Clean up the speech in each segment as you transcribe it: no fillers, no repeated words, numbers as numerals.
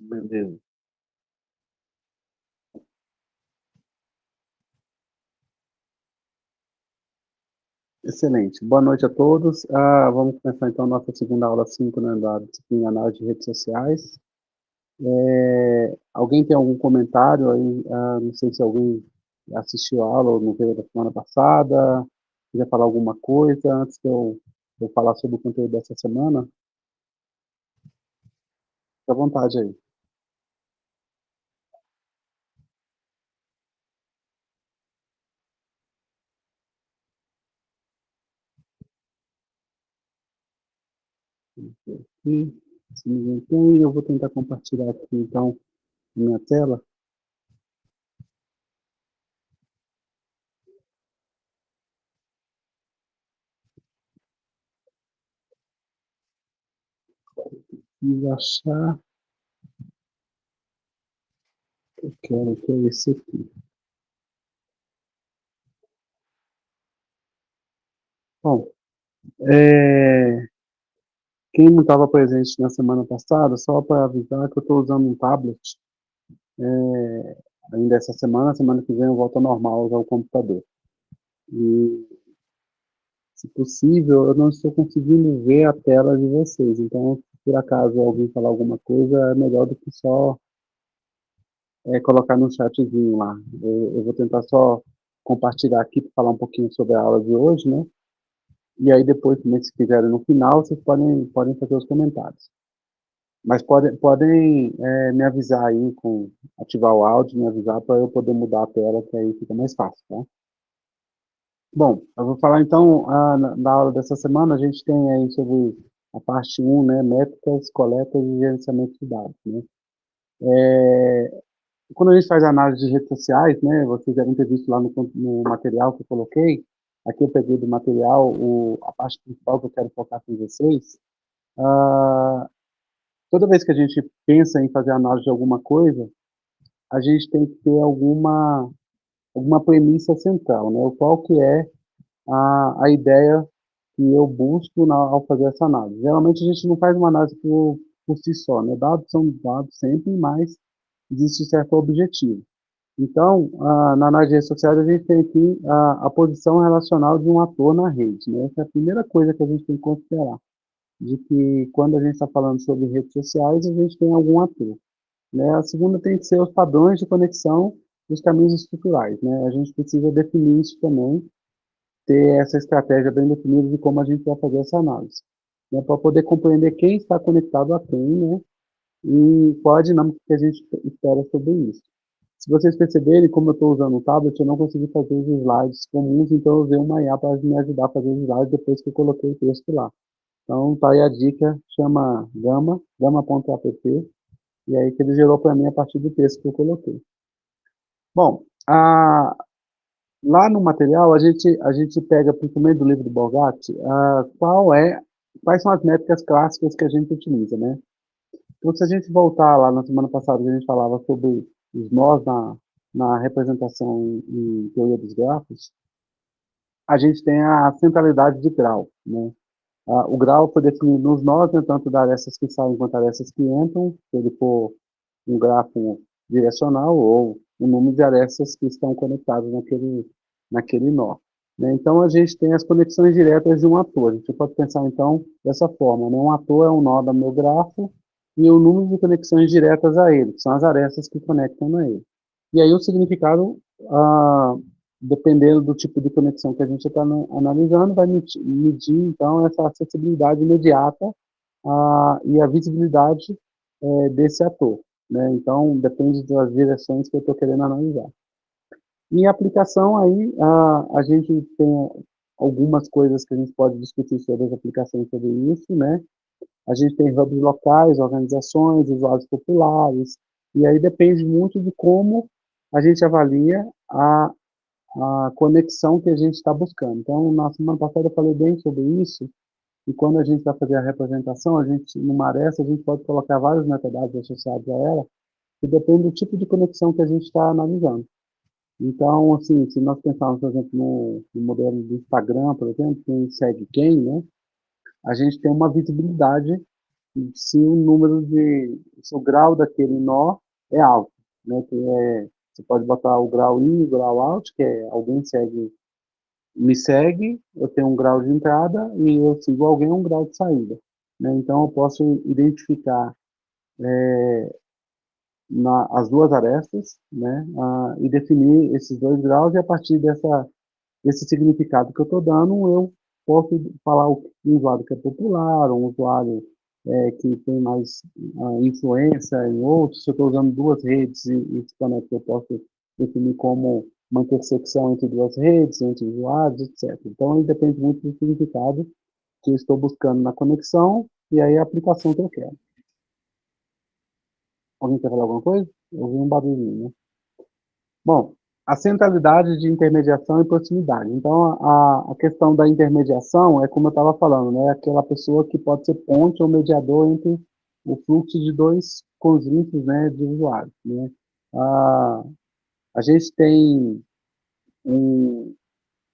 Beleza. Excelente. Boa noite a todos. Vamos começar então a nossa segunda aula 5, né, da disciplina Análise de Redes Sociais. Alguém tem algum comentário aí? Não sei se alguém assistiu a aula ou não veio da semana passada. Quiser falar alguma coisa antes que eu falar sobre o conteúdo dessa semana? Fique à vontade aí. E, se ninguém tem, eu vou tentar compartilhar aqui então minha tela. E achar que eu quero que é esse aqui. Bom, é, quem não estava presente na semana passada, só para avisar que eu estou usando um tablet ainda essa semana que vem eu volto ao normal, usar o computador. E, se possível, eu não estou conseguindo ver a tela de vocês, então, se por acaso alguém falar alguma coisa, é melhor do que só colocar no chatzinho lá. Eu vou tentar só compartilhar aqui para falar um pouquinho sobre a aula de hoje, né? E aí depois, também, se quiserem no final, vocês podem fazer os comentários. Mas podem me avisar aí, ativar o áudio, me avisar para eu poder mudar a tela, que aí fica mais fácil, tá? Bom, eu vou falar então, na aula dessa semana, a gente tem aí sobre a parte um, né, métricas, coletas e gerenciamento de dados, né? Quando a gente faz análise de redes sociais, né, vocês devem ter visto lá no material que eu coloquei, aqui eu peguei do material a parte principal que eu quero focar com vocês. Ah, Toda vez que a gente pensa em fazer análise de alguma coisa, a gente tem que ter alguma premissa central, né? Qual que é a ideia que eu busco ao fazer essa análise. Geralmente a gente não faz uma análise por si só, né? Dados são dados sempre, mas existe um certo objetivo. Então, na análise de redes sociais, a gente tem aqui a posição relacional de um ator na rede, né? Essa é a primeira coisa que a gente tem que considerar, de que quando a gente está falando sobre redes sociais, a gente tem algum ator, né? A segunda tem que ser os padrões de conexão dos caminhos estruturais, né? A gente precisa definir isso também, ter essa estratégia bem definida de como a gente vai fazer essa análise, né? Para poder compreender quem está conectado a quem, né? E qual a dinâmica que a gente espera sobre isso. Se vocês perceberem, como eu estou usando o tablet, eu não consegui fazer os slides comuns, então eu usei uma IA para me ajudar a fazer os slides depois que eu coloquei o texto lá. Então, tá aí a dica, chama gama.app, e aí que ele gerou para mim a partir do texto que eu coloquei. Bom, lá no material a gente pega, principalmente do livro do Bogatti, quais são as métricas clássicas que a gente utiliza, né? Então, se a gente voltar lá na semana passada, a gente falava sobre os nós na representação em teoria dos grafos, a gente tem a centralidade de grau, né? O grau foi definido nos nós, né, tanto das arestas que saem quanto das arestas que entram, se ele for um grafo direcional ou o número de arestas que estão conectadas naquele nó, né? Então, a gente tem as conexões diretas de um ator. A gente pode pensar, então, dessa forma, né? Um ator é um nó do meu grafo e o número de conexões diretas a ele, que são as arestas que conectam a ele. E aí o significado, ah, dependendo do tipo de conexão que a gente está analisando, vai medir, então, essa acessibilidade imediata e a visibilidade desse ator, né? Então, depende das direções que eu estou querendo analisar. Em aplicação, aí, a gente tem algumas coisas que a gente pode discutir sobre as aplicações sobre isso, né? A gente tem hubs locais, organizações, usuários populares, e aí depende muito de como a gente avalia a conexão que a gente está buscando. Então, na semana passada eu falei bem sobre isso, e quando a gente vai fazer a representação, numa aresta, a gente pode colocar vários metadados associados a ela, que depende do tipo de conexão que a gente está analisando. Então, assim, se nós pensarmos, por exemplo, no modelo do Instagram, por exemplo, quem segue quem, né? A gente tem uma visibilidade, se o número de, se o grau daquele nó é alto, né? Que é, você pode botar o grau in, o grau out, que é alguém me segue, eu tenho um grau de entrada e eu sigo alguém um grau de saída, né? Então eu posso identificar as duas arestas, né? E definir esses dois graus e a partir desse significado que eu estou dando, eu posso falar um usuário que é popular, um usuário que tem mais influência em outros. Se eu estou usando duas redes e se conecta, eu posso definir como uma intersecção entre duas redes, entre usuários, etc. Então, aí depende muito do significado que eu estou buscando na conexão e aí a aplicação que eu quero. Alguém quer falar alguma coisa? Eu ouvi um barulhinho, né? Bom, a centralidade de intermediação e proximidade. Então, a questão da intermediação é como eu estava falando, né? Aquela pessoa que pode ser ponte ou mediador entre o fluxo de dois conjuntos, né, de usuários, né? A, a gente tem um,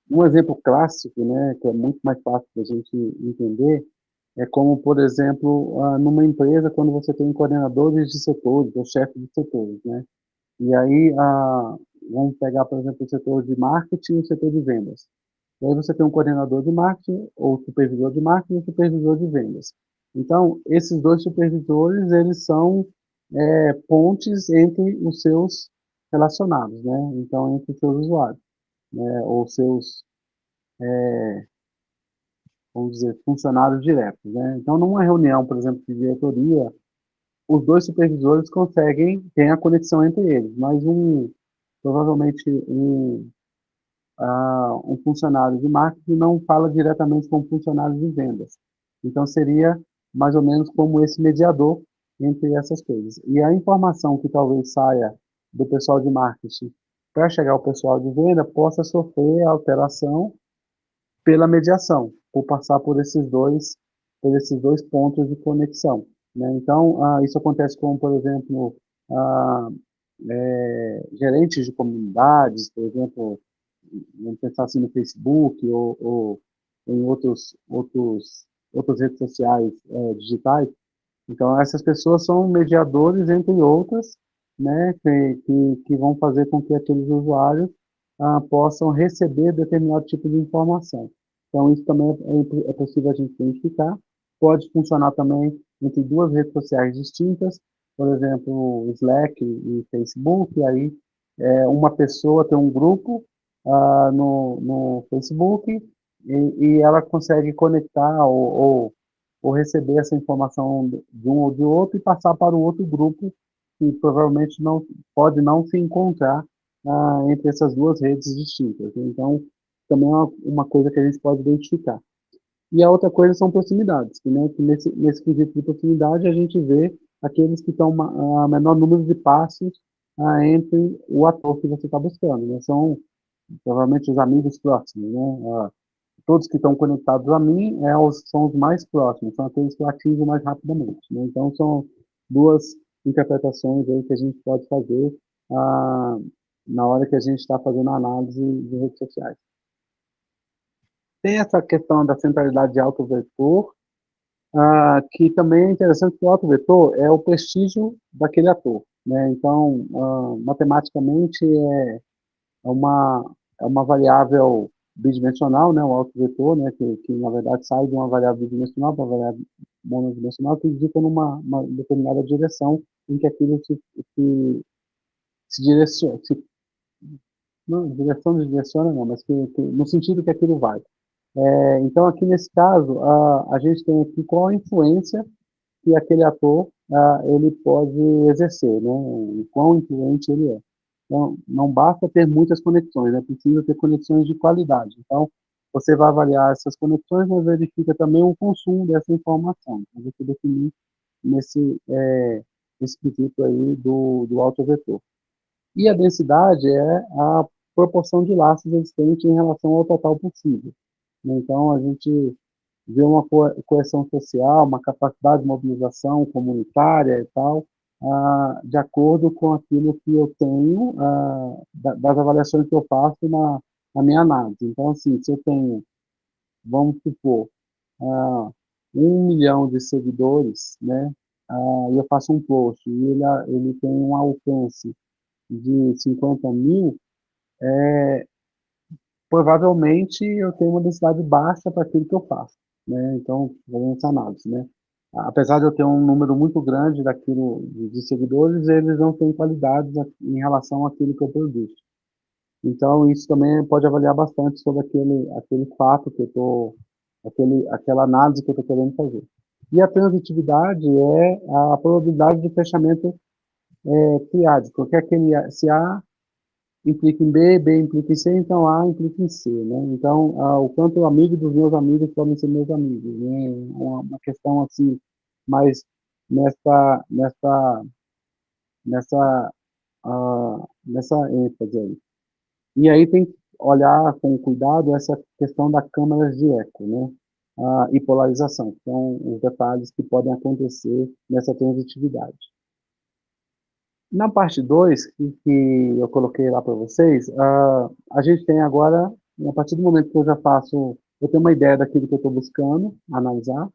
um exemplo clássico, né, que é muito mais fácil da gente entender, é como, por exemplo, numa empresa, quando você tem coordenadores de setores ou chefes de setores, né? E aí, vamos pegar, por exemplo, o setor de marketing e o setor de vendas. E aí você tem um coordenador de marketing, ou supervisor de marketing e supervisor de vendas. Então, esses dois supervisores, eles são pontes entre os seus relacionados, né? Então, entre os seus usuários, né? Ou seus, vamos dizer, funcionários diretos, né? Então, numa reunião, por exemplo, de diretoria, os dois supervisores conseguem ter a conexão entre eles, mas provavelmente um funcionário de marketing não fala diretamente com o funcionário de vendas. Então, seria mais ou menos como esse mediador entre essas coisas. E a informação que talvez saia do pessoal de marketing para chegar ao pessoal de venda possa sofrer alteração pela mediação, por passar por esses dois pontos de conexão, né? Então, isso acontece com, por exemplo, ah, gerentes de comunidades, por exemplo, vamos pensar assim no Facebook ou em outras redes sociais digitais. Então, essas pessoas são mediadores, entre outras, né, que vão fazer com que aqueles usuários possam receber determinado tipo de informação. Então, isso também é possível a gente identificar. Pode funcionar também entre duas redes sociais distintas, por exemplo, Slack e Facebook, e aí uma pessoa tem um grupo no Facebook e ela consegue conectar ou receber essa informação de um ou de outro e passar para o outro grupo que provavelmente não pode não se encontrar entre essas duas redes distintas. Então, também é uma coisa que a gente pode identificar. E a outra coisa são proximidades, né? Que nesse quesito de proximidade a gente vê aqueles que estão a menor número de passos entre o ator que você está buscando, né? São provavelmente os amigos próximos, né? Todos que estão conectados a mim são os mais próximos, são aqueles que eu atingo mais rapidamente, né? Então, são duas interpretações aí que a gente pode fazer ah, na hora que a gente está fazendo a análise de redes sociais. Tem essa questão da centralidade de autovetor, que também é interessante que o autovetor é o prestígio daquele ator, né? Então, matematicamente, é uma, é uma variável bidimensional, né, o autovetor, né, que na verdade sai de uma variável bidimensional para uma variável monodimensional, que indica uma determinada direção em que aquilo se direciona, não, direção de direciona não, mas no sentido que aquilo vai. Então, aqui nesse caso, a gente tem aqui qual a influência que aquele ator ele pode exercer, né? O quão influente ele é. Então, não basta ter muitas conexões, é preciso ter conexões de qualidade. Então, você vai avaliar essas conexões, mas verifica também o consumo dessa informação. Então, você definir nesse quesito aí do autovetor. E a densidade é a proporção de laços existentes em relação ao total possível. Então, a gente vê uma coesão social, uma capacidade de mobilização comunitária e tal, de acordo com aquilo que eu tenho, das avaliações que eu faço na minha análise. Então, assim, se eu tenho, vamos supor, 1 milhão de seguidores, né, e eu faço um post, e ele tem um alcance de 50 mil, provavelmente eu tenho uma densidade baixa para aquilo que eu faço, né? Então, fazendo essa análise, né? Apesar de eu ter um número muito grande daquilo de seguidores, eles não têm qualidade em relação àquilo que eu produzo. Então, isso também pode avaliar bastante sobre aquele fato que eu estou, aquela análise que eu estou querendo fazer. E a transitividade é a probabilidade de fechamento triádico, porque se A implica em B, B implica em C, então A implica em C, né? Então, o quanto amigo dos meus amigos podem ser meus amigos, né? Uma questão assim, mais nessa, nessa ênfase aí. E aí tem que olhar com cuidado essa questão da câmara de eco, né? E polarização, que são os detalhes que podem acontecer nessa transitividade. Na parte 2 que eu coloquei lá para vocês, a gente tem agora, a partir do momento que eu já faço, eu tenho uma ideia daquilo que eu estou buscando analisar,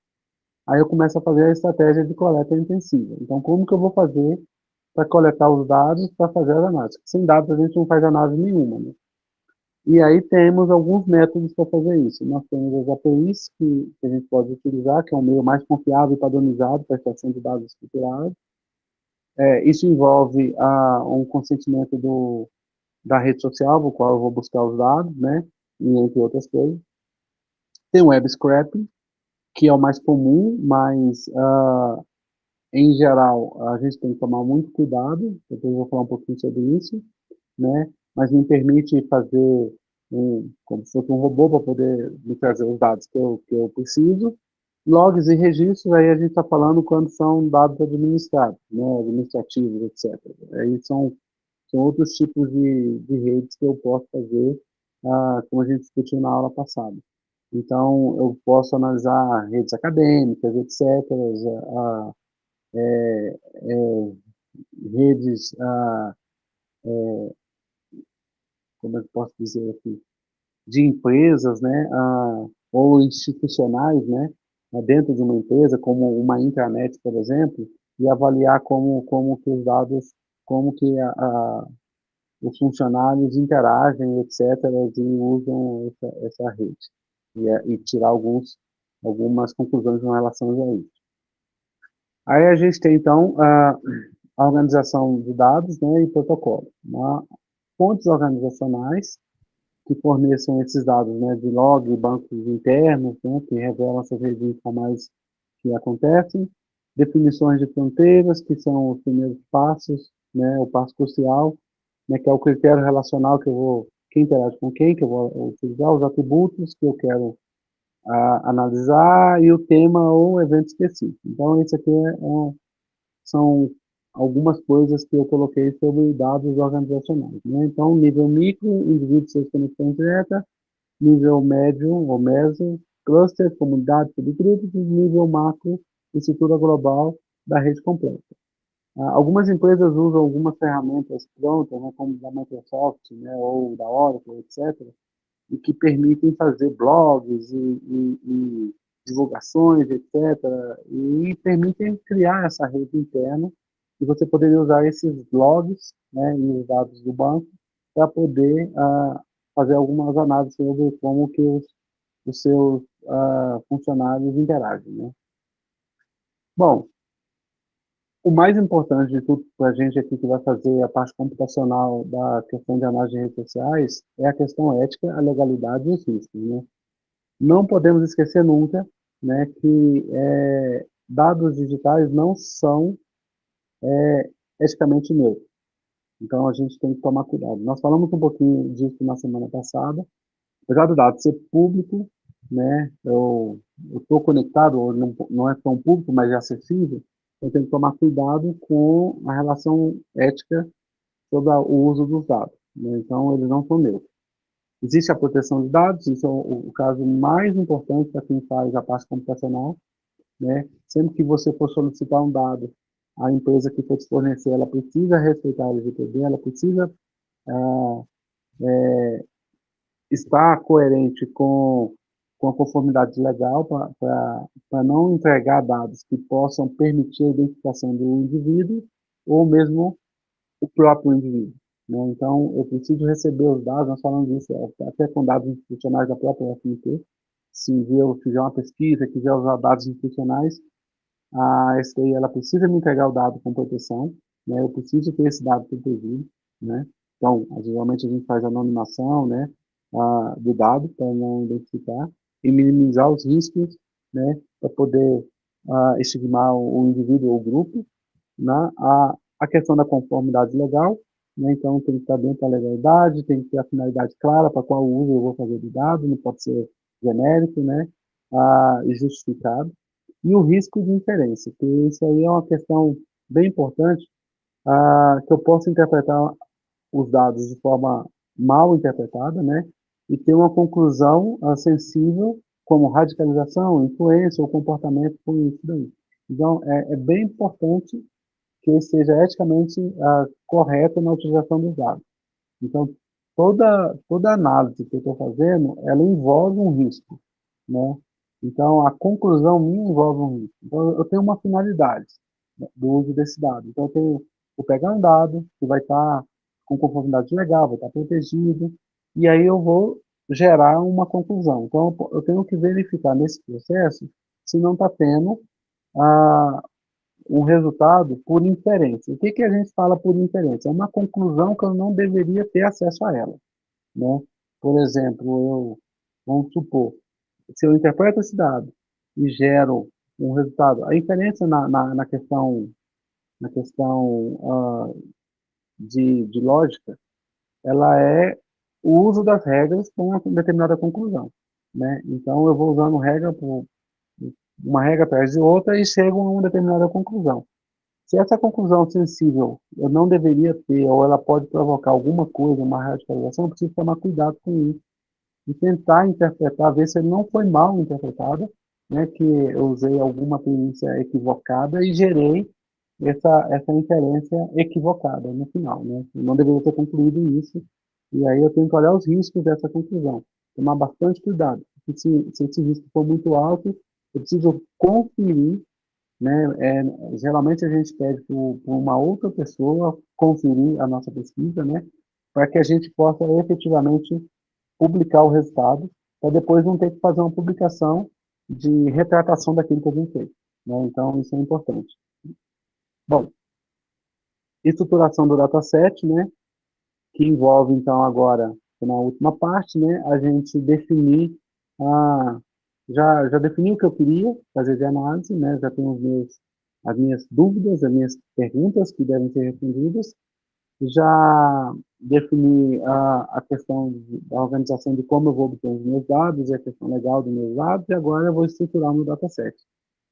aí eu começo a fazer a estratégia de coleta intensiva. Então, como que eu vou fazer para coletar os dados para fazer as análises? Sem dados a gente não faz análise nenhuma, né? E aí temos alguns métodos para fazer isso. Nós temos as APIs que a gente pode utilizar, que é um meio mais confiável e padronizado para a extração de dados estruturados. Isso envolve um consentimento da rede social, no qual eu vou buscar os dados, né? E entre outras coisas. Tem o web scraping, que é o mais comum, mas em geral a gente tem que tomar muito cuidado. Depois eu vou falar um pouquinho sobre isso, né? Mas me permite fazer como se fosse um robô para poder me trazer os dados que eu preciso. Logs e registros, aí a gente está falando quando são dados administrados, né? Administrativos, etc. Aí são outros tipos de redes que eu posso fazer, como a gente discutiu na aula passada. Então, eu posso analisar redes acadêmicas, etc., redes, como eu posso dizer aqui, de empresas, né, ou institucionais, né, dentro de uma empresa, como uma intranet, por exemplo, e avaliar como que os dados, como que os funcionários interagem, etc., e usam essa rede. E tirar algumas conclusões em relação a isso. Aí a gente tem, então, a organização de dados, né, e protocolo. Fontes organizacionais que forneçam esses dados, né, de log, bancos internos, né, que revelam essas redes informais que acontecem, definições de fronteiras, que são os primeiros passos, né, o passo crucial, né, que é o critério relacional quem interage com quem, que eu vou utilizar, os atributos que eu quero analisar e o tema ou evento específico. Então, isso aqui são algumas coisas que eu coloquei sobre dados organizacionais, né? Então, nível micro, indivíduo e suas conexões diretas, nível médio ou meso, cluster, comunidade, subgrupos, e nível macro, estrutura global da rede completa. Algumas empresas usam algumas ferramentas prontas, né, como da Microsoft, né, ou da Oracle, etc., e que permitem fazer blogs e divulgações, etc., e permitem criar essa rede interna, e você poderia usar esses logs, né, e os dados do banco para poder fazer algumas análises sobre como que os seus funcionários interagem, né? Bom, o mais importante de tudo para a gente aqui que vai fazer a parte computacional da questão de análise de redes sociais é a questão ética, a legalidade e os riscos, né? Não podemos esquecer nunca, né, que dados digitais não são eticamente neutros. Então a gente tem que tomar cuidado. Nós falamos um pouquinho disso na semana passada. Apesar do dado ser público, né, eu estou conectado, não é tão público, mas é acessível, eu tenho que tomar cuidado com a relação ética sobre o uso dos dados, né? Então, eles não são neutros. Existe a proteção de dados, isso é o caso mais importante para quem faz a parte computacional, né? Sempre que você for solicitar um dado, a empresa que for te fornecer, ela precisa respeitar a LGPD, ela precisa estar coerente com com a conformidade legal para não entregar dados que possam permitir a identificação do indivíduo ou mesmo o próprio indivíduo, né? Então, eu preciso receber os dados, nós falamos disso até com dados institucionais da própria FNT. Se eu fizer uma pesquisa, quiser usar dados institucionais, a STI ela precisa me entregar o dado com proteção, né? Eu preciso ter esse dado protegido, né? Então, geralmente a gente faz anonimação, né, do dado para não identificar e minimizar os riscos, né, para poder estigmar o indivíduo ou o grupo, né? A questão da conformidade legal, né? Então tem que estar dentro da legalidade, tem que ter a finalidade clara para qual uso eu vou fazer do dado, não pode ser genérico, né? E justificado. E o risco de inferência, que isso aí é uma questão bem importante, que eu posso interpretar os dados de forma mal interpretada, né? E ter uma conclusão sensível, como radicalização, influência ou comportamento com isso daí. Então, é bem importante que seja eticamente correto na utilização dos dados. Então, toda análise que eu estou fazendo, ela envolve um risco, né? Então, a conclusão minha envolve um risco. Então, eu tenho uma finalidade, né, do uso desse dado. Então, vou pegar um dado que vai estar com conformidade legal, vai estar protegido, e aí eu vou gerar uma conclusão. Então, eu tenho que verificar nesse processo se não está tendo ah, um resultado por inferência. O que, que a gente fala por inferência? É uma conclusão que eu não deveria ter acesso a ela, né? Por exemplo, vamos supor, se eu interpreto esse dado e gero um resultado, a inferência na questão de lógica, ela é o uso das regras para uma determinada conclusão, né? Então, eu vou usando uma regra atrás de outra e chego a uma determinada conclusão. Se essa conclusão sensível eu não deveria ter, ou ela pode provocar alguma coisa, uma radicalização, eu preciso tomar cuidado com isso e tentar interpretar, ver se ele não foi mal interpretada, né, que eu usei alguma perícia equivocada e gerei essa inferência equivocada no final, né? Eu não deveria ter concluído isso, e aí eu tenho que olhar os riscos dessa conclusão, tomar bastante cuidado, porque se esse risco for muito alto, eu preciso conferir, né? Geralmente a gente pede para uma outra pessoa conferir a nossa pesquisa, né? Para que a gente possa efetivamente publicar o resultado, para depois não ter que fazer uma publicação de retratação daquilo que a gente fez, né? Então isso é importante. Bom, estruturação do dataset, né? Que envolve então agora na última parte, né? A gente definir já defini o que eu queria fazer de análise, né? Já tenho as minhas dúvidas, as minhas perguntas que devem ser respondidas. Já defini a questão da organização de como eu vou obter os meus dados, e a questão legal dos meus dados, e agora eu vou estruturar o meu dataset.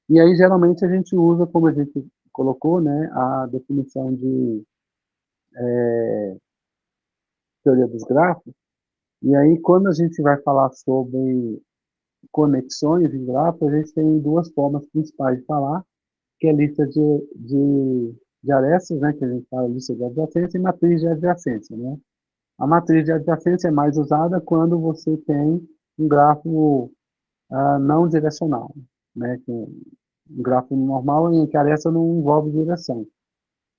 E aí, geralmente, a gente usa, como a gente colocou, né, a definição de teoria dos grafos. E aí, quando a gente vai falar sobre conexões em grafos, a gente tem duas formas principais de falar, que é a lista de arestas, né, que a gente fala lista de adjacência, e matriz de adjacência, né? A matriz de adjacência é mais usada quando você tem um grafo não direcional, né? Um grafo normal em que a aresta não envolve direção.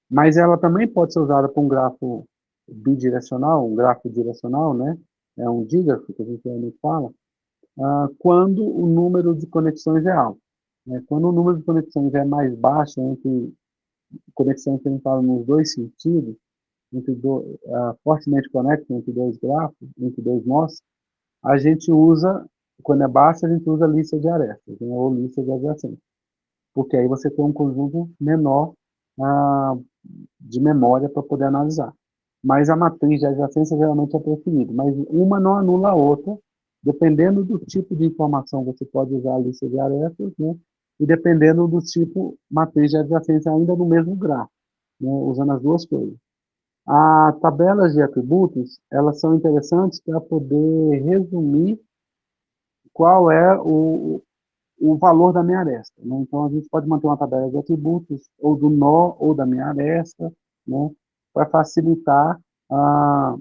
Mas ela também pode ser usada para um grafo bidirecional, um grafo direcional, né? É um dígrafo que a gente realmente fala, quando o número de conexões é alto, né? Quando o número de conexões é mais baixo, entre conexões que a gente fala nos dois sentidos, fortemente conectam entre dois grafos, entre dois nós, a gente usa, quando é baixo, a gente usa lista de arestas, né, ou lista de adjacências, porque aí você tem um conjunto menor ah, de memória para poder analisar. Mas a matriz de adjacência geralmente é preferida, mas uma não anula a outra, dependendo do tipo de informação, você pode usar a lista de arestas, né, e dependendo do tipo matriz de adjacência ainda no mesmo grafo, né, usando as duas coisas. As tabelas de atributos, elas são interessantes para poder resumir qual é o valor da minha aresta, né? Então, a gente pode manter uma tabela de atributos, ou do nó, ou da minha aresta, né? Para facilitar a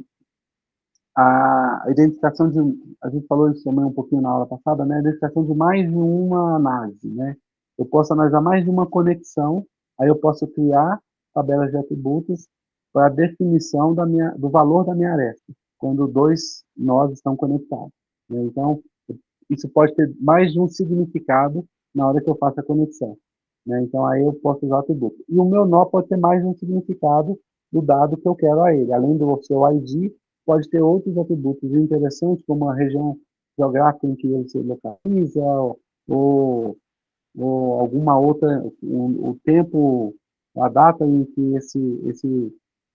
a identificação de, a gente falou isso também um pouquinho na aula passada, né? A identificação de mais de uma análise, né? Eu posso analisar mais de uma conexão, aí eu posso criar tabelas de atributos para definição do valor da minha aresta, quando dois nós estão conectados, né? Então, isso pode ter mais de um significado na hora que eu faço a conexão, né? Então, aí eu posso usar o atributo. E o meu nó pode ter mais de um significado do dado que eu quero a ele. Além do seu ID, pode ter outros atributos interessantes, como a região geográfica em que ele se localiza, ou, ou alguma outra, o tempo, a data em que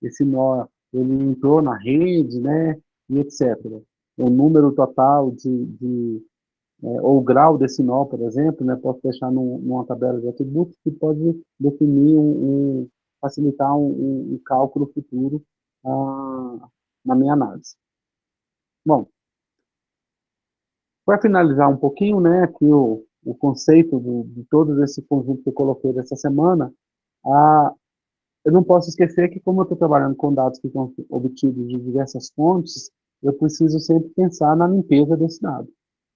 esse nó ele entrou na rede, né, e etc. O número total ou o grau desse nó, por exemplo, né, posso deixar numa tabela de atributos que pode definir facilitar um cálculo futuro na minha análise. Bom, para finalizar um pouquinho, né, aqui o conceito de todo esse conjunto que eu coloquei dessa semana, eu não posso esquecer que, como eu estou trabalhando com dados que estão obtidos de diversas fontes, eu preciso sempre pensar na limpeza desse dado,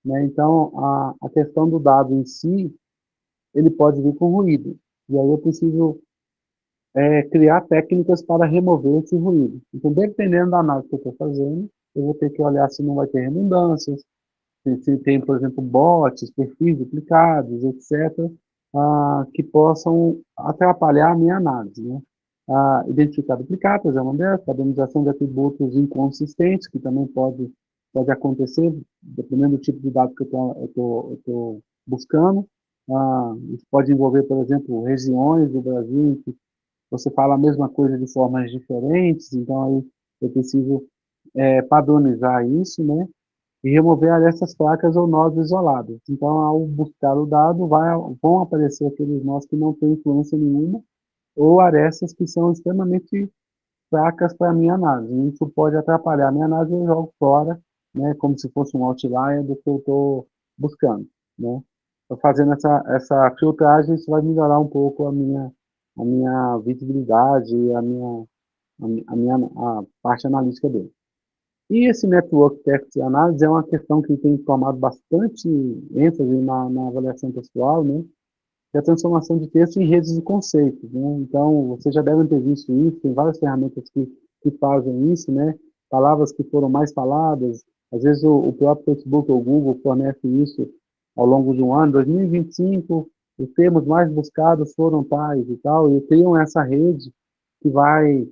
né? Então, a questão do dado em si, ele pode vir com ruído, e aí eu preciso criar técnicas para remover esse ruído. Então, dependendo da análise que eu estou fazendo, eu vou ter que olhar se não vai ter redundâncias, se tem, por exemplo, bots, perfis duplicados, etc., que possam atrapalhar a minha análise, né? Identificar duplicados é uma delas, padronização de atributos inconsistentes, que também pode acontecer, dependendo do tipo de dado que eu estou buscando. Isso pode envolver, por exemplo, regiões do Brasil em que você fala a mesma coisa de formas diferentes, então aí eu preciso padronizar isso, né? E remover arestas fracas ou nós isolados. Então, ao buscar o dado, vão aparecer aqueles nós que não têm influência nenhuma, ou arestas que são extremamente fracas para a minha análise. Isso pode atrapalhar a minha análise e eu jogo fora, né, como se fosse um outlier do que eu estou buscando, né? Então, fazendo essa filtragem, isso vai melhorar um pouco a minha visibilidade e a parte analítica dele. E esse Network Text Analysis é uma questão que tem tomado bastante ênfase na avaliação textual, né? Que é a transformação de texto em redes de conceitos, né? Então, vocês já devem ter visto isso, tem várias ferramentas que fazem isso, né? Palavras que foram mais faladas, às vezes o próprio Facebook ou o Google fornece isso ao longo de um ano, 2025, os termos mais buscados foram tais e tal, e criam essa rede que vai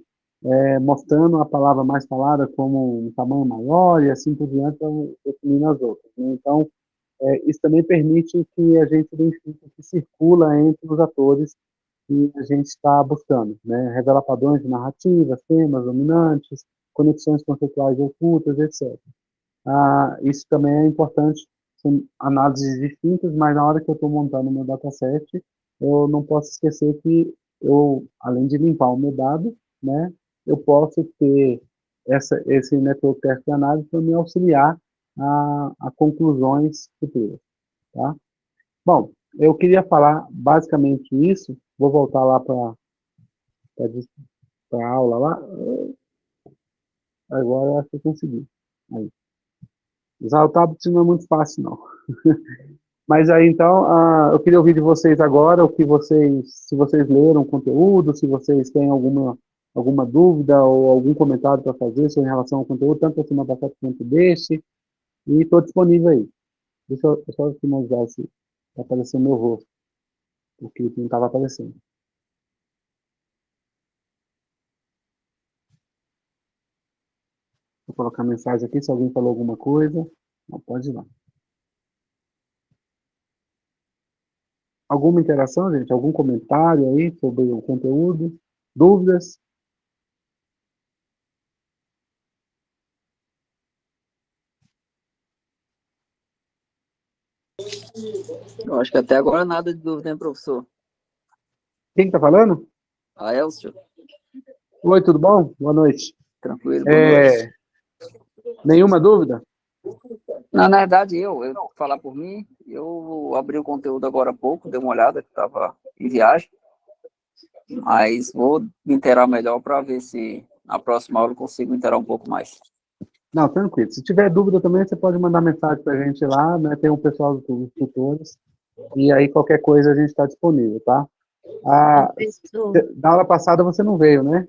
mostrando a palavra mais falada como um tamanho maior e assim por diante, definindo as outras, né? Então, isso também permite que a gente identifique o que circula entre os atores que a gente está buscando, né? Revela padrões de narrativas, temas dominantes, conexões conceituais ocultas, etc. Isso também é importante, são análises distintas, mas na hora que eu estou montando o meu dataset, eu não posso esquecer que eu, além de limpar o meu dado, né, eu posso ter esse network test de análise para me auxiliar a conclusões futuras, tá? Bom, eu queria falar basicamente isso, vou voltar lá para a aula lá, agora eu acho que eu consegui. Aí. Usar o tablet não é muito fácil, não. Mas aí, então, eu queria ouvir de vocês agora se vocês leram o conteúdo, se vocês têm alguma dúvida ou algum comentário para fazer em relação ao conteúdo, tanto da semana passada quanto deste, e estou disponível aí. Deixa eu só finalizar para aparecer meu rosto, porque não estava aparecendo. Vou colocar mensagem aqui, se alguém falou alguma coisa. Não, pode ir lá. Alguma interação, gente? Algum comentário aí sobre o conteúdo? Dúvidas? Eu acho que até agora nada de dúvida, hein, professor? Quem está falando? A Elcio, Oi, tudo bom? Boa noite. tranquilo, boa noite. Nenhuma dúvida? Na verdade, eu falar por mim, eu abri o conteúdo agora há pouco, dei uma olhada, que estava em viagem, mas vou me inteirar melhor para ver se na próxima aula eu consigo inteirar um pouco mais. Não, tranquilo. Se tiver dúvida também, você pode mandar mensagem para a gente lá, né? Tem um pessoal dos tutores, e aí qualquer coisa a gente está disponível, tá? Ah, Professor, da aula passada você não veio, né?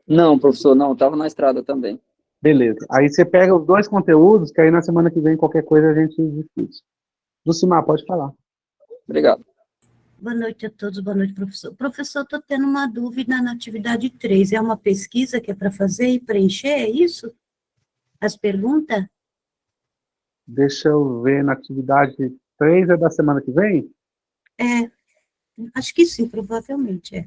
Não, professor, não, estava na estrada também. Beleza. Aí você pega os dois conteúdos, que aí na semana que vem qualquer coisa a gente discute. Lucimar, pode falar. Obrigado. boa noite a todos, boa noite, professor. Professor, estou tendo uma dúvida na atividade 3. É uma pesquisa que é para fazer e preencher, é isso? As perguntas? Deixa eu ver na atividade 3 é da semana que vem? É, acho que sim, provavelmente é.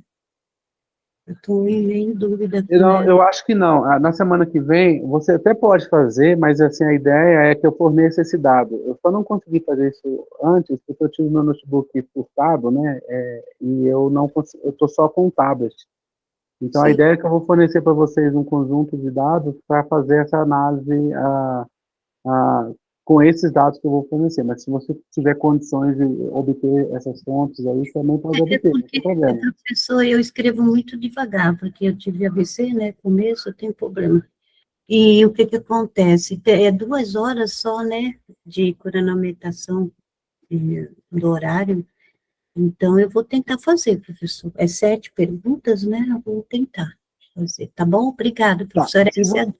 Eu estou meio em dúvida, Não, né? eu acho que não. Na semana que vem, você até pode fazer, mas assim, a ideia é que eu forneça esse dado. Eu só não consegui fazer isso antes, porque eu tive meu notebook furtado, né? E eu não consigo, eu estou só com o tablet. Então, a Sim, ideia é que eu vou fornecer para vocês um conjunto de dados para fazer essa análise ah, com esses dados que eu vou fornecer. Mas se você tiver condições de obter essas fontes aí, também pode é obter, não tem porque, problema. professor, eu escrevo muito devagar, porque eu tive AVC, né, começo, eu tenho problema. E o que que acontece? É 2 horas só, né, de cronometração do horário, então eu vou tentar fazer, professor. É 7 perguntas, né, eu vou tentar fazer, tá bom? Obrigada, Tá. professora. Essa é a...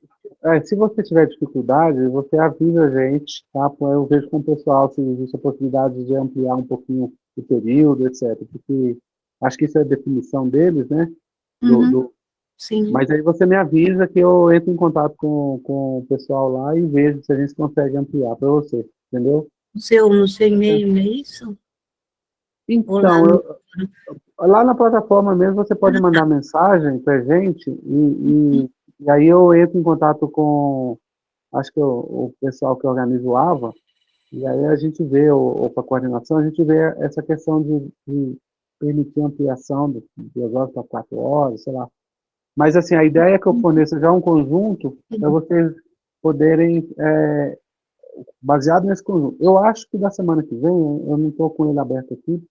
Se você tiver dificuldade, você avisa a gente, tá? Eu vejo com o pessoal se existe a possibilidade de ampliar um pouquinho o período, etc. Porque acho que isso é a definição deles, né? Uhum, sim, Mas aí você me avisa que eu entro em contato com o pessoal lá e vejo se a gente consegue ampliar para você, entendeu? no seu e-mail, não é isso? Ou lá Então, no... lá na plataforma mesmo você pode mandar mensagem para gente e aí eu entro em contato com, acho que o pessoal que organiza o AVA. E aí a gente vê, ou para coordenação, a gente vê essa questão de permitir ampliação de 2 horas para 4 horas, sei lá. Mas, assim, a ideia é que eu forneça já um conjunto para vocês poderem, baseado nesse conjunto. Eu acho que da semana que vem, eu não estou com ele aberto aqui,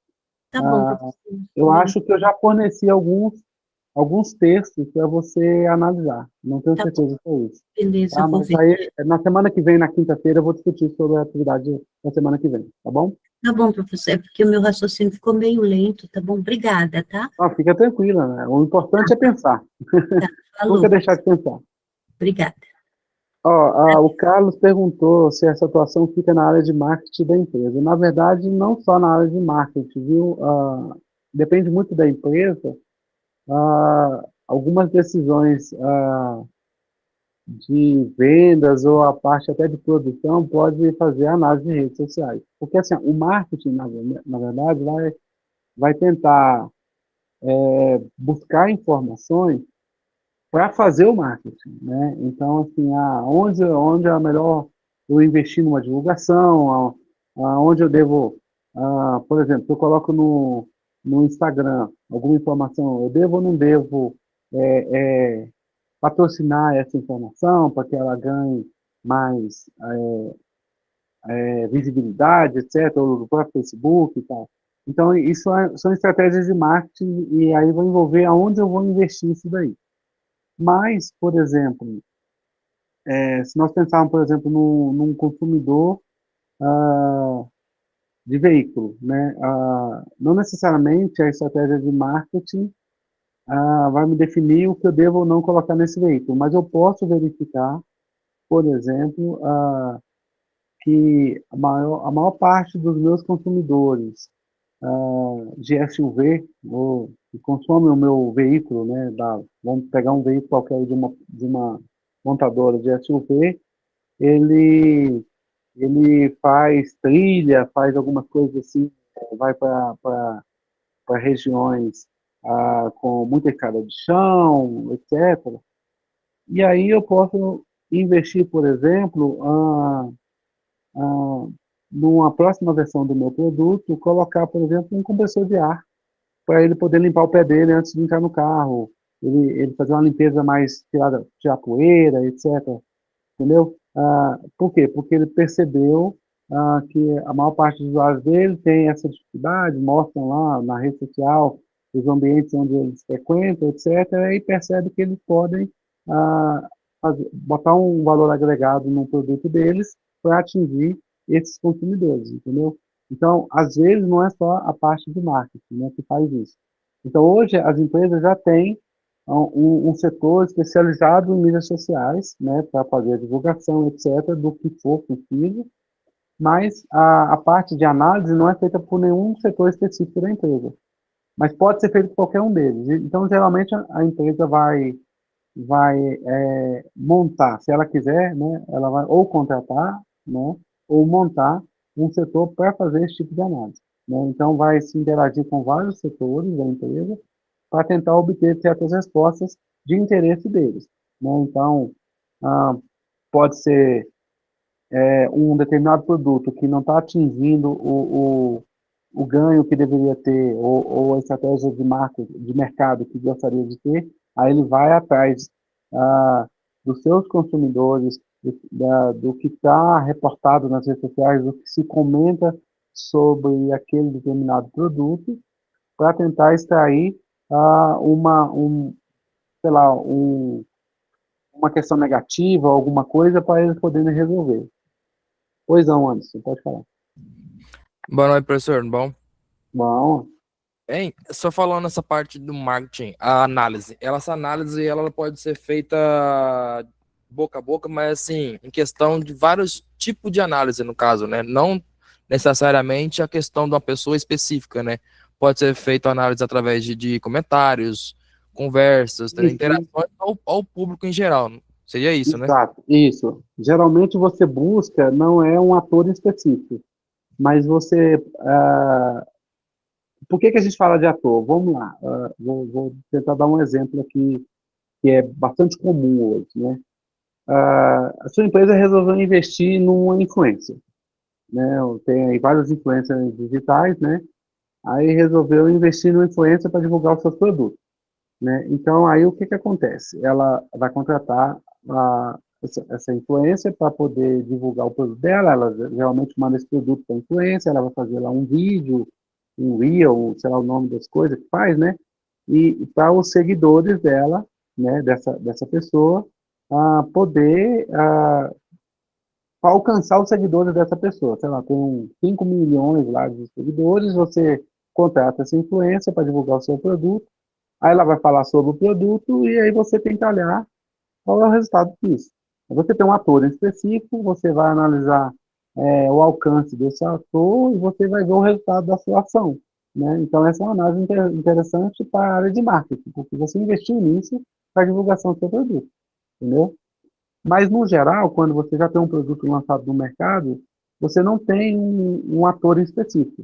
Tá bom, professor. eu acho que eu já forneci alguns textos para você analisar. Não tenho Tá bom, certeza se é isso. beleza, eu Tá? vou Mas ver. aí, na semana que vem, na quinta-feira, eu vou discutir sobre a atividade da semana que vem, tá bom? Tá bom, professor, é porque o meu raciocínio ficou meio lento, tá bom? Obrigada, tá? Não, fica tranquila, né? O importante é pensar. Tá, Nunca falou, deixar de pensar. obrigada. Ó, o Carlos perguntou se essa atuação fica na área de marketing da empresa. Na verdade, não só na área de marketing, viu? Depende muito da empresa. Algumas decisões de vendas ou a parte até de produção pode fazer análise de redes sociais. Porque assim, o marketing, na verdade, vai tentar buscar informações para fazer o marketing, né? Então, assim, onde é melhor eu investir numa divulgação, aonde eu devo, por exemplo, se eu coloco no Instagram alguma informação, eu devo ou não devo patrocinar essa informação para que ela ganhe mais visibilidade, etc., ou do próprio Facebook e tal. Então, isso são estratégias de marketing e aí vai envolver aonde eu vou investir isso daí. Mas, por exemplo, se nós pensarmos, por exemplo, num consumidor de veículo, né? Não necessariamente a estratégia de marketing vai me definir o que eu devo ou não colocar nesse veículo, mas eu posso verificar, por exemplo, que a maior parte dos meus consumidores de SUV, ou que consomem o meu veículo, né? Vamos pegar um veículo qualquer de uma montadora de SUV, ele ele faz trilha, faz algumas coisas assim, vai para regiões com muita escada de chão, etc. E aí eu posso investir, por exemplo, numa próxima versão do meu produto, colocar, por exemplo, um compressor de ar, para ele poder limpar o pé dele antes de entrar no carro, ele fazer uma limpeza mais, tirar poeira, etc. Entendeu? Por quê? Porque ele percebeu que a maior parte dos usuários dele tem essa dificuldade, mostram lá na rede social os ambientes onde eles frequentam, etc., e percebe que eles podem botar um valor agregado no produto deles para atingir esses consumidores, entendeu? Então, às vezes, não é só a parte de marketing, né, que faz isso. Então, hoje, as empresas já têm um setor especializado em mídias sociais, né, para fazer a divulgação, etc., do que for possível, mas a parte de análise não é feita por nenhum setor específico da empresa, mas pode ser feito por qualquer um deles. Então, geralmente, a empresa vai montar, se ela quiser, né, ela vai ou contratar, né, ou montar um setor para fazer esse tipo de análise, né? Então, vai se interagir com vários setores da empresa para tentar obter certas respostas de interesse deles, né? Então, ah, pode ser um determinado produto que não está atingindo o ganho que deveria ter, ou a estratégia de marca, de mercado que gostaria de ter, aí ele vai atrás dos seus consumidores, do que está reportado nas redes sociais, do que se comenta sobre aquele determinado produto, para tentar extrair sei lá, uma questão negativa, alguma coisa, para eles poderem resolver. Pois não, Anderson, pode falar. Boa noite, professor. Bom. Bom, Hein, só falando essa parte do marketing, a análise. Essa análise ela pode ser feita boca a boca, mas assim, em questão de vários tipos de análise, no caso, né? Não necessariamente a questão de uma pessoa específica, né? Pode ser feita análise através de comentários, conversas, interações ao público em geral. Seria isso, né? exato, isso. Geralmente você busca, não é um ator específico, mas você... por que a gente fala de ator? Vamos lá, vou tentar dar um exemplo aqui, que é bastante comum hoje, né? A sua empresa resolveu investir numa influencer, né? Tem aí vários influencers digitais, né? Aí resolveu investir numa influencer para divulgar os seus produtos, né? Então, aí o que acontece? Ela vai contratar essa influencer para poder divulgar o produto dela, ela realmente manda esse produto para a influencer, ela vai fazer lá um vídeo, um reel, sei lá o nome das coisas que faz, né? E para os seguidores dela, né, dessa pessoa, poder alcançar os seguidores dessa pessoa. Sei lá, tem 5 milhões lá de seguidores, você contrata essa influência para divulgar o seu produto, aí ela vai falar sobre o produto e aí você tem que olhar qual é o resultado disso. Você tem um ator específico, você vai analisar o alcance desse ator e você vai ver o resultado da sua ação, né? Então, essa é uma análise interessante para a área de marketing, porque você investiu nisso para a divulgação do seu produto, entendeu? Mas, no geral, quando você já tem um produto lançado no mercado, você não tem um ator específico.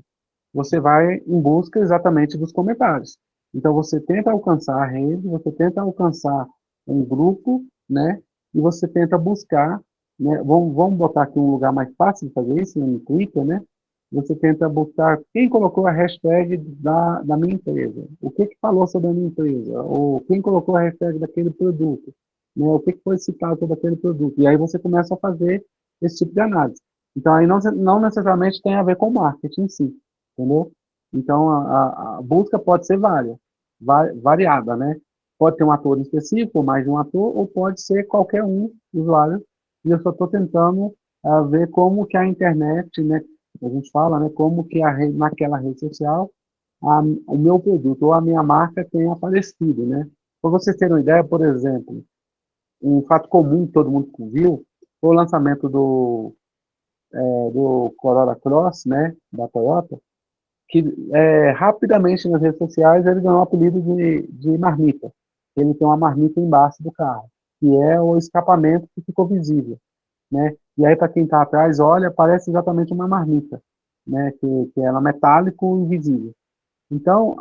Você vai em busca exatamente dos comentários. Então, você tenta alcançar a rede, você tenta alcançar um grupo, né? E você tenta buscar, né? Vamos botar aqui um lugar mais fácil de fazer isso, no Twitter, né? Você tenta buscar quem colocou a hashtag da minha empresa, o que falou sobre a minha empresa, ou quem colocou a hashtag daquele produto, né? O que foi citado sobre aquele produto. E aí você começa a fazer esse tipo de análise. Então, aí não necessariamente tem a ver com o marketing em si, entendeu? Então, a busca pode ser variada, né? Pode ter um ator específico, mais de um ator, ou pode ser qualquer um usuário. E eu só estou tentando ver como que a internet, né, a gente fala, né, como que naquela rede social o meu produto ou a minha marca tem aparecido, né? Para vocês terem uma ideia, por exemplo, um fato comum que todo mundo viu foi o lançamento do Corolla Cross, né, da Toyota, que rapidamente nas redes sociais ele ganhou o apelido de marmita. Ele tem uma marmita embaixo do carro, que é o escapamento que ficou visível, né? E aí, para quem está atrás, olha, parece exatamente uma marmita, né? Que ela é metálico e invisível. Então,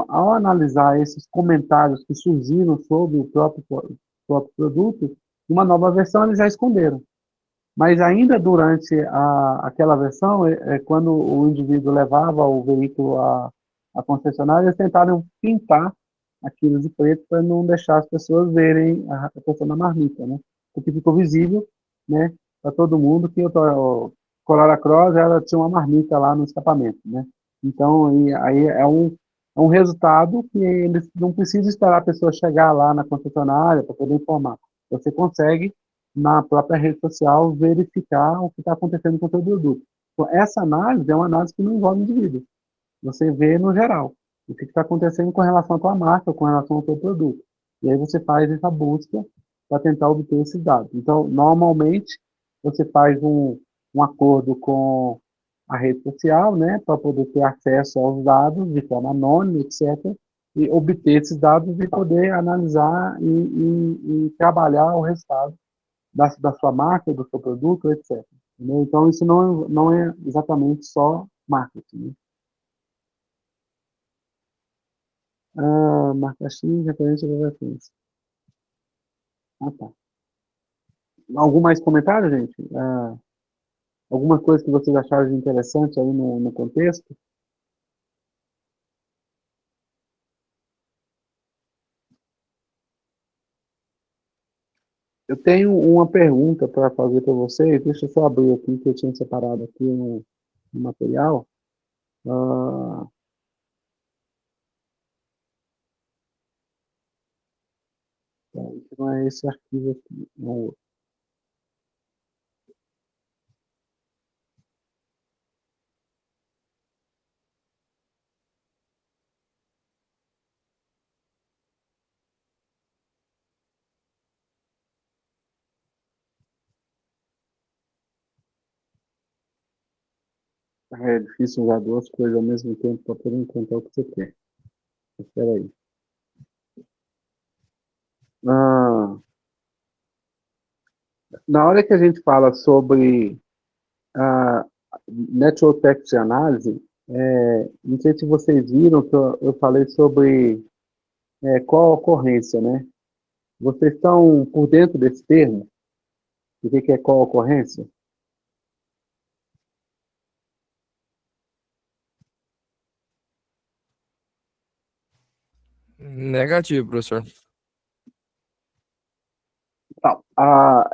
ao analisar esses comentários que surgiram sobre o próprio produto, uma nova versão eles já esconderam. Mas ainda durante aquela versão, quando o indivíduo levava o veículo à concessionária, eles tentaram pintar aquilo de preto para não deixar as pessoas verem a questão da marmita, né? Porque ficou visível, né, para todo mundo que o Corolla Cross ela tinha uma marmita lá no escapamento, né? Então, aí é um resultado que eles não precisam esperar a pessoa chegar lá na concessionária para poder informar. você consegue, na própria rede social, verificar o que está acontecendo com o seu produto. Então, essa análise é uma análise que não envolve indivíduo. Você vê no geral o que está acontecendo com relação à tua marca, com relação ao teu produto. E aí você faz essa busca para tentar obter esses dados. Então, normalmente, você faz um acordo com a rede social, né, para poder ter acesso aos dados de forma anônima, etc., e obter esses dados e poder analisar e trabalhar o resultado da sua marca, do seu produto, etc. Entendeu? Então, isso não é exatamente só marketing, né? Marca X, referência da referência. Ah, tá. Algum mais comentário, gente? Alguma coisa que vocês acharam de interessante aí no contexto? Eu tenho uma pergunta para fazer para vocês. Deixa eu só abrir aqui, que eu tinha separado aqui no material. Ah, tá, não é esse arquivo aqui, não. É difícil usar duas coisas ao mesmo tempo para poder encontrar o que você quer. Espera aí. Ah, na hora que a gente fala sobre a Natural Text Análise, não sei se vocês viram que eu falei sobre qual a ocorrência, né? Vocês estão por dentro desse termo? O que é qual a ocorrência? Negativo, professor. Não,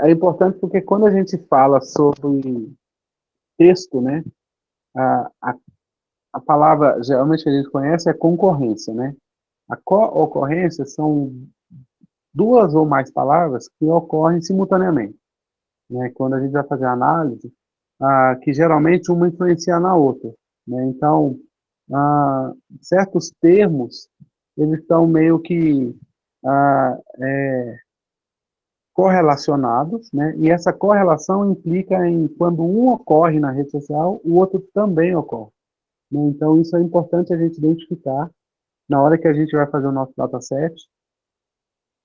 é importante porque quando a gente fala sobre texto, né? A, a, a palavra geralmente que a gente conhece é concorrência, né? A co-ocorrência são duas ou mais palavras que ocorrem simultaneamente, né? Quando a gente vai fazer a análise, que geralmente uma influencia na outra, né? Então, ah, certos termos, eles estão meio que correlacionados, né? E essa correlação implica em quando um ocorre na rede social, o outro também ocorre, né? Então, isso é importante a gente identificar na hora que a gente vai fazer o nosso dataset,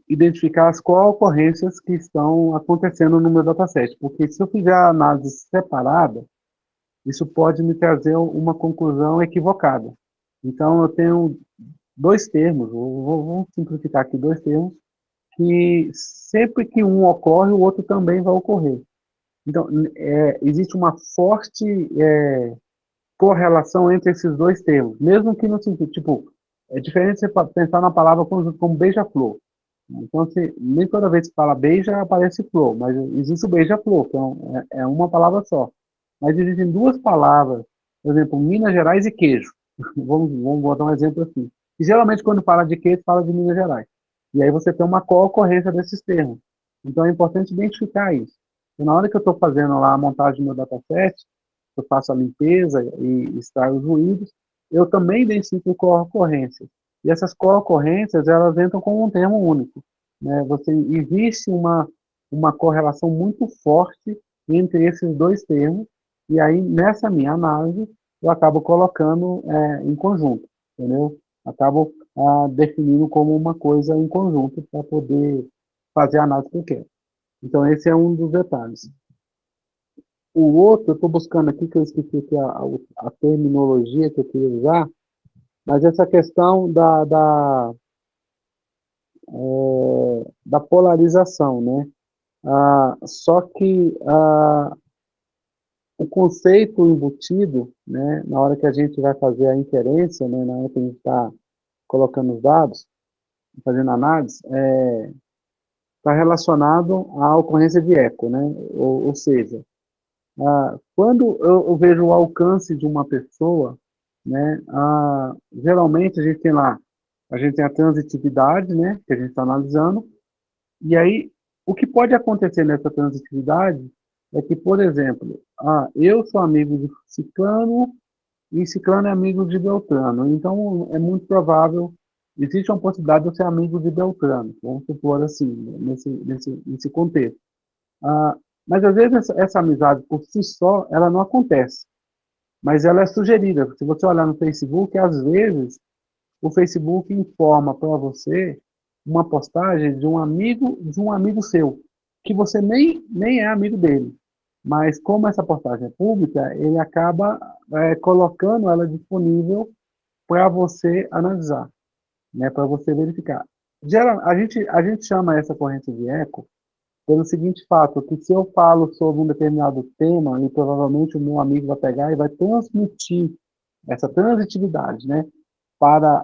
identificar as co-ocorrências que estão acontecendo no meu dataset, porque se eu fizer a análise separada, isso pode me trazer uma conclusão equivocada. Então, eu tenho dois termos, vou simplificar aqui dois termos, que sempre que um ocorre, o outro também vai ocorrer. Então, existe uma forte correlação entre esses dois termos, mesmo que no sentido, tipo, é diferente você pensar na palavra como beija-flor. Então, nem toda vez que fala beija, aparece flor, mas existe o beija-flor, que é uma palavra só. Mas existem duas palavras, por exemplo, Minas Gerais e queijo. Vamos botar um exemplo assim. E geralmente, quando fala de queijo, fala de Minas Gerais. E aí você tem uma co-ocorrência desses termos. Então, é importante identificar isso. E na hora que eu estou fazendo lá a montagem do meu dataset, eu faço a limpeza e extraio os ruídos, eu também identifico co-ocorrências. E essas co-ocorrências, elas entram como um termo único, né? Existe uma correlação muito forte entre esses dois termos, e aí, nessa minha análise, eu acabo colocando em conjunto, entendeu? Acabo definindo como uma coisa em conjunto para poder fazer a análise que eu quero. Então, esse é um dos detalhes. O outro, eu estou buscando aqui, que eu esqueci aqui a terminologia que eu queria usar, mas essa questão da polarização, né? Só que o conceito embutido, né, na hora que a gente vai fazer a inferência, né, na hora que a gente está colocando os dados, fazendo análise, está relacionado à ocorrência de eco, né? Ou seja, quando eu vejo o alcance de uma pessoa, né, geralmente a gente tem lá, a gente tem a transitividade, né, que a gente está analisando, e aí O que pode acontecer nessa transitividade é que, por exemplo, eu sou amigo de Ciclano e Ciclano é amigo de Beltrano. Então, é muito provável, existe uma possibilidade de eu ser amigo de Beltrano, vamos supor assim, nesse contexto. Mas, às vezes, essa amizade, por si só, ela não acontece. Mas ela é sugerida. Se você olhar no Facebook, às vezes, o Facebook informa para você uma postagem de um amigo seu, que você nem é amigo dele. Mas como essa postagem é pública, ele acaba colocando ela disponível para você analisar, né, para você verificar. A gente chama essa corrente de eco pelo seguinte fato, que se eu falo sobre um determinado tema, e provavelmente o meu amigo vai pegar e vai transmitir essa transitividade, né, para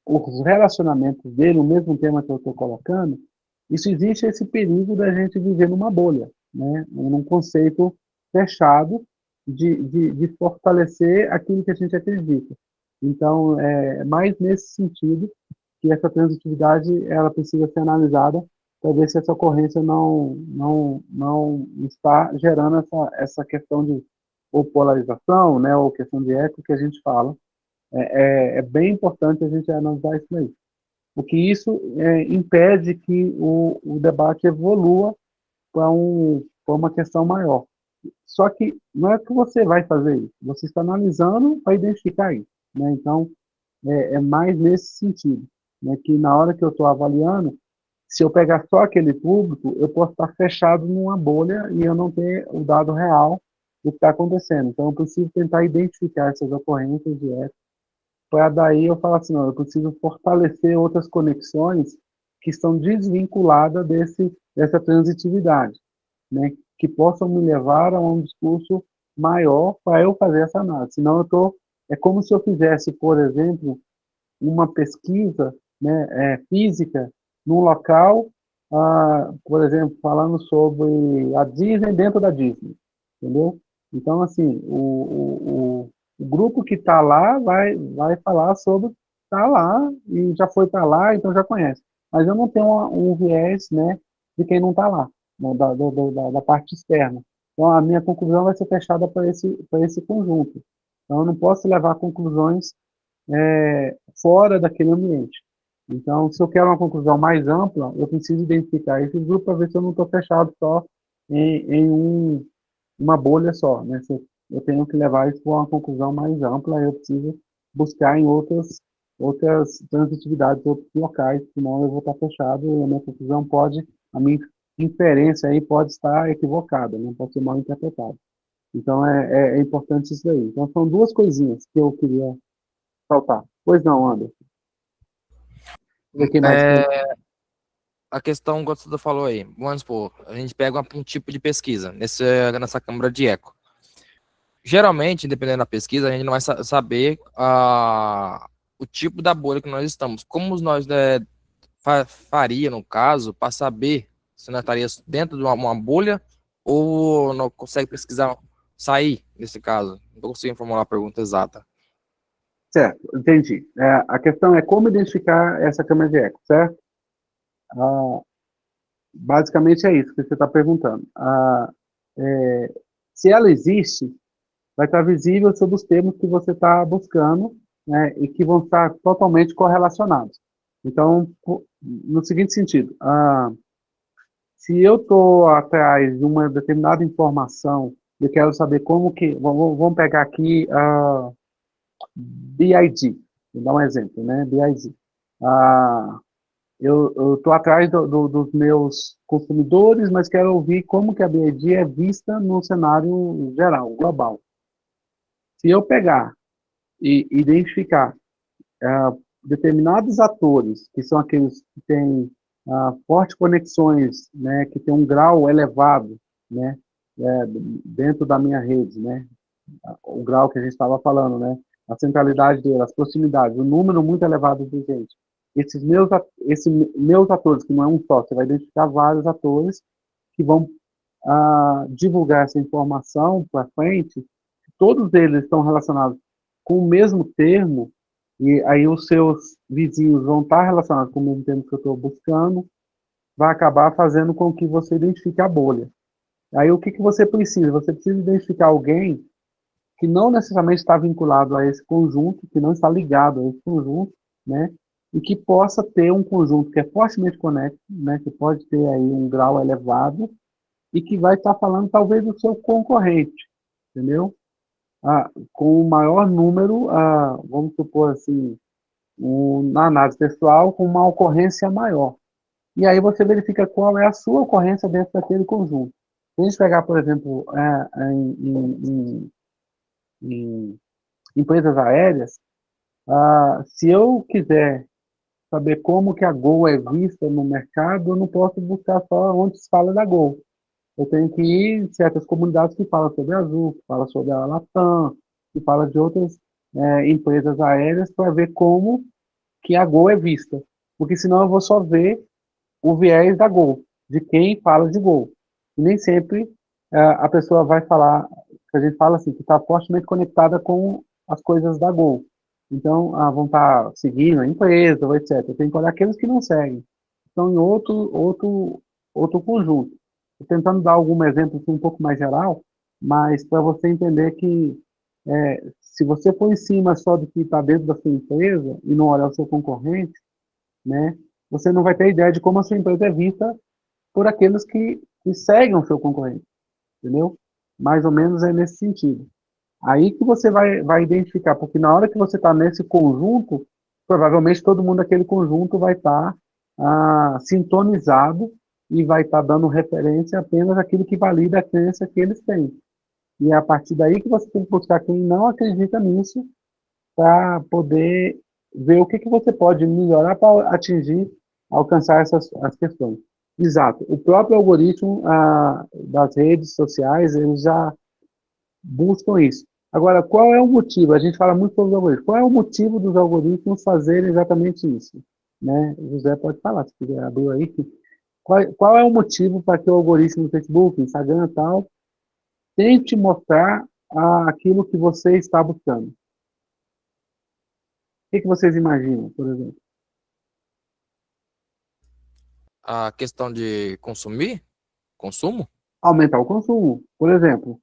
os relacionamentos dele, o mesmo tema que eu estou colocando, isso existe esse perigo da gente viver numa bolha, né? Num conceito fechado de fortalecer aquilo que a gente acredita. Então, é mais nesse sentido que essa transitividade ela precisa ser analisada para ver se essa ocorrência não está gerando essa questão de ou polarização, né, ou questão de eco que a gente fala. É bem importante a gente analisar isso aí. Porque isso impede que o debate evolua para uma questão maior. Só que não é que você vai fazer isso, você está analisando para identificar isso. Né? Então, é mais nesse sentido, né? Que na hora que eu estou avaliando, se eu pegar só aquele público, eu posso estar fechado numa bolha e eu não ter o dado real do que está acontecendo. Então, eu preciso tentar identificar essas ocorrências de eco para daí eu falar assim, não, eu preciso fortalecer outras conexões que estão desvinculadas dessa transitividade, né? Que possam me levar a um discurso maior para eu fazer essa análise. Senão é como se eu fizesse, por exemplo, uma pesquisa, né, física num local, por exemplo, falando sobre a Disney dentro da Disney, entendeu? Então, assim, o grupo que está lá vai falar sobre está lá e já foi para lá, então já conhece. Mas eu não tenho um viés, né, de quem não está lá, né, da parte externa. Então, a minha conclusão vai ser fechada para esse conjunto. Então, eu não posso levar conclusões fora daquele ambiente. Então, se eu quero uma conclusão mais ampla, eu preciso identificar esse grupo para ver se eu não estou fechado só em uma bolha só, né? Se eu tenho que levar isso para uma conclusão mais ampla, eu preciso buscar em outras transitividades, outros locais, senão eu vou estar fechado e a minha conclusão a minha inferência aí pode estar equivocada, não pode ser mal interpretada. Então, é importante isso daí. Então, são duas coisinhas que eu queria saltar. Pois não, Anderson. Quem mais A questão que você falou aí, vamos supor, a gente pega um tipo de pesquisa nessa câmara de eco. Geralmente, dependendo da pesquisa, a gente não vai saber o tipo da bolha que nós estamos. Como nós faria, no caso, para saber se nós estaríamos dentro de uma bolha ou não consegue pesquisar, sair, nesse caso? Não estou conseguindo formular a pergunta exata. Certo, entendi. A questão é como identificar essa câmara de eco, certo? Basicamente é isso que você está perguntando. Se ela existe, vai estar visível sobre os termos que você está buscando, né, e que vão estar totalmente correlacionados. Então, no seguinte sentido, se eu estou atrás de uma determinada informação, eu quero saber como que, vamos pegar aqui a BID, vou dar um exemplo, né, BID. Eu estou atrás dos meus consumidores, mas quero ouvir como que a BID é vista no cenário geral, global. Se eu pegar e identificar determinados atores, que são aqueles que têm fortes conexões, né, que têm um grau elevado, né, dentro da minha rede, né, o grau que a gente estava falando, né, a centralidade dele, as proximidades, o número muito elevado de gente. Esses meus atores, que não é um só, você vai identificar vários atores que vão divulgar essa informação para frente, todos eles estão relacionados com o mesmo termo, E aí os seus vizinhos vão estar relacionados com o mesmo tema que eu estou buscando, vai acabar fazendo com que você identifique a bolha. Aí o que você precisa? Você precisa identificar alguém que não necessariamente está vinculado a esse conjunto, que não está ligado a esse conjunto, né? E que possa ter um conjunto que é fortemente conectado, né? Que pode ter aí um grau elevado e que vai estar falando talvez do seu concorrente, entendeu? Com o maior número, vamos supor assim, na análise textual, com uma ocorrência maior. E aí você verifica qual é a sua ocorrência dentro daquele conjunto. Se a gente pegar, por exemplo, em empresas aéreas, se eu quiser saber como que a Gol é vista no mercado, eu não posso buscar só onde se fala da Gol. Eu tenho que ir em certas comunidades que falam sobre a Azul, que falam sobre a Latam, que falam de outras empresas aéreas para ver como que a Gol é vista. Porque senão eu vou só ver o viés da Gol, de quem fala de Gol. E nem sempre a pessoa vai falar, a gente fala assim, que está fortemente conectada com as coisas da Gol. Então, vão estar seguindo a empresa, ou etc. Tem que olhar aqueles que não seguem. Estão em outro conjunto. Estou tentando dar algum exemplo assim, um pouco mais geral, mas para você entender que se você for em cima só do que está dentro da sua empresa e não olhar o seu concorrente, né, você não vai ter ideia de como a sua empresa é vista por aqueles que seguem o seu concorrente, entendeu? Mais ou menos é nesse sentido. Aí que você vai identificar, porque na hora que você está nesse conjunto, provavelmente todo mundo daquele conjunto vai estar sintonizado e vai estar dando referência apenas àquilo que valida a crença que eles têm. E é a partir daí que você tem que buscar quem não acredita nisso para poder ver o que você pode melhorar para atingir, alcançar as questões. Exato. O próprio algoritmo das redes sociais, eles já buscam isso. Agora, qual é o motivo? A gente fala muito sobre os algoritmos. Qual é o motivo dos algoritmos fazerem exatamente isso? Né? O José pode falar, se quiser abrir aí. Qual é o motivo para que o algoritmo do Facebook, Instagram e tal, tente mostrar aquilo que você está buscando? O que vocês imaginam, por exemplo? A questão de consumo? Aumentar o consumo. Por exemplo,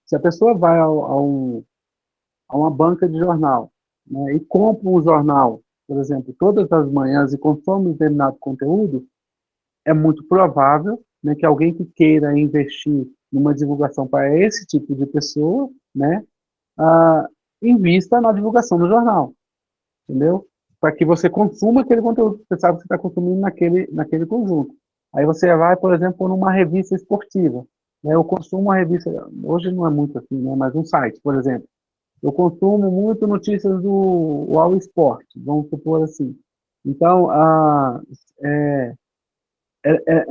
se a pessoa vai a uma banca de jornal, né, e compra um jornal, por exemplo, todas as manhãs e consome um determinado conteúdo, é muito provável, né, que alguém que queira investir numa divulgação para esse tipo de pessoa, né, invista na divulgação do jornal, entendeu? Para que você consuma aquele conteúdo, você sabe que você está consumindo naquele conjunto. Aí você vai, por exemplo, numa revista esportiva. Né? Eu consumo uma revista, hoje não é muito assim, né? Mas um site, por exemplo. Eu consumo muito notícias do All Sport, vamos supor assim. Então, é, é,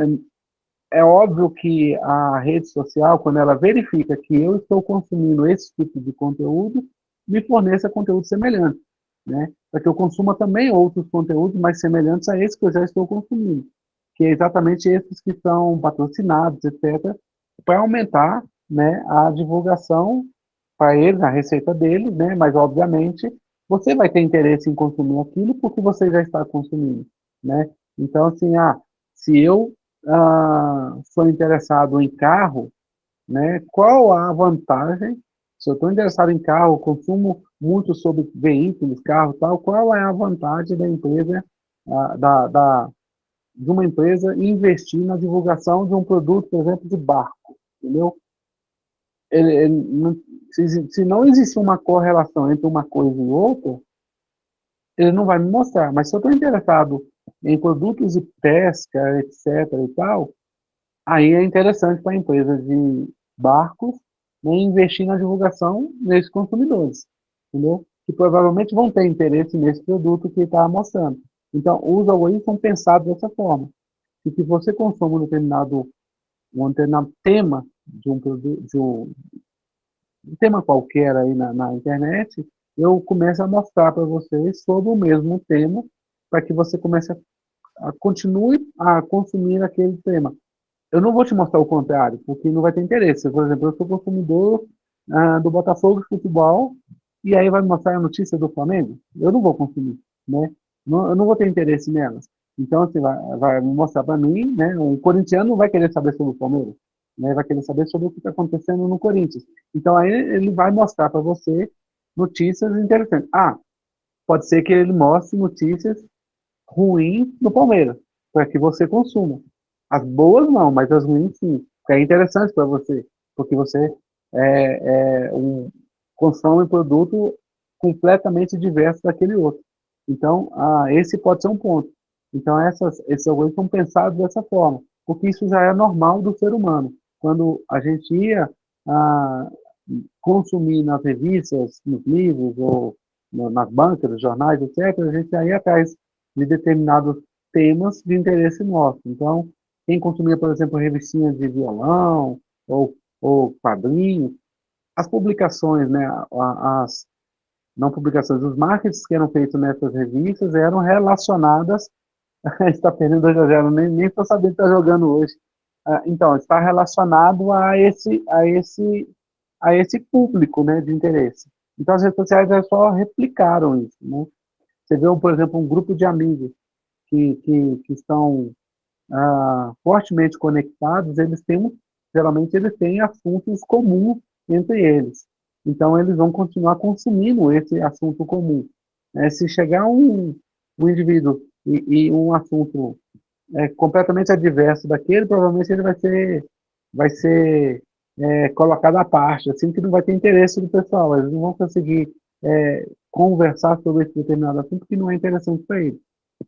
é óbvio que a rede social, quando ela verifica que eu estou consumindo esse tipo de conteúdo, me forneça conteúdo semelhante, né? Para que eu consuma também outros conteúdos mais semelhantes a esse que eu já estou consumindo, que é exatamente esses que são patrocinados, etc., para aumentar, né, a divulgação para eles, a receita deles, né? Mas, obviamente, você vai ter interesse em consumir aquilo porque você já está consumindo, né? Então, assim, se eu sou interessado em carro, né, qual a vantagem? Se eu estou interessado em carro, consumo muito sobre veículos, carro e tal, qual é a vantagem da empresa, de uma empresa investir na divulgação de um produto, por exemplo, de barco, entendeu? Se não existe uma correlação entre uma coisa e outra, ele não vai me mostrar. Mas se eu estou interessado em produtos de pesca, etc. e tal, aí é interessante para a empresa de barcos, né, investir na divulgação nesses consumidores, entendeu? Que provavelmente vão ter interesse nesse produto que está mostrando. Então, os algoritmos são pensados dessa forma. E que você consome um determinado tema de um produto, um tema qualquer aí na internet, eu começo a mostrar para vocês sobre o mesmo tema, para que você comece a continue a consumir aquele tema. Eu não vou te mostrar o contrário, porque não vai ter interesse. Por exemplo, eu sou consumidor do Botafogo de futebol e aí vai mostrar a notícia do Flamengo, eu não vou consumir, né? Eu não vou ter interesse nelas. Então, assim, vai mostrar para mim, né? O corintiano não vai querer saber sobre o Palmeiras, né? Vai querer saber sobre o que está acontecendo no Corinthians. Então, aí ele vai mostrar para você notícias interessantes. Ah, pode ser que ele mostre notícias ruins do Palmeiras, para que você consuma. As boas não, mas as ruins sim. É interessante para você, porque você consome um produto completamente diverso daquele outro. Então, esse pode ser um ponto. Então, esses algoritmos são pensados dessa forma, porque isso já é normal do ser humano. Quando a gente ia ah, consumir nas revistas, nos livros, ou nas bancas, nos jornais, etc., a gente já ia atrás de determinados temas de interesse nosso. Então, quem consumia, por exemplo, revistinhas de violão, ou quadrinhos, as publicações, né, as não publicações, os marketings que eram feitos nessas revistas eram relacionadas, está perdendo 2-0, nem estou sabendo que está jogando hoje. Então, está relacionado a esse público, né, de interesse. Então, as redes sociais só replicaram isso, né? Você vê, por exemplo, um grupo de amigos que estão fortemente conectados, geralmente eles têm assuntos comuns entre eles. Então, eles vão continuar consumindo esse assunto comum. Se chegar um indivíduo e um assunto completamente adverso daquele, provavelmente ele vai ser colocado à parte, assim que não vai ter interesse do pessoal. Eles não vão conseguir conversar sobre esse determinado assunto que não é interessante para eles,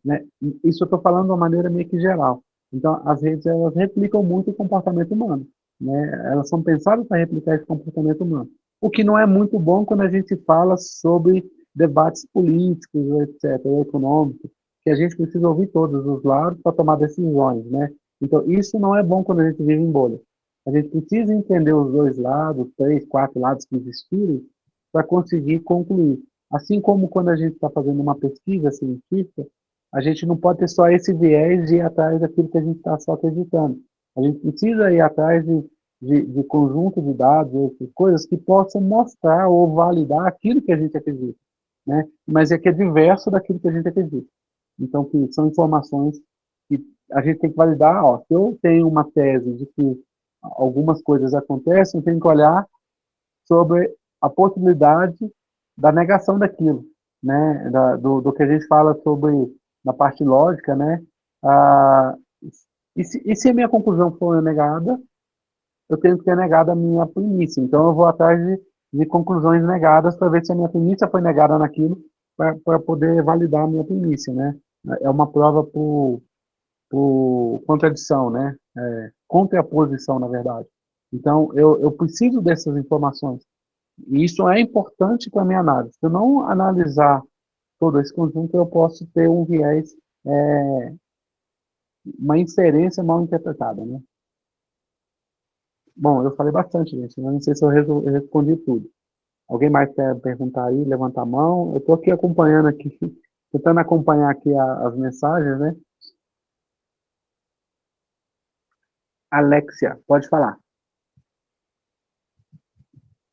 né? Isso eu estou falando de uma maneira meio que geral. Então, as redes, elas replicam muito o comportamento humano, né? Elas são pensadas para replicar esse comportamento humano. O que não é muito bom quando a gente fala sobre debates políticos, etc., ou econômicos, que a gente precisa ouvir todos os lados para tomar decisões, né? Então, isso não é bom quando a gente vive em bolha. A gente precisa entender os dois lados, 3, 4 lados que existirem, para conseguir concluir. Assim como quando a gente está fazendo uma pesquisa científica, a gente não pode ter só esse viés de ir atrás daquilo que a gente está só acreditando. A gente precisa ir atrás de conjunto de dados, coisas que possam mostrar ou validar aquilo que a gente acredita, né? Mas é que é diverso daquilo que a gente acredita. Então, que são informações que a gente tem que validar. Ó, se eu tenho uma tese de que algumas coisas acontecem, eu tenho que olhar sobre a possibilidade da negação daquilo, né? Do que a gente fala sobre, na parte lógica, né? E se a minha conclusão for negada, eu tenho que ter negado a minha premissa. Então, eu vou atrás de conclusões negadas para ver se a minha premissa foi negada naquilo, para poder validar a minha premissa, né? É uma prova por contradição, né? Contraposição, na verdade. Então, eu preciso dessas informações. E isso é importante para a minha análise. Se eu não analisar todo esse conjunto, eu posso ter um viés, uma inferência mal interpretada, né? Bom, eu falei bastante, gente, mas não sei se eu respondi tudo. Alguém mais quer perguntar aí, levantar a mão? Eu estou aqui acompanhando aqui, tentando acompanhar aqui as mensagens, né? Alexia, pode falar.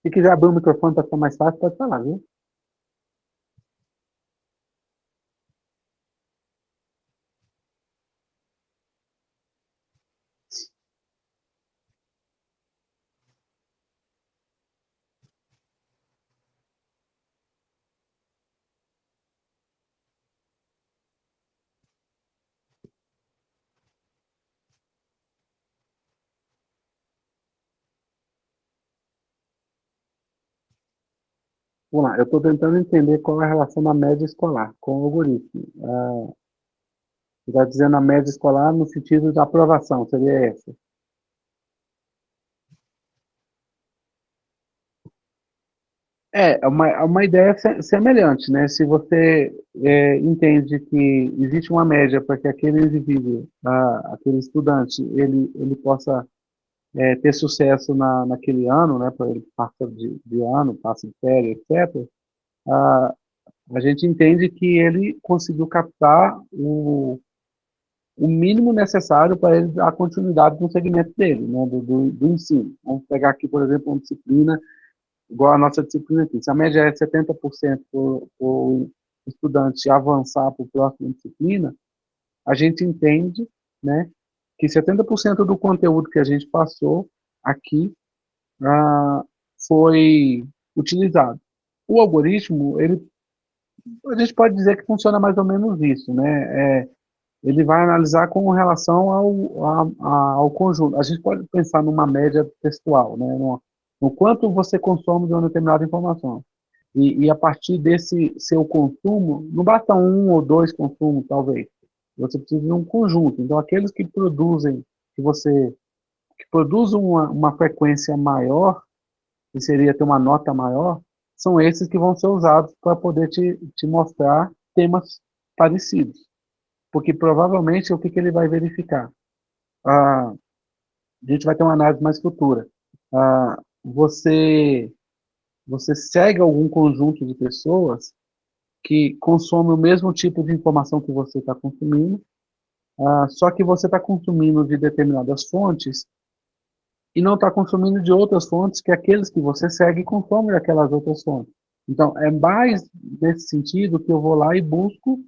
Se quiser abrir o microfone para ficar mais fácil, pode falar, viu? Vamos lá, eu estou tentando entender qual é a relação da média escolar com o algoritmo. Você está dizendo a média escolar no sentido da aprovação, seria essa? É uma ideia semelhante, né? Se você entende que existe uma média para que aquele indivíduo, aquele estudante, ele possa ter sucesso naquele ano, né? Para ele passa de ano, passa de série, etc. Ah, a gente entende que ele conseguiu captar o mínimo necessário para ele dar continuidade no segmento dele, né? Do ensino. Vamos pegar aqui, por exemplo, uma disciplina igual a nossa disciplina aqui, se a média é 70% para o estudante avançar para a próxima disciplina, a gente entende, né, que 70% do conteúdo que a gente passou aqui foi utilizado. O algoritmo, a gente pode dizer que funciona mais ou menos isso, né? Ele vai analisar com relação ao conjunto. A gente pode pensar numa média textual, né? No quanto você consome de uma determinada informação. E a partir desse seu consumo, não basta um ou dois consumos, talvez. Você precisa de um conjunto. Então, aqueles que produzem, que produzem uma frequência maior, que seria ter uma nota maior, são esses que vão ser usados para poder te mostrar temas parecidos. Porque provavelmente o que ele vai verificar? A gente vai ter uma análise mais futura. Você segue algum conjunto de pessoas que consomem o mesmo tipo de informação que você está consumindo, só que você está consumindo de determinadas fontes e não está consumindo de outras fontes que aqueles que você segue consomem daquelas outras fontes. Então, é mais nesse sentido que eu vou lá e busco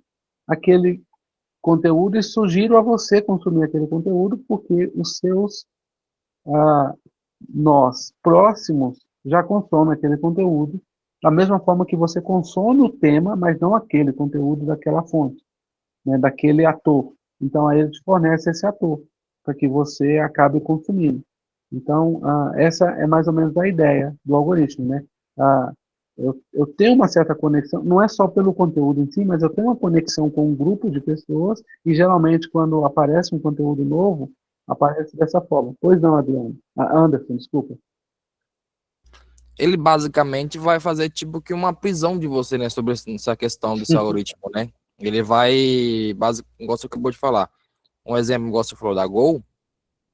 aquele conteúdo e sugiro a você consumir aquele conteúdo, porque os seus nós próximos já consomem aquele conteúdo, da mesma forma que você consome o tema, mas não aquele conteúdo daquela fonte, né, daquele ator. Então, aí ele te fornece esse ator, para que você acabe consumindo. Então, essa é mais ou menos a ideia do algoritmo, né? Eu tenho uma certa conexão, não é só pelo conteúdo em si, mas eu tenho uma conexão com um grupo de pessoas, e geralmente quando aparece um conteúdo novo, aparece dessa forma. Pois não, Adriano? Anderson, desculpa. Ele basicamente vai fazer tipo que uma prisão de você, né, sobre essa questão desse algoritmo, né? Ele vai, igual você acabou de falar, um exemplo, igual você falou da Gol,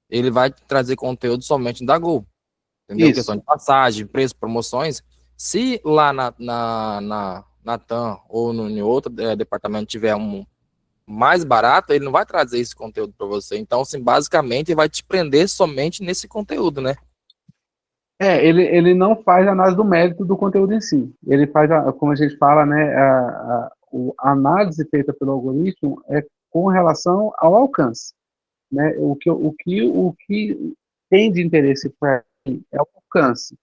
ele vai trazer conteúdo somente da Gol, entendeu? Isso. Questão de passagem, preço, promoções. Se lá na TAM ou em outro departamento tiver um mais barato, ele não vai trazer esse conteúdo para você. Então, assim, basicamente, ele vai te prender somente nesse conteúdo, né? Ele não faz análise do mérito do conteúdo em si. Ele faz, como a gente fala, né, a análise feita pelo algoritmo é com relação ao alcance, né? O que tem de interesse para ele é o alcance.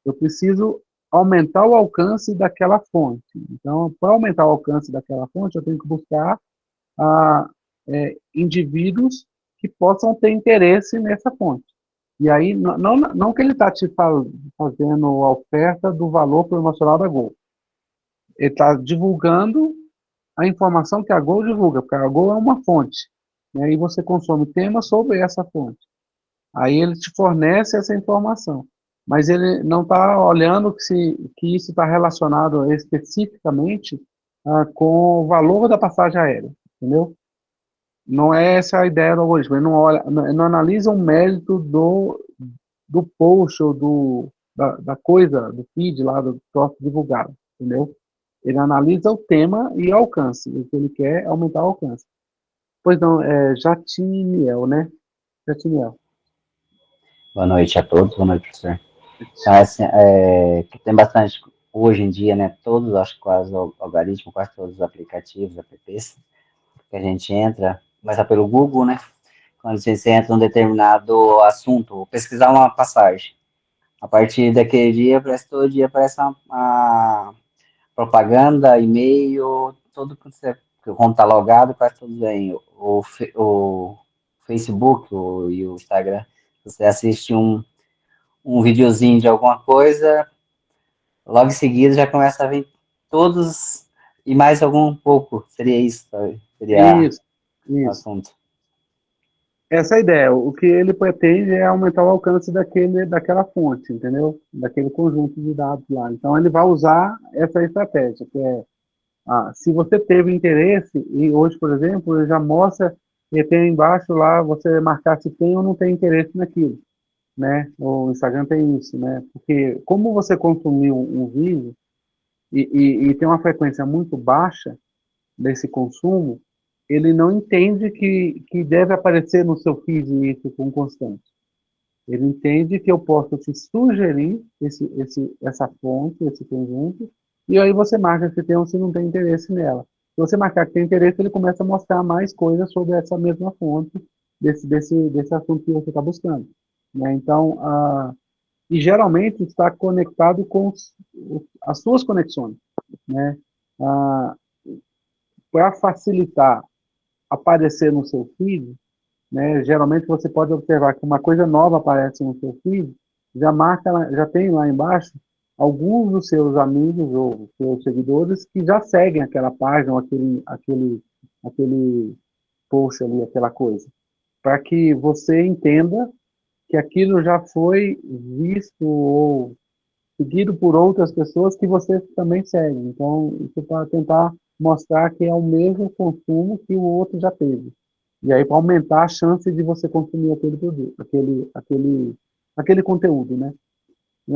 Eu preciso aumentar o alcance daquela fonte. Então, para aumentar o alcance daquela fonte, eu tenho que buscar indivíduos que possam ter interesse nessa fonte. E aí, não que ele está te fazendo a oferta do valor promocional da Gol. Ele está divulgando a informação que a Gol divulga, porque a Gol é uma fonte, né, e você consome temas sobre essa fonte. Aí ele te fornece essa informação. Mas ele não está olhando que isso está relacionado especificamente com o valor da passagem aérea, entendeu? Não é essa a ideia do algoritmo. Ele não analisa o mérito do post ou da coisa, do feed lá, do troço divulgado, entendeu? Ele analisa o tema e o alcance. O que ele quer é aumentar o alcance. Pois não, Jatiniel, né? Jatiniel. Boa noite a todos, boa noite, professor. Então, assim, que tem bastante, hoje em dia, né, todos, acho que quase o algoritmo, quase todos os aplicativos, apps, que a gente entra, começa pelo Google, né, quando você entra num determinado assunto, ou pesquisar uma passagem. A partir daquele dia, todo dia aparece uma propaganda, e-mail, tudo que você, como está logado, quase tudo bem. O Facebook e o Instagram, você assiste um videozinho de alguma coisa, logo em seguida já começa a vir todos e mais algum pouco. Seria isso, sabe? Seria Isso. o assunto. Essa é a ideia. O que ele pretende é aumentar o alcance daquela fonte, entendeu? Daquele conjunto de dados lá. Então, ele vai usar essa estratégia, que é, se você teve interesse, e hoje, por exemplo, ele já mostra, e tem embaixo lá, você marcar se tem ou não tem interesse naquilo, né? O Instagram tem isso, né? Porque como você consumiu um vídeo e tem uma frequência muito baixa desse consumo, ele não entende que deve aparecer no seu feed isso com constante. Ele entende que eu posso te sugerir essa fonte, esse conjunto, e aí você marca se tem ou se não tem interesse nela. Se você marcar que tem interesse, ele começa a mostrar mais coisas sobre essa mesma fonte, desse assunto que você está buscando. Né? Então, e geralmente está conectado com as suas conexões. Né? Para facilitar aparecer no seu feed, né, geralmente você pode observar que uma coisa nova aparece no seu feed, já tem lá embaixo alguns dos seus amigos ou seus seguidores que já seguem aquela página ou aquele post ali, aquela coisa, para que você entenda que aquilo já foi visto ou seguido por outras pessoas que você também segue. Então, isso para tentar mostrar que é o mesmo consumo que o outro já teve. E aí, para aumentar a chance de você consumir aquele produto, aquele conteúdo, né?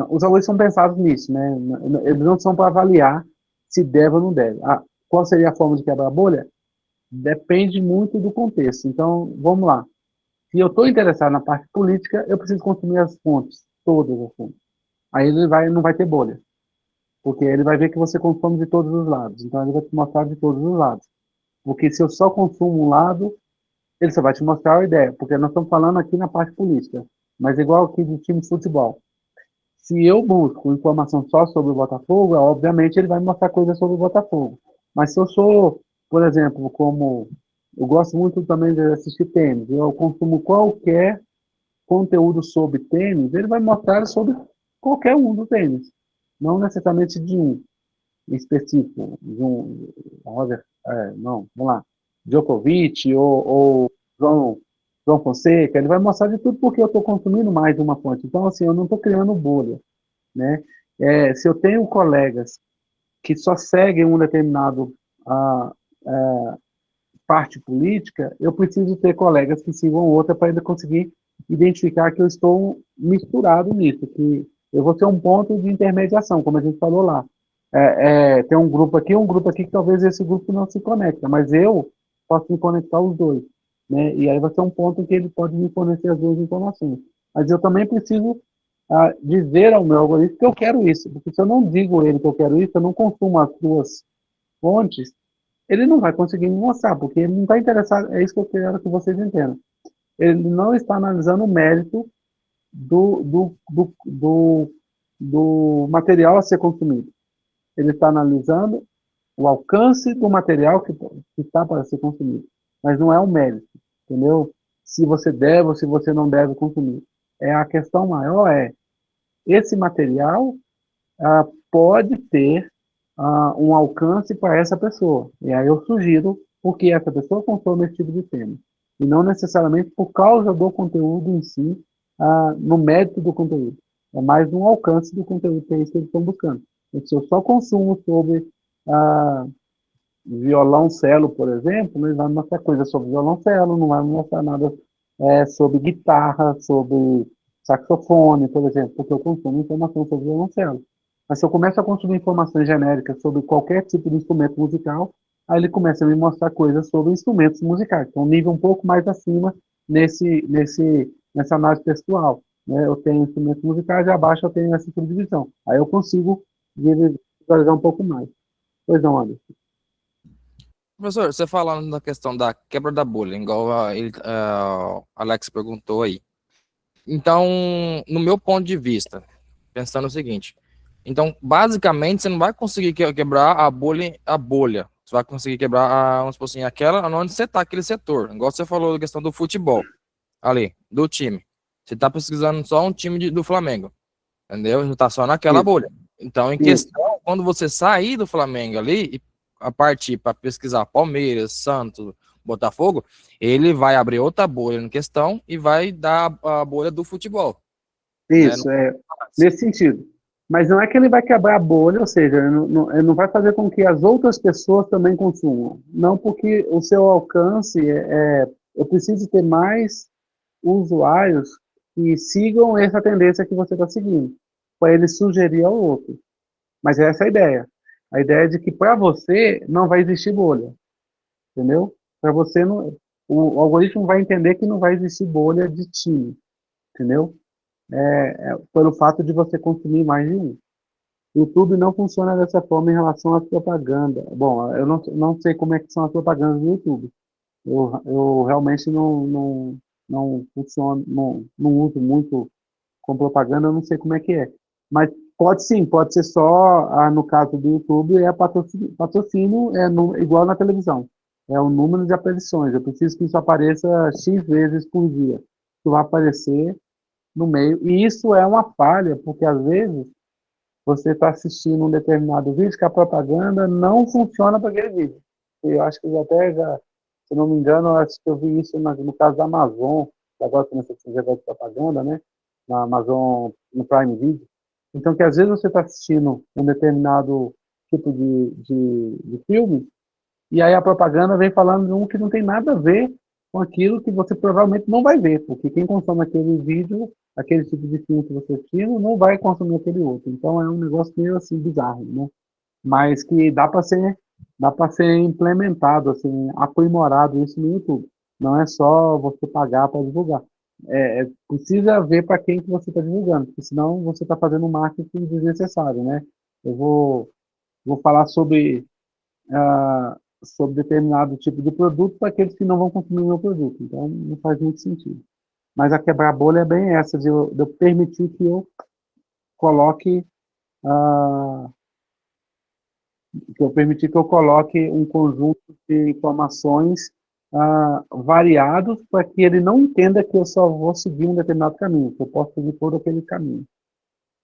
Os algoritmos são pensados nisso, né? Eles não são para avaliar se deve ou não deve. Qual seria a forma de quebrar a bolha? Depende muito do contexto. Então, vamos lá. Se eu estou interessado na parte política, eu preciso consumir as fontes, todas as fontes. Aí ele não vai ter bolha, porque ele vai ver que você consome de todos os lados. Então, ele vai te mostrar de todos os lados. Porque se eu só consumo um lado, ele só vai te mostrar a ideia, porque nós estamos falando aqui na parte política, mas igual aqui do time de futebol. Se eu busco informação só sobre o Botafogo, obviamente ele vai me mostrar coisas sobre o Botafogo. Mas se eu sou, por exemplo, como eu gosto muito também de assistir tênis, eu consumo qualquer conteúdo sobre tênis, ele vai mostrar sobre qualquer um do tênis, não necessariamente de um específico, de um Roger, não, vamos lá, Djokovic ou João Fonseca, ele vai mostrar de tudo porque eu estou consumindo mais de uma fonte. Então, assim, eu não estou criando bolha, né? Se eu tenho colegas que só seguem um determinado parte política, eu preciso ter colegas que sigam outra para ele conseguir identificar que eu estou misturado nisso, que eu vou ter um ponto de intermediação, como a gente falou lá. Tem um grupo aqui que talvez esse grupo não se conecta, mas eu posso me conectar os dois, né? E aí vai ser um ponto em que ele pode me fornecer as duas informações. Mas eu também preciso dizer ao meu algoritmo que eu quero isso, porque se eu não digo a ele que eu quero isso, eu não consumo as duas fontes, ele não vai conseguir me mostrar, porque ele não está interessado, é isso que eu quero que vocês entendam. Ele não está analisando o mérito do material a ser consumido. Ele está analisando o alcance do material que está para ser consumido, mas não é o mérito, entendeu? Se você deve ou se você não deve consumir. A questão maior esse material pode ter um alcance para essa pessoa. E aí eu sugiro porque essa pessoa consome esse tipo de tema. E não necessariamente por causa do conteúdo em si, no mérito do conteúdo. É mais um alcance do conteúdo, que é isso que eles estão buscando. Se eu só consumo sobre violoncelo, por exemplo, ele vai me mostrar coisas sobre violoncelo, não vai me mostrar nada sobre guitarra, sobre saxofone, por exemplo, porque eu consumo informação sobre violoncelo. Mas se eu começo a consumir informações genéricas sobre qualquer tipo de instrumento musical, aí ele começa a me mostrar coisas sobre instrumentos musicais, que é um nível um pouco mais acima nessa análise textual. Né? Eu tenho instrumentos musicais e abaixo eu tenho essa subdivisão. Aí eu consigo visualizar um pouco mais. Pois não, Anderson. Professor, você falando da questão da quebra da bolha, igual Alex perguntou aí. Então, no meu ponto de vista, pensando o seguinte, então, basicamente, você não vai conseguir quebrar a bolha. Você vai conseguir quebrar, vamos supor assim, aquela onde você está, aquele setor. Igual você falou da questão do futebol, ali, do time. Você está pesquisando só um time do Flamengo, entendeu? Você está só naquela bolha. Então, em questão, quando você sair do Flamengo ali e a partir para pesquisar Palmeiras, Santos, Botafogo, ele vai abrir outra bolha em questão e vai dar a bolha do futebol. Isso, nesse sentido. Mas não é que ele vai quebrar a bolha, ou seja, ele não vai fazer com que as outras pessoas também consumam. Não, porque o seu alcance eu preciso ter mais usuários que sigam essa tendência que você está seguindo, para ele sugerir ao outro. Mas essa é a ideia. A ideia é de que para você não vai existir bolha. Entendeu? Para você, o algoritmo vai entender que não vai existir bolha de time. Entendeu? pelo fato de você consumir mais de um. O YouTube não funciona dessa forma em relação à propaganda. Bom, eu não sei como é que são as propagandas do YouTube. Eu realmente não funciono, não uso muito com propaganda, eu não sei como é que é. Mas pode sim, pode ser só, no caso do YouTube, patrocínio igual na televisão. É o número de aparições. Eu preciso que isso apareça X vezes por dia. Isso vai aparecer no meio. E isso é uma falha, porque às vezes você está assistindo um determinado vídeo que a propaganda não funciona para aquele vídeo. Eu acho que se não me engano, eu acho que eu vi isso no caso da Amazon, que agora começa a fazer de propaganda, né? Na Amazon, no Prime Video. Então, que às vezes você está assistindo um determinado tipo de filme, e aí a propaganda vem falando de um que não tem nada a ver com aquilo que você provavelmente não vai ver, porque quem consome aquele vídeo, aquele tipo de filme que você assistiu, não vai consumir aquele outro. Então é um negócio meio assim bizarro, né? Mas que dá para ser implementado, assim, aprimorado isso no YouTube. Não é só você pagar para divulgar. Precisa ver para quem que você está divulgando, porque senão você está fazendo um marketing desnecessário, né? Eu vou falar sobre determinado tipo de produto para aqueles que não vão consumir o meu produto. Então, não faz muito sentido. Mas a quebrar-bolha é bem essa, de eu permitir que eu coloque, ah, um conjunto de informações variados para que ele não entenda que eu só vou seguir um determinado caminho, que eu posso seguir todo aquele caminho.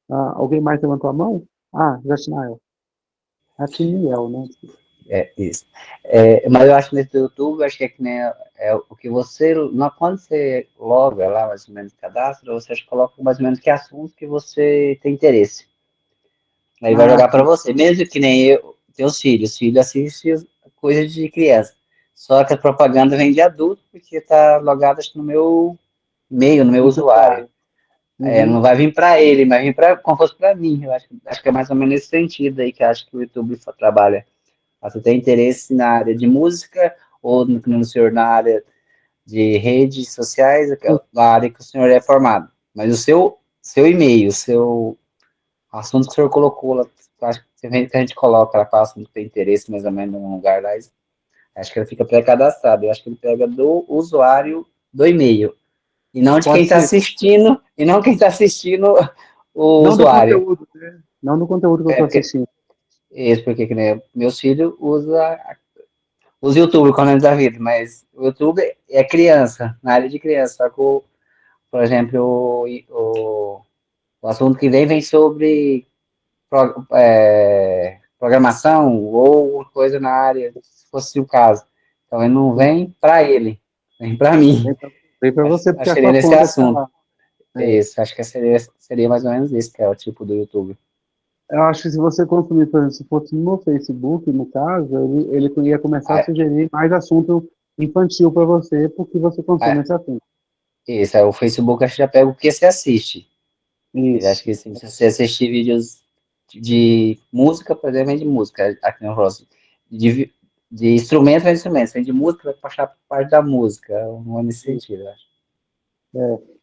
Alguém mais levantou a mão? Jatinael. Ratiniel, né? Isso. Mas eu acho que nesse YouTube, acho que é que nem o que você, quando você loga lá, mais ou menos, cadastra, você acha que coloca mais ou menos que assunto que você tem interesse. Aí vai jogar para Sim. você, mesmo que nem eu, teus filhos. Filho assiste coisas de criança. Só que a propaganda vem de adulto, porque está logado acho, no meu e-mail, no meu usuário. Não Uhum. vai vir para ele, mas vir como fosse para mim. Eu acho que é mais ou menos nesse sentido aí que eu acho que o YouTube trabalha. Você tem interesse na área de música ou no senhor na área de redes sociais, na área que o senhor é formado. Mas o seu e-mail, o seu assunto que o senhor colocou lá, acho que a gente coloca lá qual assunto que tem interesse mais ou menos num lugar lá, acho que ele fica pré-cadastrado. Eu acho que ele pega do usuário do e-mail. E não de quem Pode está ser. assistindo, e não quem está assistindo o Não do usuário. conteúdo, né? Não do conteúdo que eu É estou porque, assistindo. isso porque que, né, meus filhos usam os YouTube quando eles da vida, mas o YouTube é criança, na área de criança. Só que, por exemplo, o assunto que vem sobre programação ou coisa na área, se fosse o caso. Então, ele não vem para ele, vem para mim. Vem para você, porque Acho a que seria sua nesse conta está assunto. lá. É É. isso, acho que seria mais ou menos isso, que é o tipo do YouTube. Eu acho que se você consumir, por exemplo, se fosse no Facebook, no caso, ele ia começar a Ah, sugerir mais assunto infantil para você, porque você consome ah, esse assunto. isso, o Facebook acho que já pega o que você assiste. Ele acha Isso. que assim, se você assistir vídeos de música, por exemplo, vem de música, aqui no Ross. De, de instrumento vem de instrumento, vem de música, vai puxar parte da música. Não é nesse sentido, eu acho.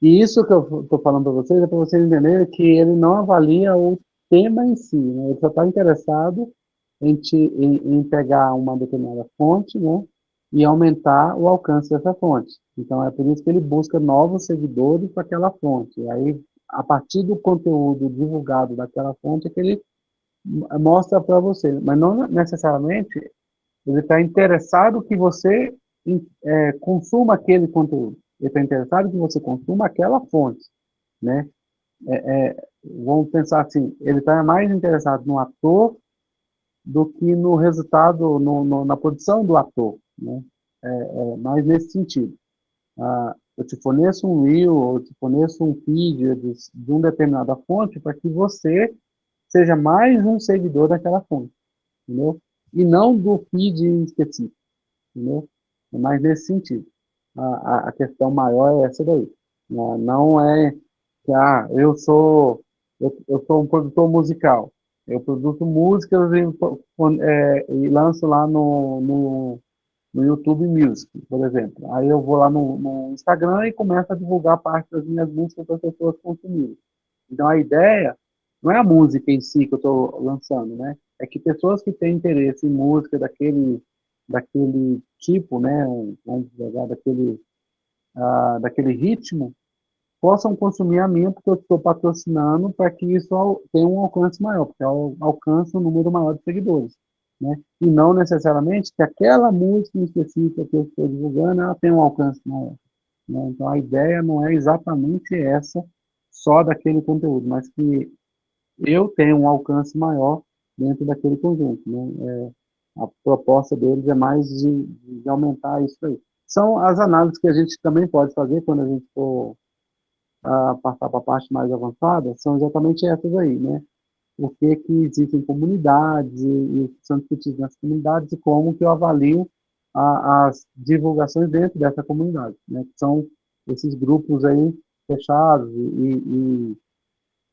E isso que eu estou falando para vocês é para vocês entenderem que ele não avalia o tema em si, né? Ele só está interessado em pegar uma determinada fonte, né? E aumentar o alcance dessa fonte. Então, é por isso que ele busca novos seguidores para aquela fonte. E aí, a partir do conteúdo divulgado daquela fonte, é que ele mostra para você. Mas não necessariamente ele está interessado que você consuma aquele conteúdo. Ele está interessado que você consuma aquela fonte, né? Vamos pensar assim, ele está mais interessado no ator do que no resultado, na produção do ator, né? Mais nesse sentido. Eu te forneço um reel, ou eu te forneço um vídeo de uma determinada fonte para que você seja mais um seguidor daquela fonte, entendeu? E não do feed específico, entendeu? É mais nesse sentido. A questão maior é essa daí. Não é que eu sou um produtor musical. Eu produzo músicas e lanço lá no YouTube Music, por exemplo. Aí eu vou lá no Instagram e começo a divulgar parte das minhas músicas para as pessoas consumirem. Então a ideia não é a música em si que eu estou lançando, né? É que pessoas que têm interesse em música daquele tipo, né? Vamos dizer, daquele ritmo, possam consumir a minha, porque eu estou patrocinando para que isso tenha um alcance maior, porque alcança um número maior de seguidores, né? E não necessariamente que aquela música em específica que eu estou divulgando, ela tenha um alcance maior, né? Então, a ideia não é exatamente essa, só daquele conteúdo, mas que eu tenha um alcance maior dentro daquele conjunto, né? A proposta deles é mais de aumentar isso aí. São as análises que a gente também pode fazer quando a gente for passar para a parte mais avançada, são exatamente essas aí, né? O que existem comunidades e o que são discutidos nas comunidades e como que eu avalio as divulgações dentro dessa comunidade, né? Que são esses grupos aí fechados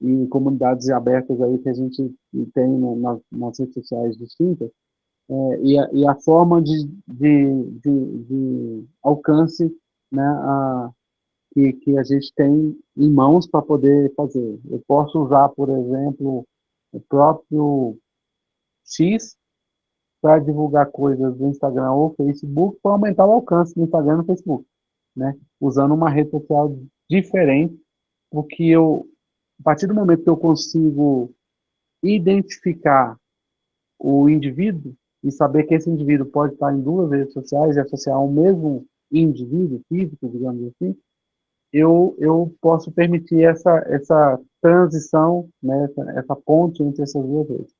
e comunidades abertas aí que a gente tem nas redes sociais distintas, e a forma de alcance, né, que a gente tem em mãos para poder fazer. Eu posso usar, por exemplo, o próprio X para divulgar coisas do Instagram ou Facebook para aumentar o alcance do Instagram e do Facebook, né? Usando uma rede social diferente, porque a partir do momento que eu consigo identificar o indivíduo e saber que esse indivíduo pode estar em duas redes sociais e associar ao mesmo indivíduo físico, digamos assim, eu posso permitir essa transição, né, essa ponte entre essas duas redes.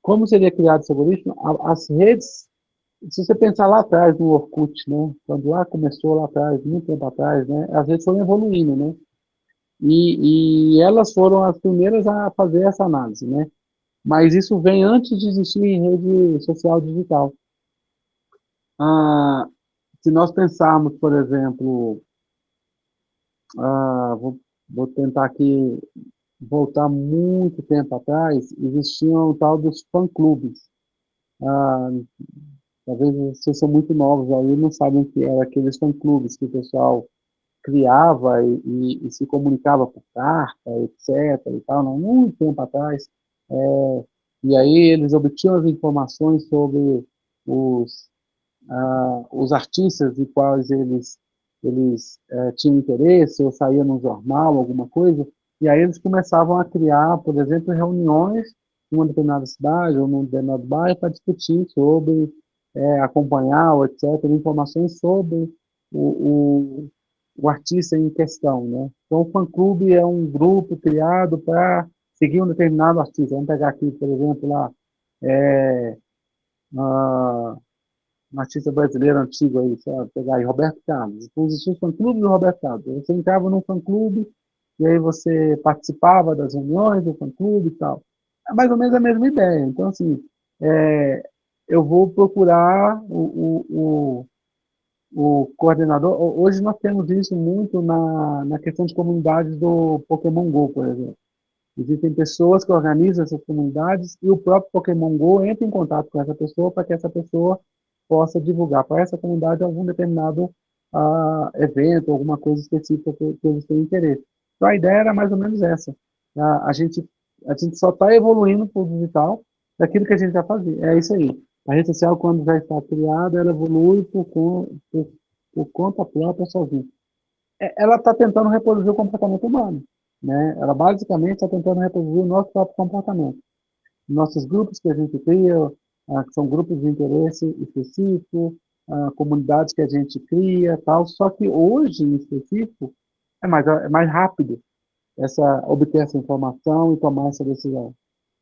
Como seria criado esse algoritmo? As redes, se você pensar lá atrás no Orkut, né, quando lá começou lá atrás, muito tempo atrás, né, as redes foram evoluindo, né, e elas foram as primeiras a fazer essa análise, né, mas isso vem antes de existir rede social digital. Se nós pensarmos, por exemplo, vou tentar aqui voltar muito tempo atrás, existiam o tal dos fã-clubes. Ah, talvez vocês são muito novos aí não sabem que eram aqueles fã-clubes que o pessoal criava e se comunicava por carta, etc. e tal, não, muito tempo atrás. E aí eles obtinham as informações sobre os, os artistas de quais eles tinham interesse, ou saía no jornal, alguma coisa, e aí eles começavam a criar, por exemplo, reuniões em uma determinada cidade ou num determinado bairro para discutir sobre, acompanhar, ou etc., informações sobre o, o, o artista em questão, né? Então, o fã-clube é um grupo criado para seguir um determinado artista. Vamos pegar aqui, por exemplo, lá, é, um artista brasileiro antigo aí, sabe? Pegar aí, Roberto Carlos. Então, existia o fã-clube do Roberto Carlos. Você entrava num fã-clube e aí você participava das reuniões do fã-clube e tal. É mais ou menos a mesma ideia. Então, assim, é, eu vou procurar o coordenador. Hoje nós temos isso muito na questão de comunidades do Pokémon Go, por exemplo. Existem pessoas que organizam essas comunidades e o próprio Pokémon Go entra em contato com essa pessoa para que essa pessoa possa divulgar para essa comunidade algum determinado evento, alguma coisa específica que eles têm interesse. Então, a ideia era mais ou menos essa. A gente só está evoluindo para o digital daquilo que a gente já fazia. É isso aí. A rede social, quando já está criada, ela evolui por conta própria sozinha. Ela está tentando reproduzir o comportamento humano, né? Ela basicamente está tentando reproduzir o nosso próprio comportamento. Nossos grupos que a gente cria, que são grupos de interesse específico, comunidades que a gente cria, tal. Só que hoje, em específico, é mais rápido obter essa informação e tomar essa decisão.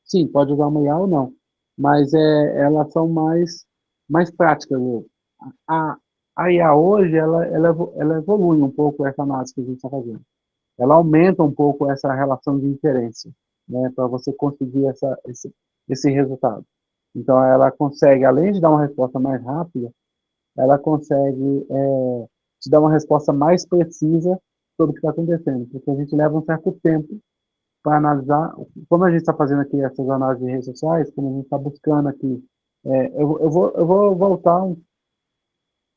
Sim, pode usar uma IA ou não, mas elas são mais práticas hoje. A, a IA hoje, ela evolui um pouco essa análise que a gente está fazendo. Ela aumenta um pouco essa relação de inferência, né, para você conseguir esse resultado. Então, ela consegue, além de dar uma resposta mais rápida, ela consegue te dar uma resposta mais precisa sobre o que está acontecendo, porque a gente leva um certo tempo para analisar, como a gente está fazendo aqui essas análises de redes sociais, como a gente está buscando aqui, eu vou voltar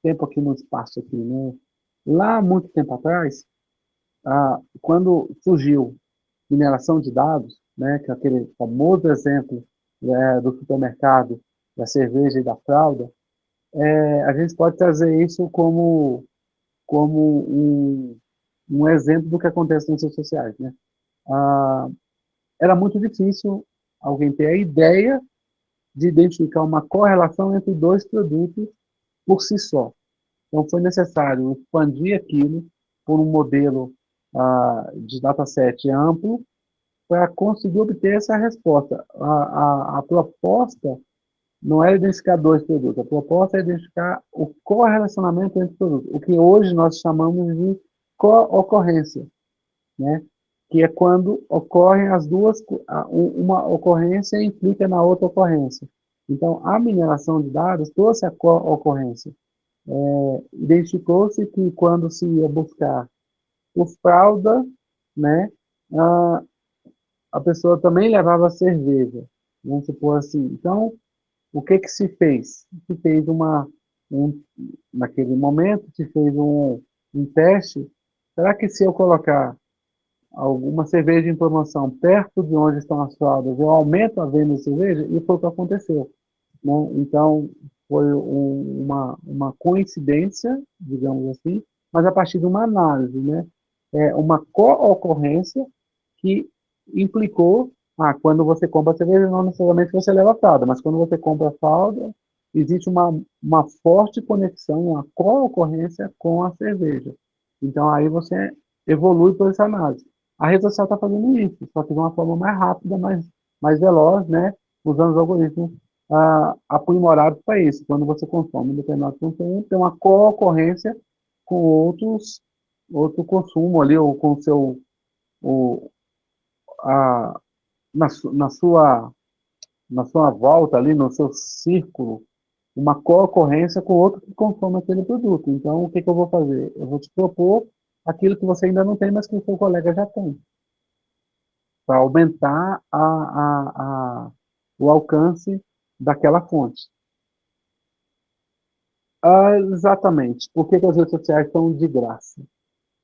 tempo aqui no espaço aqui, né? Lá, muito tempo atrás, quando surgiu mineração de dados, né, que é aquele famoso exemplo do supermercado, da cerveja e da fralda, a gente pode trazer isso como um exemplo do que acontece nas redes sociais, né? Ah, era muito difícil alguém ter a ideia de identificar uma correlação entre dois produtos por si só. Então, foi necessário expandir aquilo por um modelo de dataset amplo para conseguir obter essa resposta. A proposta não é identificar dois produtos, a proposta é identificar o correlacionamento entre produtos, o que hoje nós chamamos de co-ocorrência, né? Que é quando ocorrem as duas, uma ocorrência implica na outra ocorrência. Então, a mineração de dados trouxe a co-ocorrência. Identificou-se que quando se ia buscar por fralda, né, a pessoa também levava cerveja, vamos supor assim. Então, o que se fez? Se fez naquele momento, se fez um teste. Será que se eu colocar alguma cerveja em promoção perto de onde estão as fraldas, eu aumento a venda de cerveja? E foi o que aconteceu, né? Então, foi uma coincidência, digamos assim, mas a partir de uma análise, né? Uma co-ocorrência que implicou, quando você compra cerveja, não necessariamente você leva fralda, mas quando você compra fralda, existe uma forte conexão, uma co-ocorrência com a cerveja. Então, aí você evolui por essa análise. A rede social está fazendo isso, só que de uma forma mais rápida, mais veloz, né? Usando os algoritmos aprimorados para isso. Quando você consome um determinado conteúdo, tem uma co-ocorrência com outro consumo ali, ou com o seu, o, a, na sua volta ali, no seu círculo, uma co-ocorrência com outro que consome aquele produto. Então, o que eu vou fazer? Eu vou te propor aquilo que você ainda não tem, mas que o seu colega já tem, para aumentar o alcance daquela fonte. Exatamente. Por que as redes sociais estão de graça?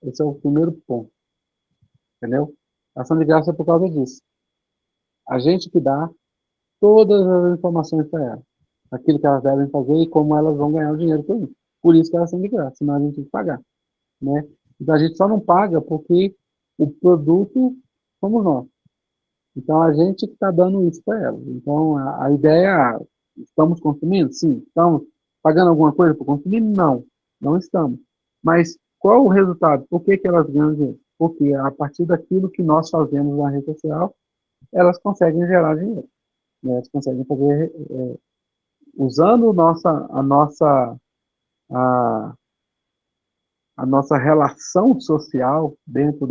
Esse é o primeiro ponto. Entendeu? Elas são de graça por causa disso. A gente que dá todas as informações para elas. Aquilo que elas devem fazer e como elas vão ganhar o dinheiro com isso. Por isso que elas são de graça, senão a gente tem que pagar, né? Então a gente só não paga porque o produto somos nós. Então a gente que está dando isso para elas. Então a ideia estamos consumindo? Sim. Estamos pagando alguma coisa por consumir? Não, não estamos. Mas qual o resultado? Por que elas ganham dinheiro? Porque a partir daquilo que nós fazemos na rede social, elas conseguem gerar dinheiro, né? Elas conseguem fazer usando a, a nossa relação social dentro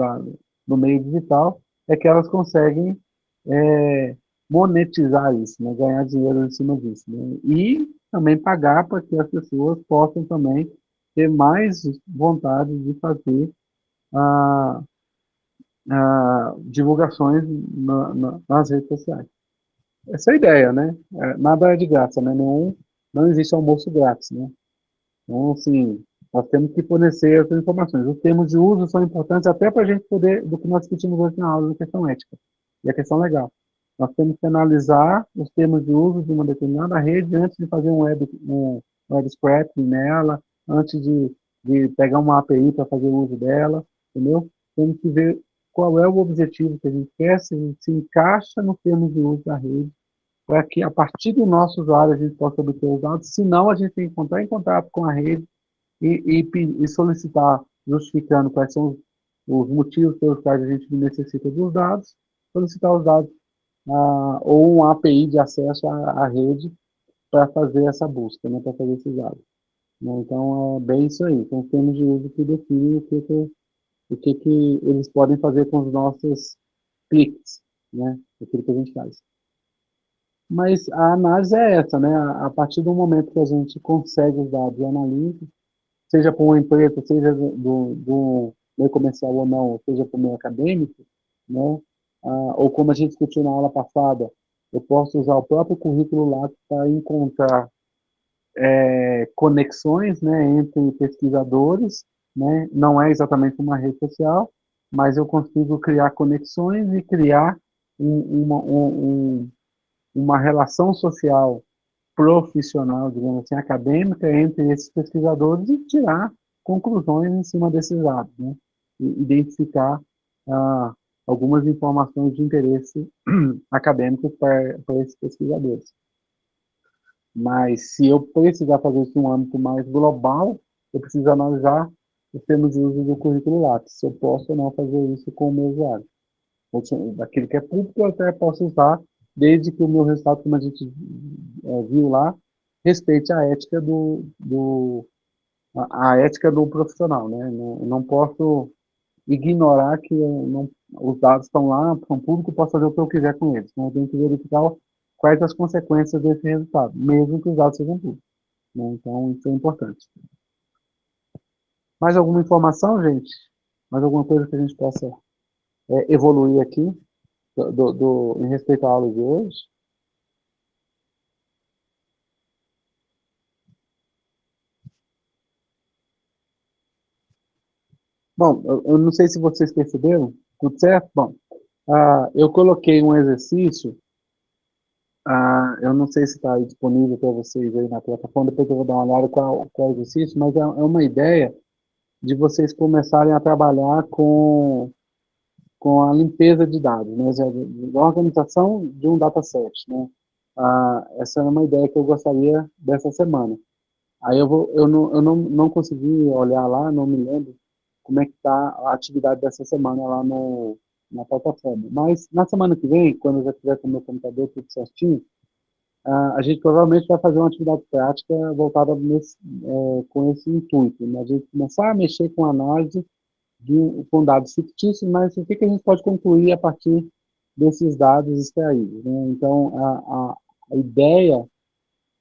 do meio digital, é que elas conseguem monetizar isso, né? Ganhar dinheiro em cima disso, né? E também pagar para que as pessoas possam também ter mais vontade de fazer divulgações nas redes sociais. Essa é a ideia, né? Nada é de graça, né? Não existe almoço grátis, né? Então, assim, nós temos que fornecer essas informações. Os termos de uso são importantes até para a gente poder, do que nós discutimos hoje na aula, da questão ética e a questão legal. Nós temos que analisar os termos de uso de uma determinada rede antes de fazer um web scraping nela, antes de pegar uma API para fazer uso dela, entendeu? Temos que ver qual é o objetivo que a gente quer, se encaixa nos termos de uso da rede, para que a partir do nosso usuário a gente possa obter os dados, senão a gente tem que entrar em contato com a rede e solicitar, justificando quais são os motivos pelos quais a gente necessita dos dados, solicitar os dados ou uma API de acesso à rede para fazer essa busca, né, para fazer esses dados. Né? Então, é bem isso aí. Então, termos de uso que definem o que eles podem fazer com os nossos cliques, né, aquilo que a gente faz. Mas a análise é essa, né? A partir do momento que a gente consegue os dados e analisa, seja para uma empresa, seja do meio comercial ou não, seja para o meio acadêmico, né? Ou como a gente discutiu na aula passada, eu posso usar o próprio currículo lá para encontrar conexões, né, entre pesquisadores, né, não é exatamente uma rede social, mas eu consigo criar conexões e criar uma relação social profissional, digamos assim, acadêmica entre esses pesquisadores e tirar conclusões em cima desses dados, né? E identificar algumas informações de interesse acadêmico para esses pesquisadores. Mas se eu precisar fazer isso em um âmbito mais global, eu preciso analisar os termos de uso do currículo Lattes, se eu posso ou não fazer isso com o meu usuário. Daquilo que é público, eu até posso usar, desde que o meu resultado, como a gente viu lá, respeite a ética a ética do profissional, né? Não posso ignorar que os dados estão lá, são públicos, posso fazer o que eu quiser com eles. Então, eu tenho que verificar quais as consequências desse resultado, mesmo que os dados sejam públicos, né? Então, isso é importante. Mais alguma informação, gente? Mais alguma coisa que a gente possa evoluir aqui em respeito à aula de hoje? Bom, eu não sei se vocês perceberam, tudo certo? Bom, eu coloquei um exercício, eu não sei se está disponível para vocês aí na plataforma, depois eu vou dar uma olhada qual é o exercício, mas é uma ideia de vocês começarem a trabalhar com a limpeza de dados, né, a organização de um dataset, né. Essa é uma ideia que eu gostaria dessa semana. Aí eu não consegui olhar lá, não me lembro como é que está a atividade dessa semana lá na plataforma. Mas na semana que vem, quando eu já tiver com o meu computador tudo certinho, a gente provavelmente vai fazer uma atividade prática voltada com esse intuito, né? A gente começar a mexer com análise com dados fictícios, mas o que a gente pode concluir a partir desses dados extraídos, né? Então, a ideia,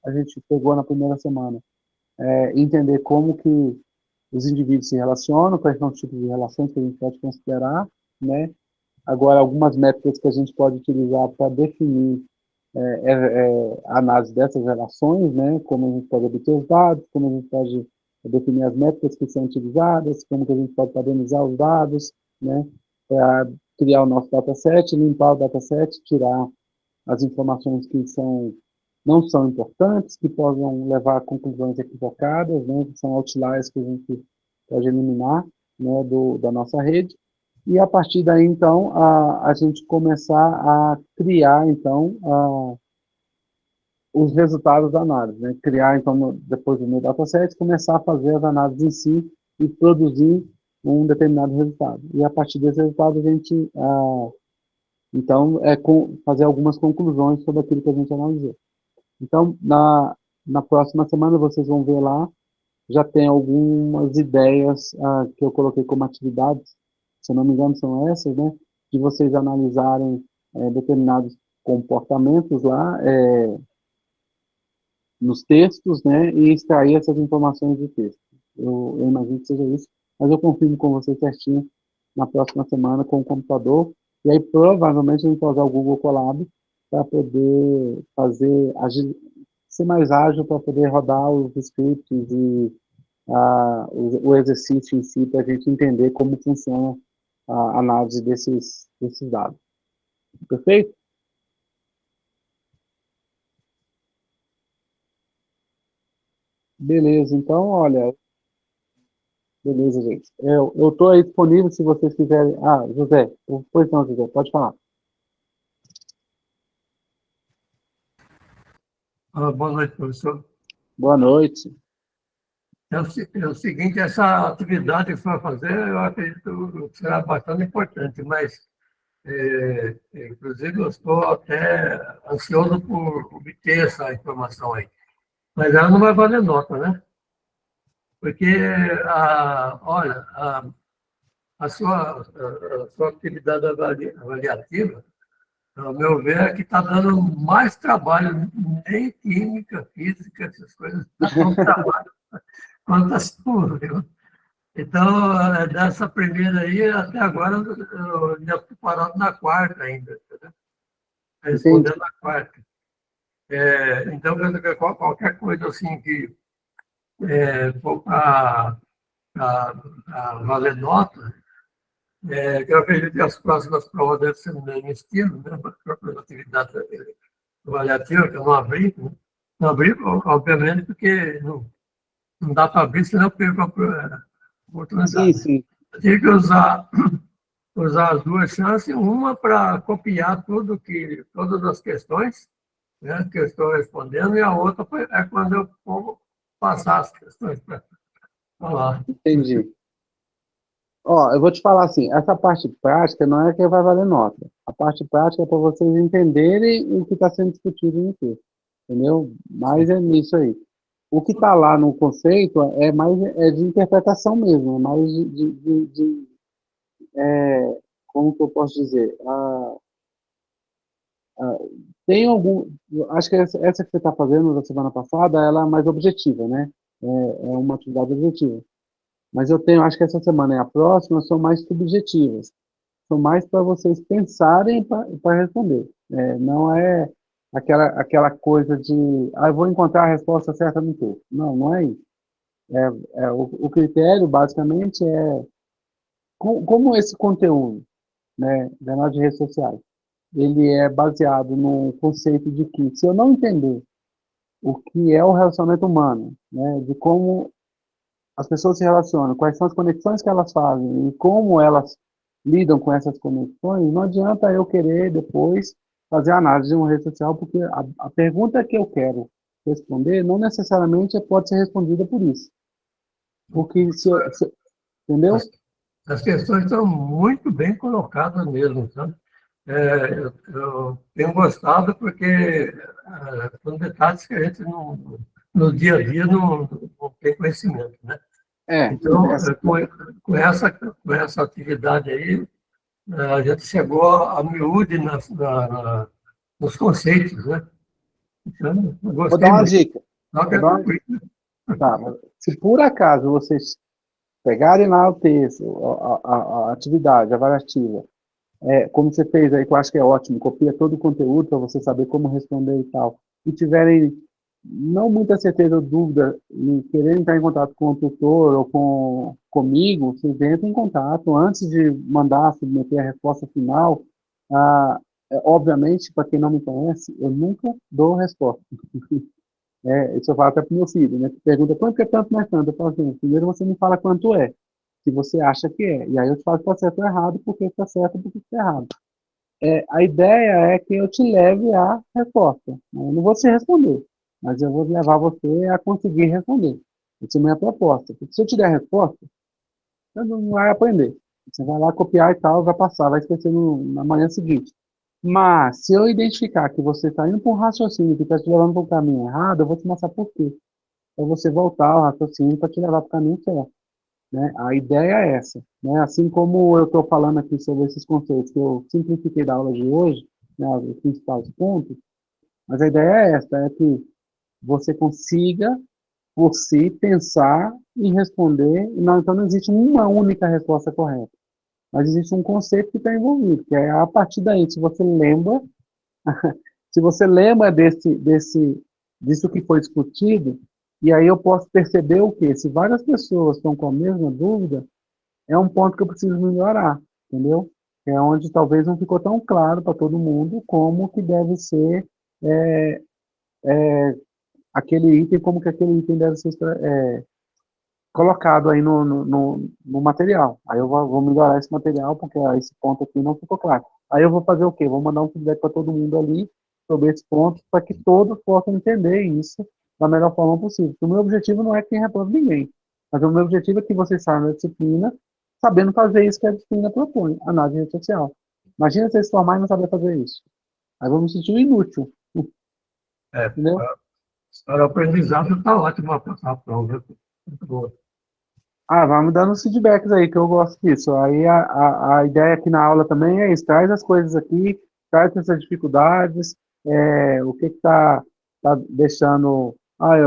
a gente pegou na primeira semana, entender como que os indivíduos se relacionam, quais são os tipos de relações que a gente pode considerar, né? Agora, algumas métricas que a gente pode utilizar para definir a análise dessas relações, né? Como a gente pode obter os dados, como a gente pode definir as métricas que são utilizadas, como que a gente pode padronizar os dados, né? Para criar o nosso dataset, limpar o dataset, tirar as informações que não são importantes, que possam levar a conclusões equivocadas, né? Que são outliers que a gente pode eliminar, né? Da nossa rede. E a partir daí, então, a gente começar a criar, então, os resultados da análise, né? Criar, então, depois do meu dataset, começar a fazer as análises em si e produzir um determinado resultado. E a partir desse resultado, a gente, então, fazer algumas conclusões sobre aquilo que a gente analisou. Então, na próxima semana, vocês vão ver lá, já tem algumas ideias que eu coloquei como atividades, se eu não me engano, são essas, né? De vocês analisarem determinados comportamentos lá, nos textos, né? E extrair essas informações do texto. Eu imagino que seja isso, mas eu confirmo com vocês certinho na próxima semana com o computador, e aí provavelmente a gente vai usar o Google Colab para poder ser mais ágil, para poder rodar os scripts e o exercício em si, para a gente entender como funciona a análise desses dados. Perfeito? Beleza, então, olha, beleza, gente. Eu estou aí disponível se vocês quiserem. José, pois não, José, pode falar. Boa noite, professor. Boa noite. É o seguinte, essa atividade que você vai fazer, eu acredito que será bastante importante, mas, inclusive, eu estou até ansioso por obter essa informação aí. Mas ela não vai valer nota, né? Porque, olha, a sua atividade avaliativa, ao meu ver, é que está dando mais trabalho, nem química, física, essas coisas, está dando trabalho quanto a sua, viu? Então, dessa primeira aí, até agora, eu ainda estou parado na quarta ainda, entendeu? Respondendo na quarta. Então, qualquer coisa assim que for para valer nota, que eu acredito que as próximas provas devem ser no mesmo estilo, né? Para atividade avaliativa, que eu não abri, né? Não abri, obviamente, porque não dá para abrir, senão eu perco a Sim, oportunidade. sim. Eu tive que usar as duas chances, uma para copiar todas as questões, né, que eu estou respondendo, e a outra é quando eu vou passar as questões para falar. Entendi. Ó, eu vou te falar assim, essa parte prática não é que vai valer nota. A parte prática é para vocês entenderem o que está sendo discutido no texto, entendeu? Mas é nisso aí. O que está lá no conceito é mais de interpretação mesmo, é mais como que eu posso dizer? Tem algum, acho que essa que você está fazendo da semana passada, ela é mais objetiva, né? É uma atividade objetiva. Mas eu tenho, acho que essa semana e a próxima são mais subjetivas. São mais para vocês pensarem para responder. Não é aquela coisa de, eu vou encontrar a resposta certa no texto. Não, não é isso. O critério, basicamente, é como esse conteúdo, né, de redes sociais, ele é baseado no conceito de que, se eu não entender o que é o relacionamento humano, né, de como as pessoas se relacionam, quais são as conexões que elas fazem e como elas lidam com essas conexões, não adianta eu querer depois fazer análise de uma rede social, porque a pergunta que eu quero responder não necessariamente pode ser respondida por isso. Porque entendeu? As questões estão muito bem colocadas mesmo, sabe? Eu tenho gostado porque são detalhes que a gente no dia a dia não tem conhecimento, né? Então, com essa atividade aí, a gente chegou a miúde nos conceitos, né? Então, eu Vou gostei dar uma muito. dica. Tá, se por acaso vocês pegarem lá o texto, a atividade avaliativa, como você fez aí, que eu acho que é ótimo, copia todo o conteúdo para você saber como responder e tal, e tiverem não muita certeza ou dúvida e quererem entrar em contato com o tutor ou comigo, vocês entrem em contato antes de mandar submeter a resposta final. Obviamente, para quem não me conhece, eu nunca dou resposta. Isso eu falo até para o meu filho, né? Que pergunta quanto que é tanto mais tanto. Eu falo assim, primeiro você me fala quanto é, que você acha que é. E aí eu te falo se está certo ou errado, por que está certo e por que está errado. A ideia é que eu te leve à resposta. Eu não vou te responder, mas eu vou levar você a conseguir responder. Essa é a minha proposta. Porque se eu te der a resposta, você não vai aprender. Você vai lá copiar e tal, vai passar, vai esquecer na manhã seguinte. Mas, se eu identificar que você está indo para um raciocínio que está te levando para o caminho errado, eu vou te mostrar por quê. Para você voltar ao raciocínio para te levar para o caminho certo. Né? A ideia é essa. Né? Assim como eu estou falando aqui sobre esses conceitos que eu simplifiquei da aula de hoje, né, os principais pontos, mas a ideia é essa, é que você consiga, por si, pensar e responder. Então, não existe uma única resposta correta. Mas existe um conceito que está envolvido, que é a partir daí, se você lembra, se você lembra disso que foi discutido, e aí eu posso perceber o quê? Se várias pessoas estão com a mesma dúvida, é um ponto que eu preciso melhorar, entendeu? É onde talvez não ficou tão claro para todo mundo como que deve ser aquele item, como que aquele item deve ser colocado aí no material. Aí eu vou melhorar esse material, porque esse ponto aqui não ficou claro. Aí eu vou fazer o quê? Vou mandar um feedback para todo mundo ali sobre esse ponto, para que todos possam entender isso da melhor forma possível. O meu objetivo não é que reprove ninguém, mas o meu objetivo é que vocês saiam da disciplina sabendo fazer isso que a disciplina propõe, análise de rede social. Imagina vocês se formar e não saber fazer isso. Aí vamos me sentir inútil. Entendeu? Para o aprendizado está ótimo a passar a prova. Muito boa. Vai me dando os feedbacks aí, que eu gosto disso. Aí a ideia aqui na aula também é isso, traz as coisas aqui, traz essas dificuldades, o que está deixando,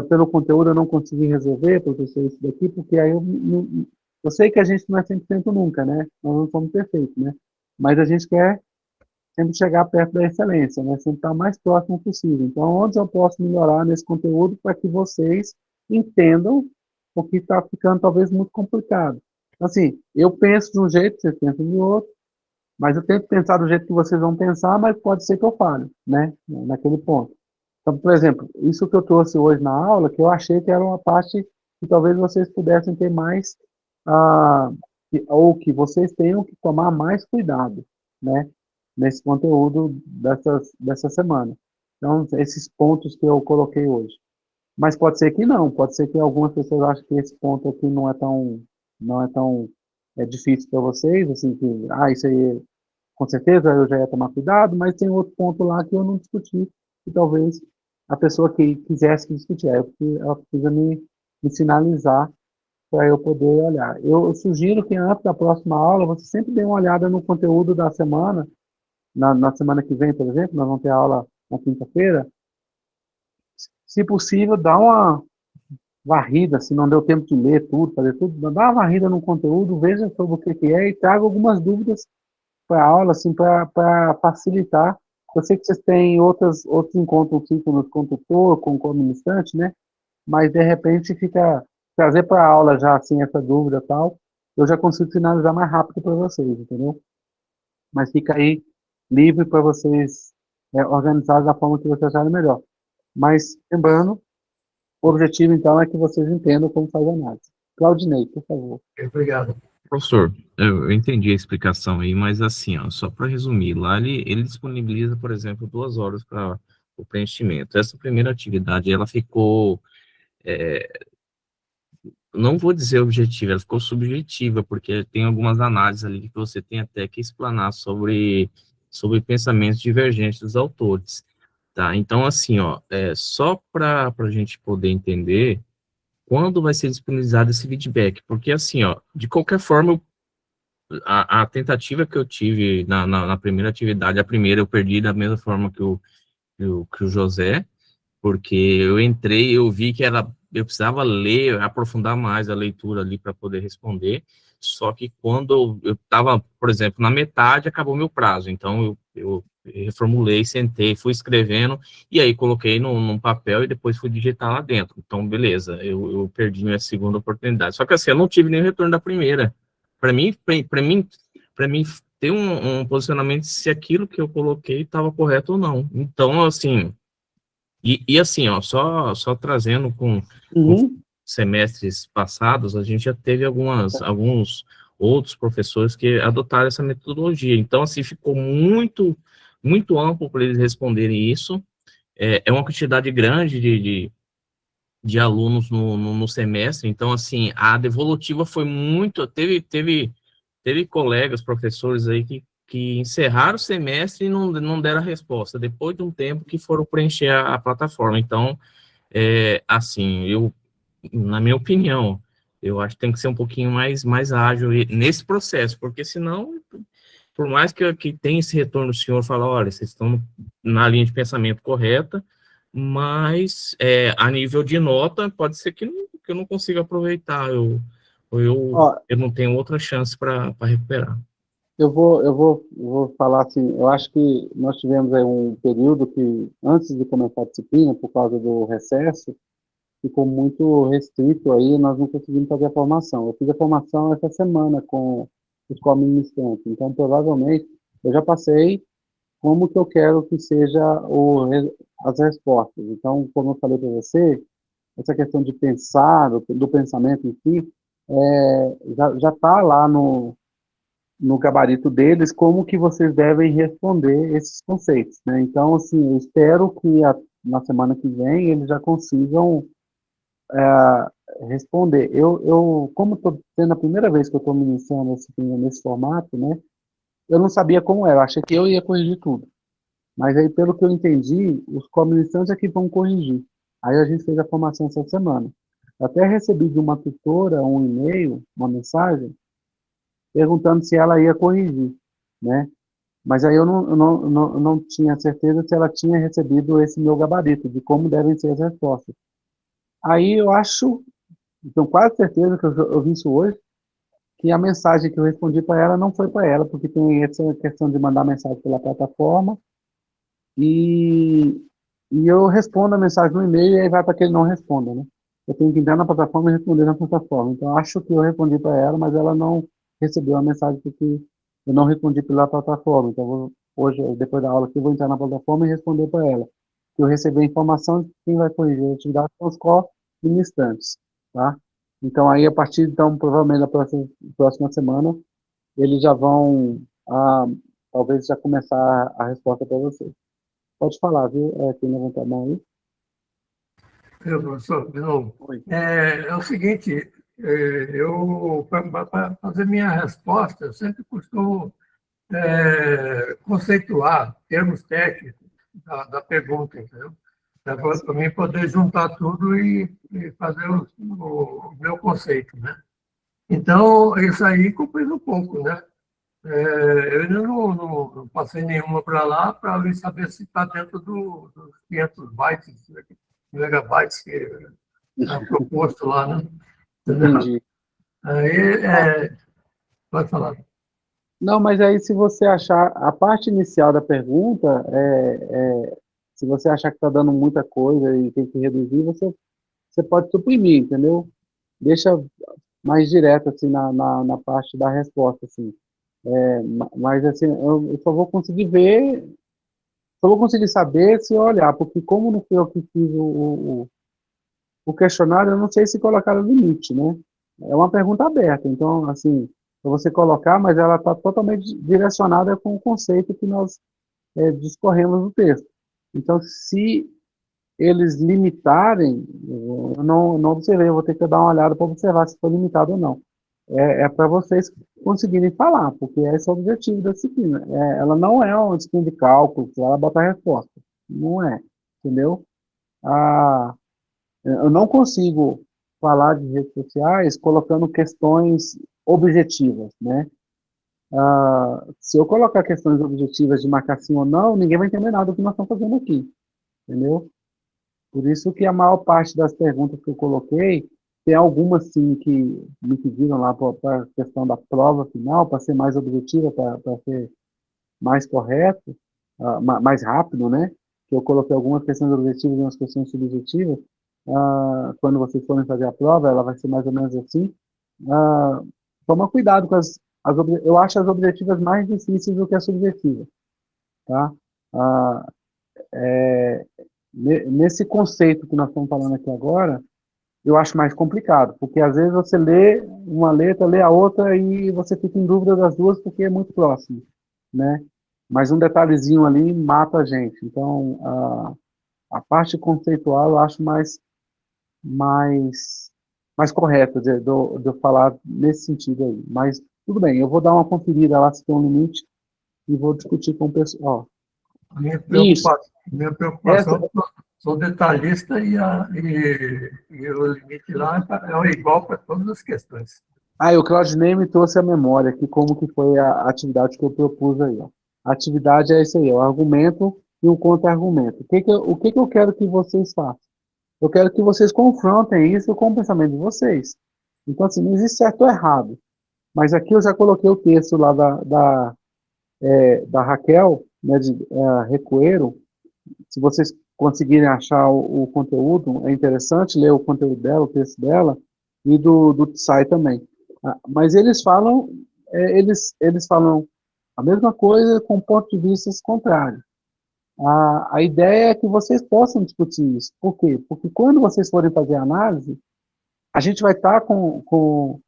pelo conteúdo eu não consegui resolver, professor, isso daqui, porque aí eu sei que a gente não é 100% nunca, né? Nós não somos perfeitos, né? Mas a gente quer sempre chegar perto da excelência, né? Sempre estar o mais próximo possível. Então, onde eu posso melhorar nesse conteúdo para que vocês entendam o que está ficando talvez muito complicado. Assim, eu penso de um jeito, vocês pensam de outro, mas eu tento pensar do jeito que vocês vão pensar, mas pode ser que eu fale, né? Naquele ponto. Então, por exemplo, isso que eu trouxe hoje na aula, que eu achei que era uma parte que talvez vocês pudessem ter mais, ah, ou que vocês tenham que tomar mais cuidado, né? Nesse conteúdo dessa semana. Então, esses pontos que eu coloquei hoje. Mas pode ser que não, pode ser que algumas pessoas achem que esse ponto aqui não é tão difícil para vocês, assim, que, isso aí, com certeza eu já ia tomar cuidado, mas tem outro ponto lá que eu não discuti, que talvez a pessoa que quisesse discutir, aí ela precisa me sinalizar para eu poder olhar. Eu sugiro que antes da próxima aula, você sempre dê uma olhada no conteúdo da semana, na semana que vem, por exemplo, nós vamos ter aula na quinta-feira, se possível, dá uma varrida, se não deu tempo de ler tudo, fazer tudo, dá uma varrida no conteúdo, veja sobre o que é e traga algumas dúvidas para a aula, assim, para facilitar. Eu sei que vocês têm outros encontros ciclos com o tutor, com o ministrante, né? Mas, de repente, fica trazer para a aula já, assim, essa dúvida e tal, eu já consigo finalizar mais rápido para vocês, entendeu? Mas fica aí livre para vocês organizar da forma que vocês acharem melhor. Mas, lembrando, o objetivo, então, é que vocês entendam como faz a análise. Claudinei, por favor. Obrigado. Professor, eu entendi a explicação aí, mas assim, ó, só para resumir, lá ele disponibiliza, por exemplo, 2 horas para o preenchimento. Essa primeira atividade, ela ficou, não vou dizer objetiva, ela ficou subjetiva, porque tem algumas análises ali que você tem até que explanar sobre pensamentos divergentes dos autores, tá? Então, assim, ó, só para a gente poder entender quando vai ser disponibilizado esse feedback, porque assim, ó, de qualquer forma, a tentativa que eu tive na primeira atividade, a primeira eu perdi da mesma forma que o José, porque eu entrei, eu vi que eu precisava ler, aprofundar mais a leitura ali para poder responder, só que quando eu estava, por exemplo, na metade, acabou meu prazo, então eu reformulei, sentei, fui escrevendo, e aí coloquei num papel e depois fui digitar lá dentro. Então, beleza, eu perdi minha segunda oportunidade. Só que assim, eu não tive nem retorno da primeira. Para mim ter um posicionamento se aquilo que eu coloquei estava correto ou não. Então, assim, e assim, ó, só trazendo com semestres passados, a gente já teve alguns outros professores que adotaram essa metodologia. Então, assim, ficou muito, muito amplo para eles responderem isso. É uma quantidade grande de alunos no semestre. Então, assim, a devolutiva foi muito... Teve colegas, professores aí que encerraram o semestre e não deram a resposta, depois de um tempo que foram preencher a plataforma. Então, assim, na minha opinião, eu acho que tem que ser um pouquinho mais ágil nesse processo, porque senão, por mais que tenha esse retorno, o senhor fala, olha, vocês estão na linha de pensamento correta, mas a nível de nota, pode ser que eu não consiga aproveitar, eu não tenho outra chance para recuperar. Eu vou falar assim, eu acho que nós tivemos aí um período que, antes de começar a disciplina, por causa do recesso, ficou muito restrito aí, nós não conseguimos fazer a formação. Eu fiz a formação essa semana com os co-ministrantes, então provavelmente eu já passei como que eu quero que seja as respostas. Então, como eu falei para você, essa questão de pensar, do pensamento em si, já está lá no gabarito deles como que vocês devem responder esses conceitos, né? Então, assim, eu espero que na semana que vem eles já consigam responder. Como estou sendo a primeira vez que eu estou ministrando nesse formato, né? Eu não sabia como era, eu achei que eu ia corrigir tudo. Mas aí, pelo que eu entendi, os co-ministrantes é que vão corrigir. Aí a gente fez a formação essa semana. Eu até recebi de uma tutora um e-mail, uma mensagem, perguntando se ela ia corrigir, né? Mas aí eu não tinha certeza se ela tinha recebido esse meu gabarito, de como devem ser as respostas. Aí eu acho, tenho quase certeza que eu vi isso hoje, que a mensagem que eu respondi para ela não foi para ela, porque tem essa questão de mandar mensagem pela plataforma, e, e eu respondo a mensagem no e-mail e aí vai para que ele não responda, né? Eu tenho que entrar na plataforma e responder na plataforma. Então, acho que eu respondi para ela, mas ela não recebeu a mensagem porque eu não respondi pela plataforma. Então, hoje, depois da aula aqui, eu vou entrar na plataforma e responder para ela. Eu recebi a informação de que quem vai corrigir a atividade são os co-ministrantes, tá? Então, aí, a partir, então, provavelmente, da próxima semana, eles já vão, talvez, já começar a resposta para vocês. Pode falar, viu? Quem levantar a mão aí. Professor, de novo. Oi. É o seguinte, eu, para fazer minha resposta, eu sempre costumo conceituar termos técnicos da pergunta, entendeu? Para mim poder juntar tudo e fazer o meu conceito, né? Então, isso aí complica um pouco, né? Eu ainda não passei nenhuma para lá para saber se está dentro dos 500 bytes, megabytes que é proposto lá, né? Entendi. Aí, pode falar. Não, mas aí se você achar, a parte inicial da pergunta, se você achar que está dando muita coisa e tem que reduzir, você pode suprimir, entendeu? Deixa mais direto, assim, na parte da resposta, assim. Mas, assim, eu só vou conseguir ver, só vou conseguir saber se eu olhar, porque como não fui eu que fiz o questionário, eu não sei se colocaram limite, né? É uma pergunta aberta, então, assim, para você colocar, mas ela está totalmente direcionada com o conceito que nós discorremos no texto. Então, se eles limitarem, eu não observei, eu vou ter que dar uma olhada para observar se foi limitado ou não. É para vocês conseguirem falar, porque esse é o objetivo da disciplina. Ela não é uma disciplina de cálculo, que ela bota a resposta. Não é, entendeu? Eu não consigo falar de redes sociais colocando questões objetivas, né? Se eu colocar questões objetivas de marcar sim ou não, ninguém vai entender nada do que nós estamos fazendo aqui, entendeu? Por isso que a maior parte das perguntas que eu coloquei, tem algumas sim que me pediram lá para a questão da prova final, para ser mais objetiva, para ser mais correto, mais rápido, né? Que eu coloquei algumas questões objetivas e umas questões subjetivas. Quando vocês forem fazer a prova, ela vai ser mais ou menos assim. Toma cuidado com eu acho as objetivas mais difíceis do que as subjetivas, tá? Nesse conceito que nós estamos falando aqui agora, eu acho mais complicado, porque às vezes você lê uma letra, lê a outra e você fica em dúvida das duas porque é muito próximo, né? Mas um detalhezinho ali mata a gente. Então, a parte conceitual eu acho mais correta de eu falar nesse sentido aí. Mas tudo bem, eu vou dar uma conferida lá se tem um limite e vou discutir com o pessoal. Minha preocupação, sou detalhista e o limite lá é igual para todas as questões. O Claudinei me trouxe a memória aqui como que foi a atividade que eu propus aí. Ó. A atividade é isso aí, o argumento e o contra-argumento. O que eu quero que vocês façam? Eu quero que vocês confrontem isso com o pensamento de vocês. Então, assim, não existe certo ou errado. Mas aqui eu já coloquei o texto lá da Raquel, né, de Recoeiro. Se vocês conseguirem achar o conteúdo, é interessante ler o conteúdo dela, o texto dela, e do Tsai também. Mas eles falam a mesma coisa com pontos de vista contrários. A ideia é que vocês possam discutir isso. Por quê? Porque quando vocês forem fazer a análise, a gente vai estar com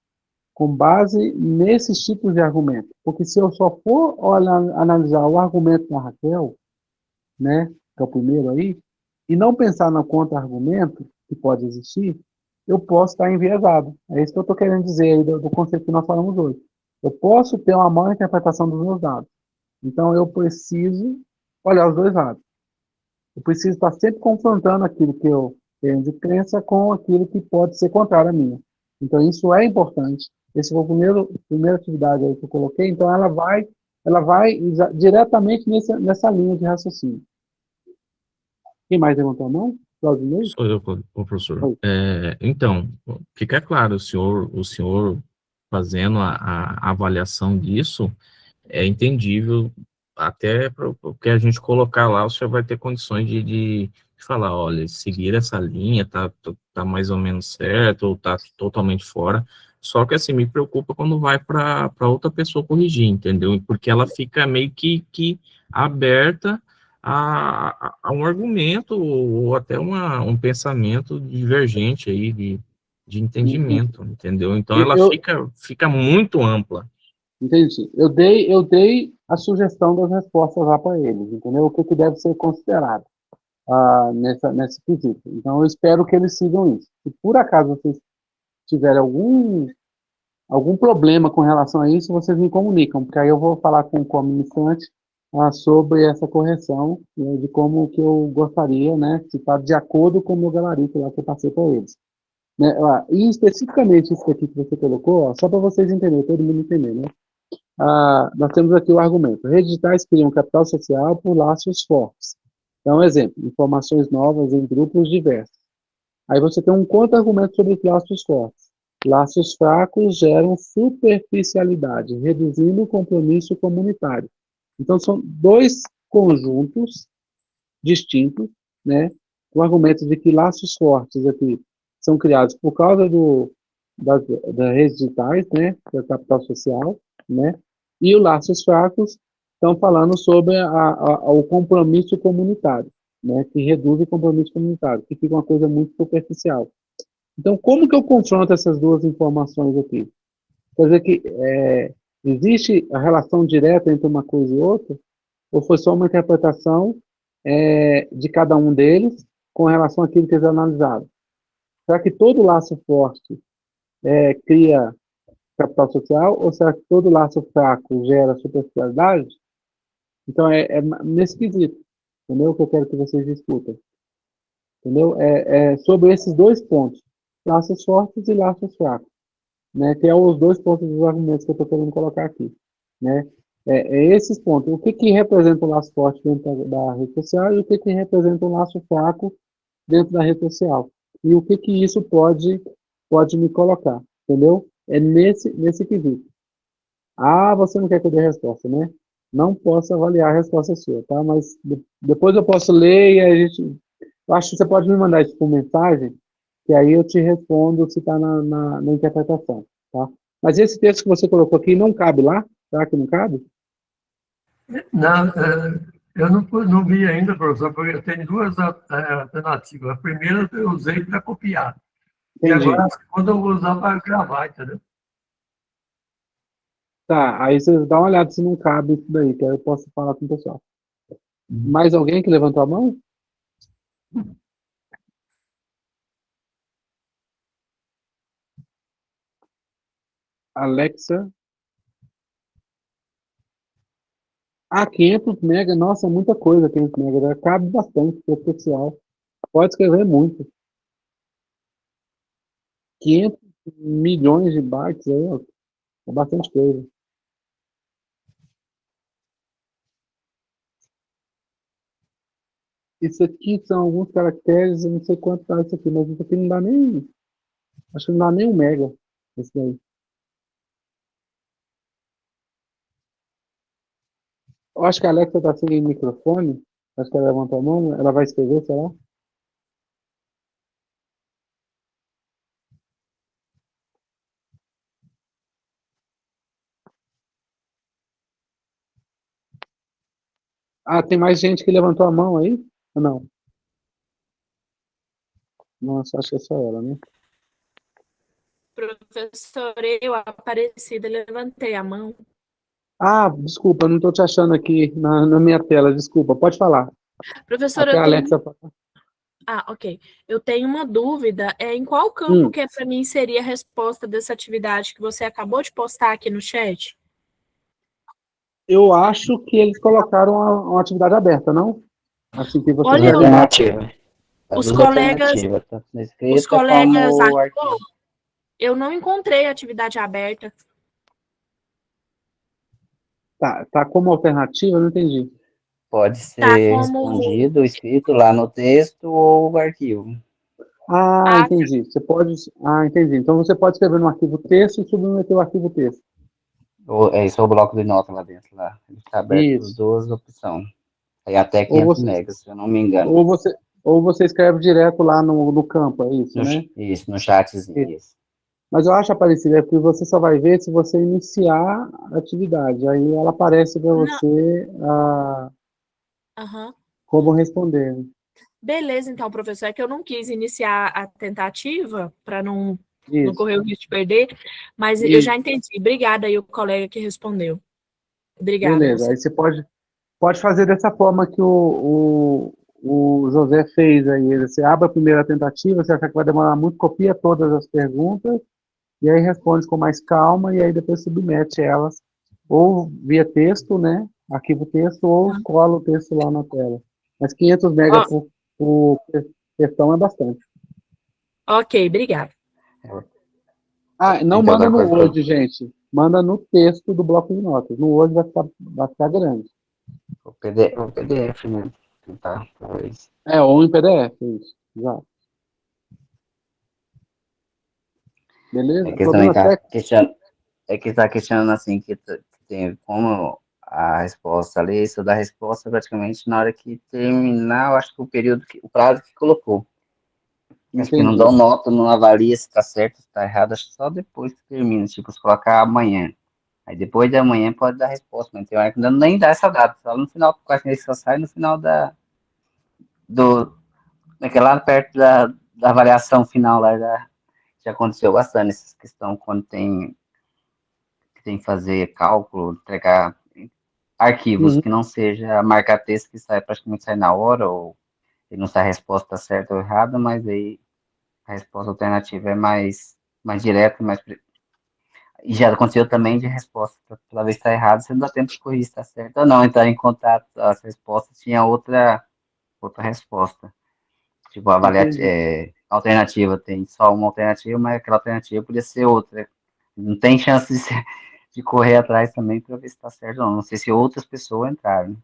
base nesses tipos de argumentos. Porque se eu só for analisar o argumento da Raquel, né, que é o primeiro aí, e não pensar no contra-argumento que pode existir, eu posso estar enviesado. É isso que eu estou querendo dizer aí do conceito que nós falamos hoje. Eu posso ter uma má interpretação dos meus dados. Então, eu preciso olhar os dois lados. Eu preciso estar sempre confrontando aquilo que eu tenho de crença com aquilo que pode ser contrário a minha. Então, isso é importante. Esse foi a primeira atividade aí que eu coloquei. Então, ela vai diretamente nessa linha de raciocínio. Quem mais levantou a mão? Claudinei? Sou eu, professor. Então, fica claro, o senhor fazendo a avaliação disso, é entendível, até para o que a gente colocar lá, o senhor vai ter condições de falar, olha, seguir essa linha, tá mais ou menos certo, ou tá totalmente fora. Só que, assim, me preocupa quando vai para outra pessoa corrigir, entendeu? Porque ela fica meio que aberta a um argumento, ou até um pensamento divergente aí, de entendimento, entendeu? Então, ela Eu fica muito ampla. entendi. Eu dei a sugestão das respostas lá para eles, entendeu? O que, que deve ser considerado nesse quesito. Então, eu espero que eles sigam isso. Se por acaso vocês tiverem algum problema com relação a isso, vocês me comunicam, porque aí eu vou falar com o comunicante sobre essa correção, né, de como que eu gostaria, né, se está de acordo com o meu gabarito lá que eu passei para eles. Né, e especificamente isso aqui que você colocou, só para vocês entenderem, todo mundo entender, né? Nós temos aqui o argumento. Redes digitais criam capital social por laços fortes. Então, exemplo, informações novas em grupos diversos. Aí você tem um contra-argumento sobre os laços fortes. Laços fracos geram superficialidade, reduzindo o compromisso comunitário. Então, são dois conjuntos distintos, né, com argumentos de que laços fortes aqui são criados por causa das redes digitais, né, da capital social, né, e os laços fracos estão falando sobre o compromisso comunitário, né, que reduz o compromisso comunitário, que fica uma coisa muito superficial. Então, como que eu confronto essas duas informações aqui? Quer dizer que existe a relação direta entre uma coisa e outra, ou foi só uma interpretação de cada um deles com relação àquilo que eles analisaram? Será que todo laço forte cria capital social, ou será que todo laço fraco gera superficialidade? Então, é nesse quesito, entendeu? Que eu quero que vocês discutam. Entendeu? Sobre esses dois pontos, laços fortes e laços fracos, né? Que é os dois pontos dos argumentos que eu estou querendo colocar aqui, né? Esses pontos. O que que representa um laço forte dentro da rede social e o que que representa um laço fraco dentro da rede social? E o que que isso pode me colocar, entendeu? É nesse quesito. Você não quer que eu dê resposta, né? Não posso avaliar a resposta sua, tá? Mas depois eu posso ler e a gente... Eu acho que você pode me mandar isso por mensagem, que aí eu te respondo se está na interpretação, tá? Mas esse texto que você colocou aqui não cabe lá? Será que não cabe? Não, eu não vi ainda, professor, porque eu tenho duas alternativas. A primeira eu usei para copiar. Entendi. E agora a segunda eu vou usar para gravar, entendeu? Tá, aí você dá uma olhada se não cabe isso daí, que aí eu posso falar com o pessoal. Mais alguém que levantou a mão? Alexa. 500 mega, nossa, é muita coisa 500 mega, cabe bastante para o pessoal. Pode escrever muito. 500 milhões de bytes aí, ó, é bastante coisa. Isso aqui são alguns caracteres, eu não sei quanto tá isso aqui, mas isso aqui não dá nem, acho que não dá nem 1 mega, isso daí. Eu acho que a Alexa está sem microfone, acho que ela levantou a mão, ela vai escrever, será? Tem mais gente que levantou a mão aí? Ou não? Nossa, acho que é só ela, né? Professor, eu, Aparecida, levantei a mão. Desculpa, não estou te achando aqui na minha tela, desculpa, pode falar. Professor, Até eu a tenho... Alexa... ok. Eu tenho uma dúvida, em qual campo que para mim seria a resposta dessa atividade que você acabou de postar aqui no chat? Eu acho que eles colocaram uma atividade aberta, não? Assim que você... Olha, Alternativa. os colegas... Tanto na Os escrita colegas... como o arquivo. Eu não encontrei atividade aberta. Tá como alternativa, eu não entendi. Pode ser respondido, escrito lá no texto ou o arquivo. Ah, entendi. Você pode. Ah, entendi. Então você pode escrever no arquivo texto e submeter o arquivo texto. Esse é o bloco de nota lá dentro, lá. Ele está aberto para as Isso. duas opções. Aí até Ou 500 você, megas, se eu não me engano. ou você escreve direto lá no campo, é isso, né? Isso, no chatzinho, Isso. isso. Mas eu acho, Aparecida, que você só vai ver se você iniciar a atividade. Aí ela aparece para Não. você Aham. como responder. Beleza, então, professor, é que eu não quis iniciar a tentativa para não Isso. correr o risco de perder, mas eu já entendi. Obrigada aí o colega que respondeu. Obrigada. Beleza. Aí você pode fazer dessa forma que o José fez aí. Você abre a primeira tentativa, você acha que vai demorar muito, copia todas as perguntas e aí responde com mais calma e aí depois submete elas ou via texto, né? Arquivo texto ou cola o texto lá na tela. Mas 500 MB por questão é bastante. Ok, obrigada. Ah, não Então, manda outra no coisa Word, gente. Manda no texto do bloco de notas. No Word vai ficar grande. o PDF, né? Tá, talvez. Ou em PDF, isso. Exato. Beleza? É que também Problemas tá técnicos? questionando, tá questionando assim, que tem como a resposta ali, isso dá resposta praticamente na hora que terminar, eu acho que o prazo que colocou. Acho que não Entendi. dão nota, não avalia se tá certo, se tá errado, acho que só depois que termina, tipo, se colocar amanhã. Aí depois de amanhã pode dar resposta, mas tem hora que ainda nem dá essa data, só no final, quase que só sai no final lá perto da avaliação final lá, já aconteceu bastante essa questão, quando tem que fazer cálculo, entregar arquivos Uhum. que não seja marcar texto que praticamente sai na hora, ou não sai a resposta certa ou errada, mas aí a resposta alternativa é mais direta, e já aconteceu também de resposta, toda vez que está errado, você não dá tempo de corrigir se está certo ou não, entrar em contato, as respostas tinha outra resposta. Tipo, Entendi. alternativa, tem só uma alternativa, mas aquela alternativa podia ser outra. Não tem chance de correr atrás também para ver se está certo ou não. Não sei se outras pessoas entraram.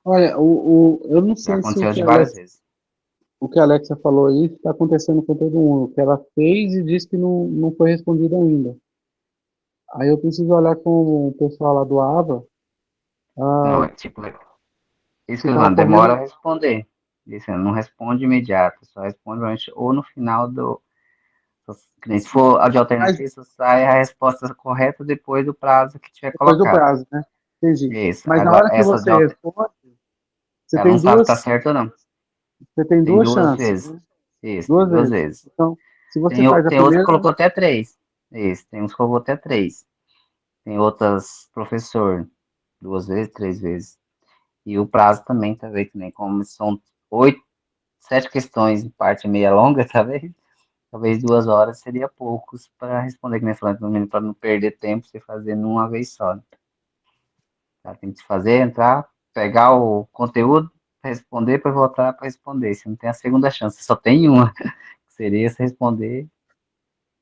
Olha, eu não Já sei se aconteceu de várias vezes. o que a Alexa falou aí está acontecendo com todo mundo. O que ela fez e disse que não foi respondido ainda. Aí eu preciso olhar com o pessoal lá do AVA, Não, é tipo, isso se que eu está falo, demora ocorrendo. a responder. Isso, não responde imediato, só responde ou no final do. Que nem se for a de Mas alternativa, só sai a resposta correta depois do prazo que tiver depois do colocado. prazo, né? Entendi. Isso. Mas na Agora, hora que essa de você alter... responde, você ela tem não sabe se duas, está certo ou não. você tem Tem duas duas chances, vezes. né? Isso, tem Duas duas vezes. vezes. Então, se você faz a Tem outros que primeira, colocou até três. Isso, tem uns que colocou até três. Tem outras, professor, duas vezes, três vezes. E o prazo também, tá vendo? Que nem como são 7 questões em parte meia longa, tá vendo? Talvez 2 horas seria poucos para responder, que nem falando, para não perder tempo, você fazer numa vez só. Né? Tá? Tem que fazer, entrar, pegar o conteúdo, responder, para voltar para responder. Você não tem a segunda chance, só tem uma, que seria se responder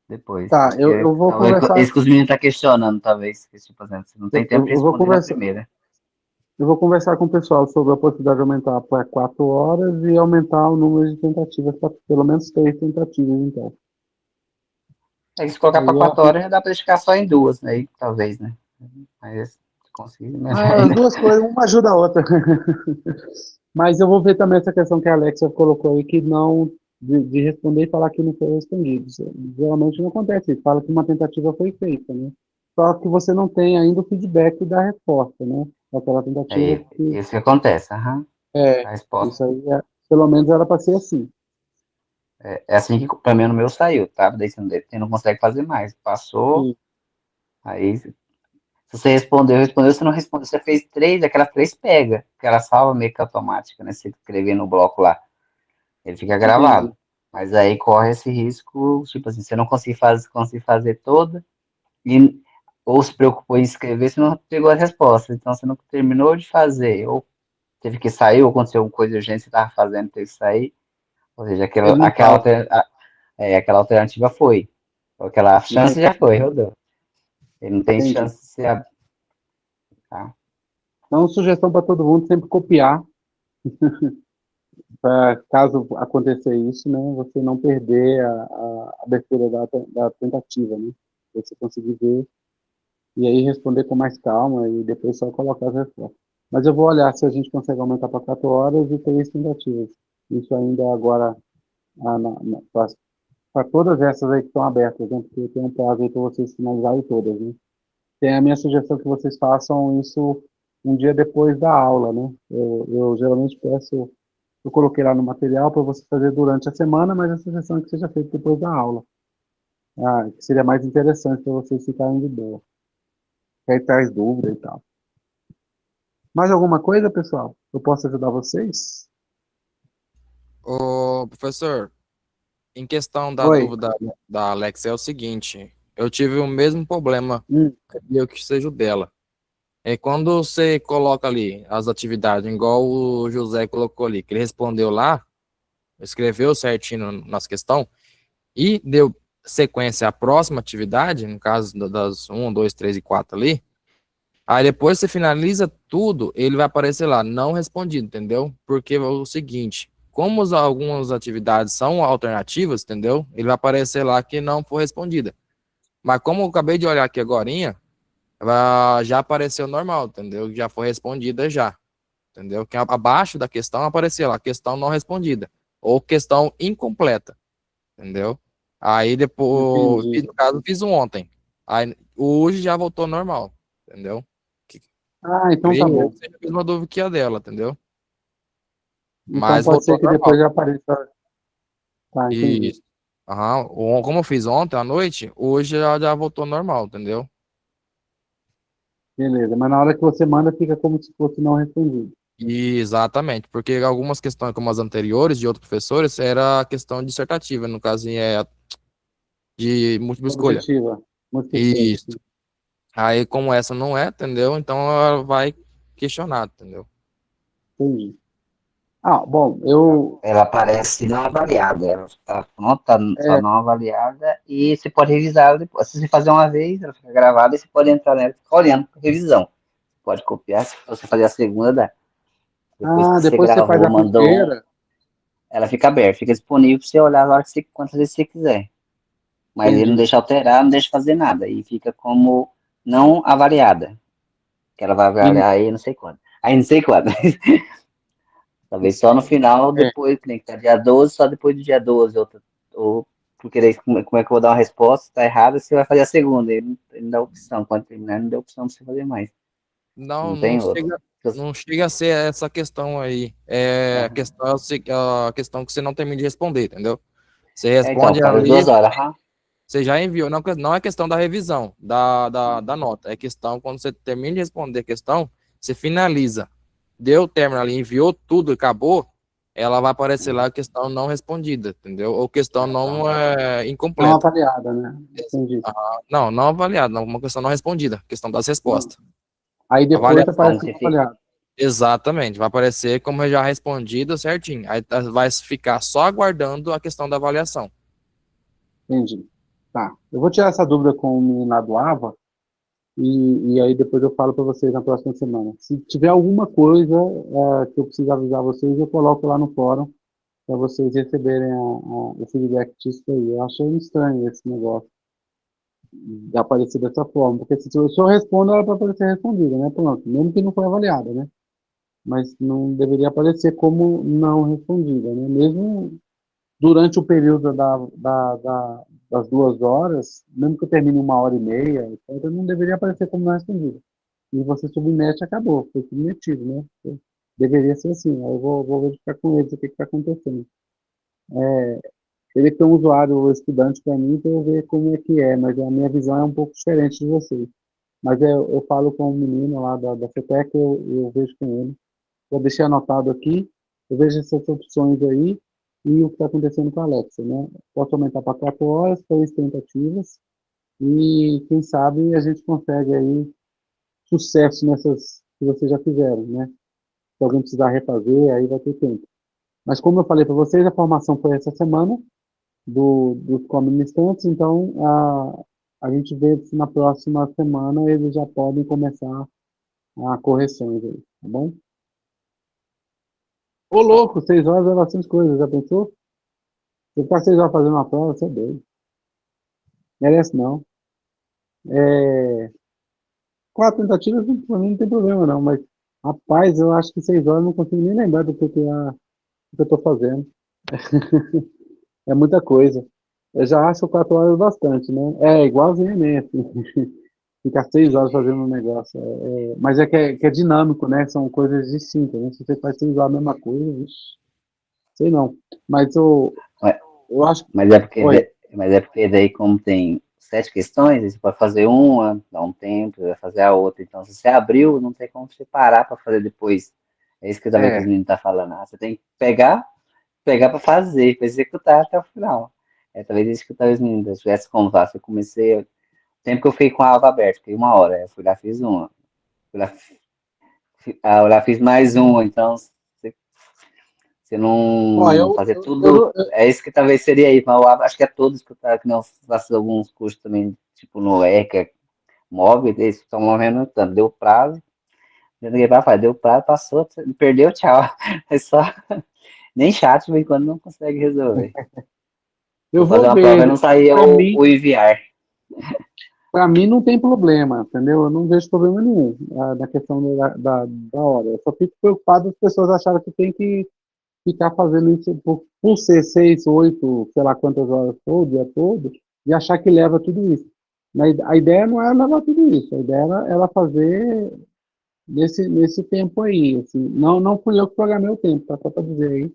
depois. tá, Acho que eu vou talvez conversar, isso que os meninos estão questionando, talvez. Que, tipo, você não tem tempo de eu vou responder na conversar, primeira. eu vou conversar com o pessoal sobre a possibilidade de aumentar para 4 horas e aumentar o número de tentativas para pelo menos 3 tentativas, então. Aí se colocar Aí para 4 horas, já dá para ficar só em duas, aí, talvez, né? Aí se conseguir, né? as duas coisas, uma ajuda a outra. Mas eu vou ver também essa questão que a Alexa colocou aí, que não, de responder e falar que não foi respondido. Geralmente não acontece isso, fala que uma tentativa foi feita, né? Só que você não tem ainda o feedback da resposta, né? Daquela tentativa É que, isso que acontece, aham. é, A resposta. isso aí, pelo menos era para ser assim. É assim que, pelo menos, o meu saiu, tá? Daí você não consegue fazer mais. Passou, E, aí, se você respondeu, se não respondeu, você fez três, aquelas três pega, porque ela salva meio que automática, né? Se você escrever no bloco lá, ele fica gravado. entendi. Mas aí corre esse risco, tipo assim, você não conseguir fazer toda, e, ou se preocupou em escrever, você não pegou as respostas. Então, você não terminou de fazer, ou teve que sair, ou aconteceu alguma coisa urgente que você estava fazendo, teve que sair. Ou seja, Ele não salva, aquela alternativa foi. Aquela chance entendi. já foi, rodou. Ele não tem Entendi. chance de se abrir. Tá? Então, sugestão para todo mundo, sempre copiar para caso acontecer isso, né, você não perder a abertura da tentativa, né? Você conseguir ver e aí responder com mais calma e depois só colocar as respostas. Mas eu vou olhar se a gente consegue aumentar para 4 horas e 3 tentativas. Isso ainda agora para todas essas aí que estão abertas, né? Porque tem um prazo aí para vocês finalizarem todas, né? Tem a minha sugestão que vocês façam isso um dia depois da aula, né? Eu geralmente peço, eu coloquei lá no material para você fazer durante a semana, mas a sugestão é que seja feita depois da aula. Que seria mais interessante para vocês ficarem de boa. Que aí traz dúvida e tal. Mais alguma coisa, pessoal? Eu posso ajudar vocês? Ô, professor, em questão da Oi. dúvida da Alex, é o seguinte, eu tive o mesmo problema, eu que seja o dela. É quando você coloca ali as atividades, igual o José colocou ali, que ele respondeu lá, escreveu certinho nas questões, e deu sequência à próxima atividade, no caso das 1, 2, 3 e 4 ali, aí depois você finaliza tudo, ele vai aparecer lá, não respondido, entendeu? Porque é o seguinte, como algumas atividades são alternativas, entendeu? Ele vai aparecer lá que não foi respondida. Mas como eu acabei de olhar aqui agorinha, já apareceu normal, entendeu? Já foi respondida já, entendeu? Que abaixo da questão apareceu lá, questão não respondida, ou questão incompleta, entendeu? Aí depois, Entendi. no caso, fiz um ontem. Aí hoje já voltou normal, entendeu? Então tá Creio eu bom. que seja a mesma dúvida que a dela, entendeu? Então Mas pode voltou ser ao que normal. depois já apareça. Tá, entendi. E aham, como eu fiz ontem à noite, hoje já voltou ao normal, entendeu? Beleza. Mas na hora que você manda, fica como se fosse não respondido. E, exatamente, porque algumas questões, como as anteriores, de outros professores, era questão dissertativa, no caso de múltipla escolha. Objetiva. Múltipla escolha. Isso. Aí, como essa não é, entendeu? Então ela vai questionar, entendeu? Entendi. Bom, eu. Ela aparece não avaliada, ela está pronta, só É, não avaliada, e você pode revisar ela depois. Se você fazer uma vez, ela fica gravada e você pode entrar nela e ficar olhando para revisão. Pode copiar, se você fazer a segunda, dá. Depois que você depois você faz gravou, a mandou, primeira. ela fica aberta, fica disponível para você olhar na hora que você, quantas vezes você quiser. Mas ele não Entendi. deixa alterar, não deixa fazer nada, e fica como não avaliada, que ela vai E, avaliar aí não sei quando. Aí não sei quando. Talvez só no final, é, depois, que nem que tá dia 12, só depois do dia 12, ou porque daí, como é que eu vou dar uma resposta, tá errada, você vai fazer a segunda, ele não dá opção, quando terminar, não dá opção pra você fazer mais, Não, não tem outro. não chega a ser essa questão aí. É Aham. a questão que você não termina de responder, entendeu? Você Então, responde para as 2 ali, horas, aham. você já enviou. Não, não é questão da revisão, da nota. É questão, quando você termina de responder a questão, você finaliza. Deu o término ali, enviou tudo, acabou, ela vai aparecer lá a questão não respondida, entendeu? Ou questão Ah, tá. não não incompleta. avaliada, né? Entendi. Não avaliada, não, uma questão não respondida, questão das respostas. Aí depois Avaliação. aparece Como como você fica? avaliado. Exatamente, vai aparecer como já respondido certinho. Aí vai ficar só aguardando a questão da avaliação. Entendi. Tá. Eu vou tirar essa dúvida com o menino lá do AVA e aí depois eu falo para vocês na próxima semana. Se tiver alguma coisa que eu preciso avisar vocês, eu coloco lá no fórum para vocês receberem o feedback disso aí. Eu achei estranho esse negócio de aparecer dessa forma, porque se eu só respondo, ela para aparecer respondida, né? Pronto, mesmo que não foi avaliada, né? Mas não deveria aparecer como não respondida, né? Mesmo durante o período das 2 horas, mesmo que eu termine 1 hora e meia, etc., não deveria aparecer como não respondida. E você submete, acabou, foi submetido, né? Deveria ser assim. Aí eu vou verificar com eles o que está acontecendo. Teria que ter um usuário ou estudante para mim para eu ver como é que é, mas a minha visão é um pouco diferente de vocês. Mas eu falo com o menino lá da FETEC, eu vejo com ele. Eu deixei anotado aqui, eu vejo essas opções aí e o que está acontecendo com a Alexa, né? Posso aumentar para 4 horas, 3 tentativas e quem sabe a gente consegue aí sucesso nessas que vocês já fizeram, né? Se alguém precisar refazer, aí vai ter tempo. Mas como eu falei para vocês, a formação foi essa semana dos co-ministrantes, então a gente vê se na próxima semana eles já podem começar a correções aí, tá bom? Ô, louco, 6 horas é bastante coisa, já pensou? Você ficar 6 horas fazendo uma prova, você é doido. Merece não. 4 tentativas, pra mim não tem problema não, mas, rapaz, eu acho que 6 horas eu não consigo nem lembrar do que eu tô fazendo. É muita coisa. Eu já acho 4 horas bastante, né? É igualzinho a mim, assim. Ficar 6 horas fazendo um negócio. Mas que é dinâmico, né? São coisas distintas, né? Se você faz 6 horas a mesma coisa, vixi, sei não. Mas Mas, eu acho. mas é porque, Oi. mas é porque daí, como tem 7 questões, aí você pode fazer uma, dá um tempo, vai fazer a outra. Então, se você abriu, não tem como você parar para fazer depois. É isso que talvez os É, meninos tá falando. Você tem que pegar para fazer, para executar até o final. Talvez isso que talvez os meninos tivessem como fazer. Eu comecei, o tempo que eu fiquei com a aba aberta, fiquei 1 hora. Eu fui lá, fiz uma. Fui lá, eu lá fiz mais uma. Então, você ó, não fazer eu, tudo. É isso que talvez seria aí. Mas eu acho que é todos que não faço alguns cursos também, tipo no ECA, móvel, eles estão morrendo tanto. Deu prazo, deu prazo, passou, perdeu, tchau. É só. Nem chat, de vez em quando não consegue resolver. eu Vou fazer vou uma prova e ver. não saía Para mim, o enviar. para mim não tem problema, entendeu? Eu não vejo problema nenhum na questão da hora. Eu só fico preocupado as pessoas acharem que tem que ficar fazendo isso por ser 6, 8, sei lá quantas horas for, o dia todo, e achar que leva tudo isso. Mas a ideia não é levar tudo isso, a ideia era ela fazer nesse tempo aí. Assim. Não fui eu que programei o tempo, tá? Só para dizer aí.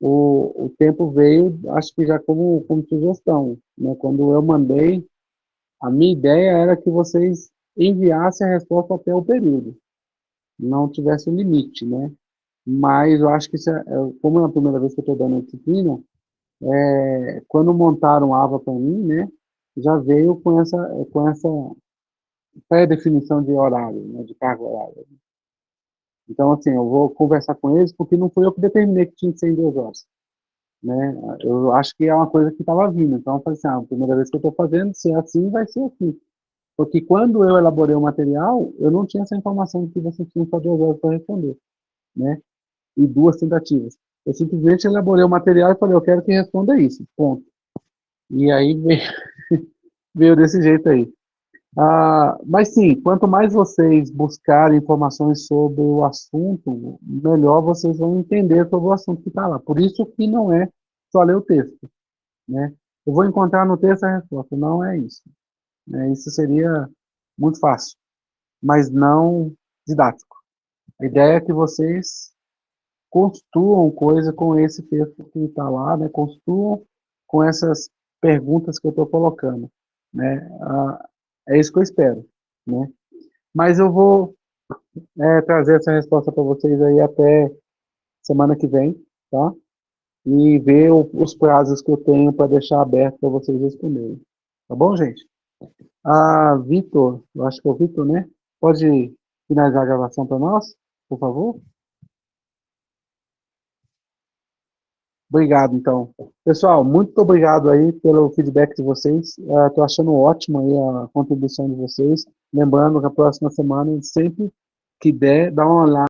O tempo veio, acho que já como sugestão. Né? Quando eu mandei, a minha ideia era que vocês enviassem a resposta até o período, não tivesse um limite, né? Mas eu acho que, como é a primeira vez que eu estou dando a disciplina, quando montaram a AVA para mim, né, já veio com essa pré-definição de horário, né, de carga horária. Então, assim, eu vou conversar com eles, porque não fui eu que determinei que tinha que ser em 2 horas. Né? Eu acho que é uma coisa que estava vindo. Então, eu falei assim, a primeira vez que eu estou fazendo, se é assim, vai ser assim. Porque quando eu elaborei o material, eu não tinha essa informação de que você tinha só 2 horas para responder, né? E 2 tentativas. Eu simplesmente elaborei o material e falei, eu quero que responda isso, ponto. E aí veio desse jeito aí. Mas sim, quanto mais vocês buscarem informações sobre o assunto, melhor vocês vão entender sobre o assunto que está lá. Por isso que não é só ler o texto, né? Eu vou encontrar no texto a resposta. Não é isso. Isso seria muito fácil, mas não didático. A ideia é que vocês construam coisa com esse texto que está lá, né? Construam com essas perguntas que eu estou colocando, né? É isso que eu espero, né? Mas eu vou trazer essa resposta para vocês aí até semana que vem, tá? E ver os prazos que eu tenho para deixar aberto para vocês responderem. Tá bom, gente? Vitor, eu acho que é o Vitor, né? Pode finalizar a gravação para nós, por favor? Obrigado, então. Pessoal, muito obrigado aí pelo feedback de vocês. Estou achando ótimo aí a contribuição de vocês. Lembrando que a próxima semana, sempre que der, dá uma olhada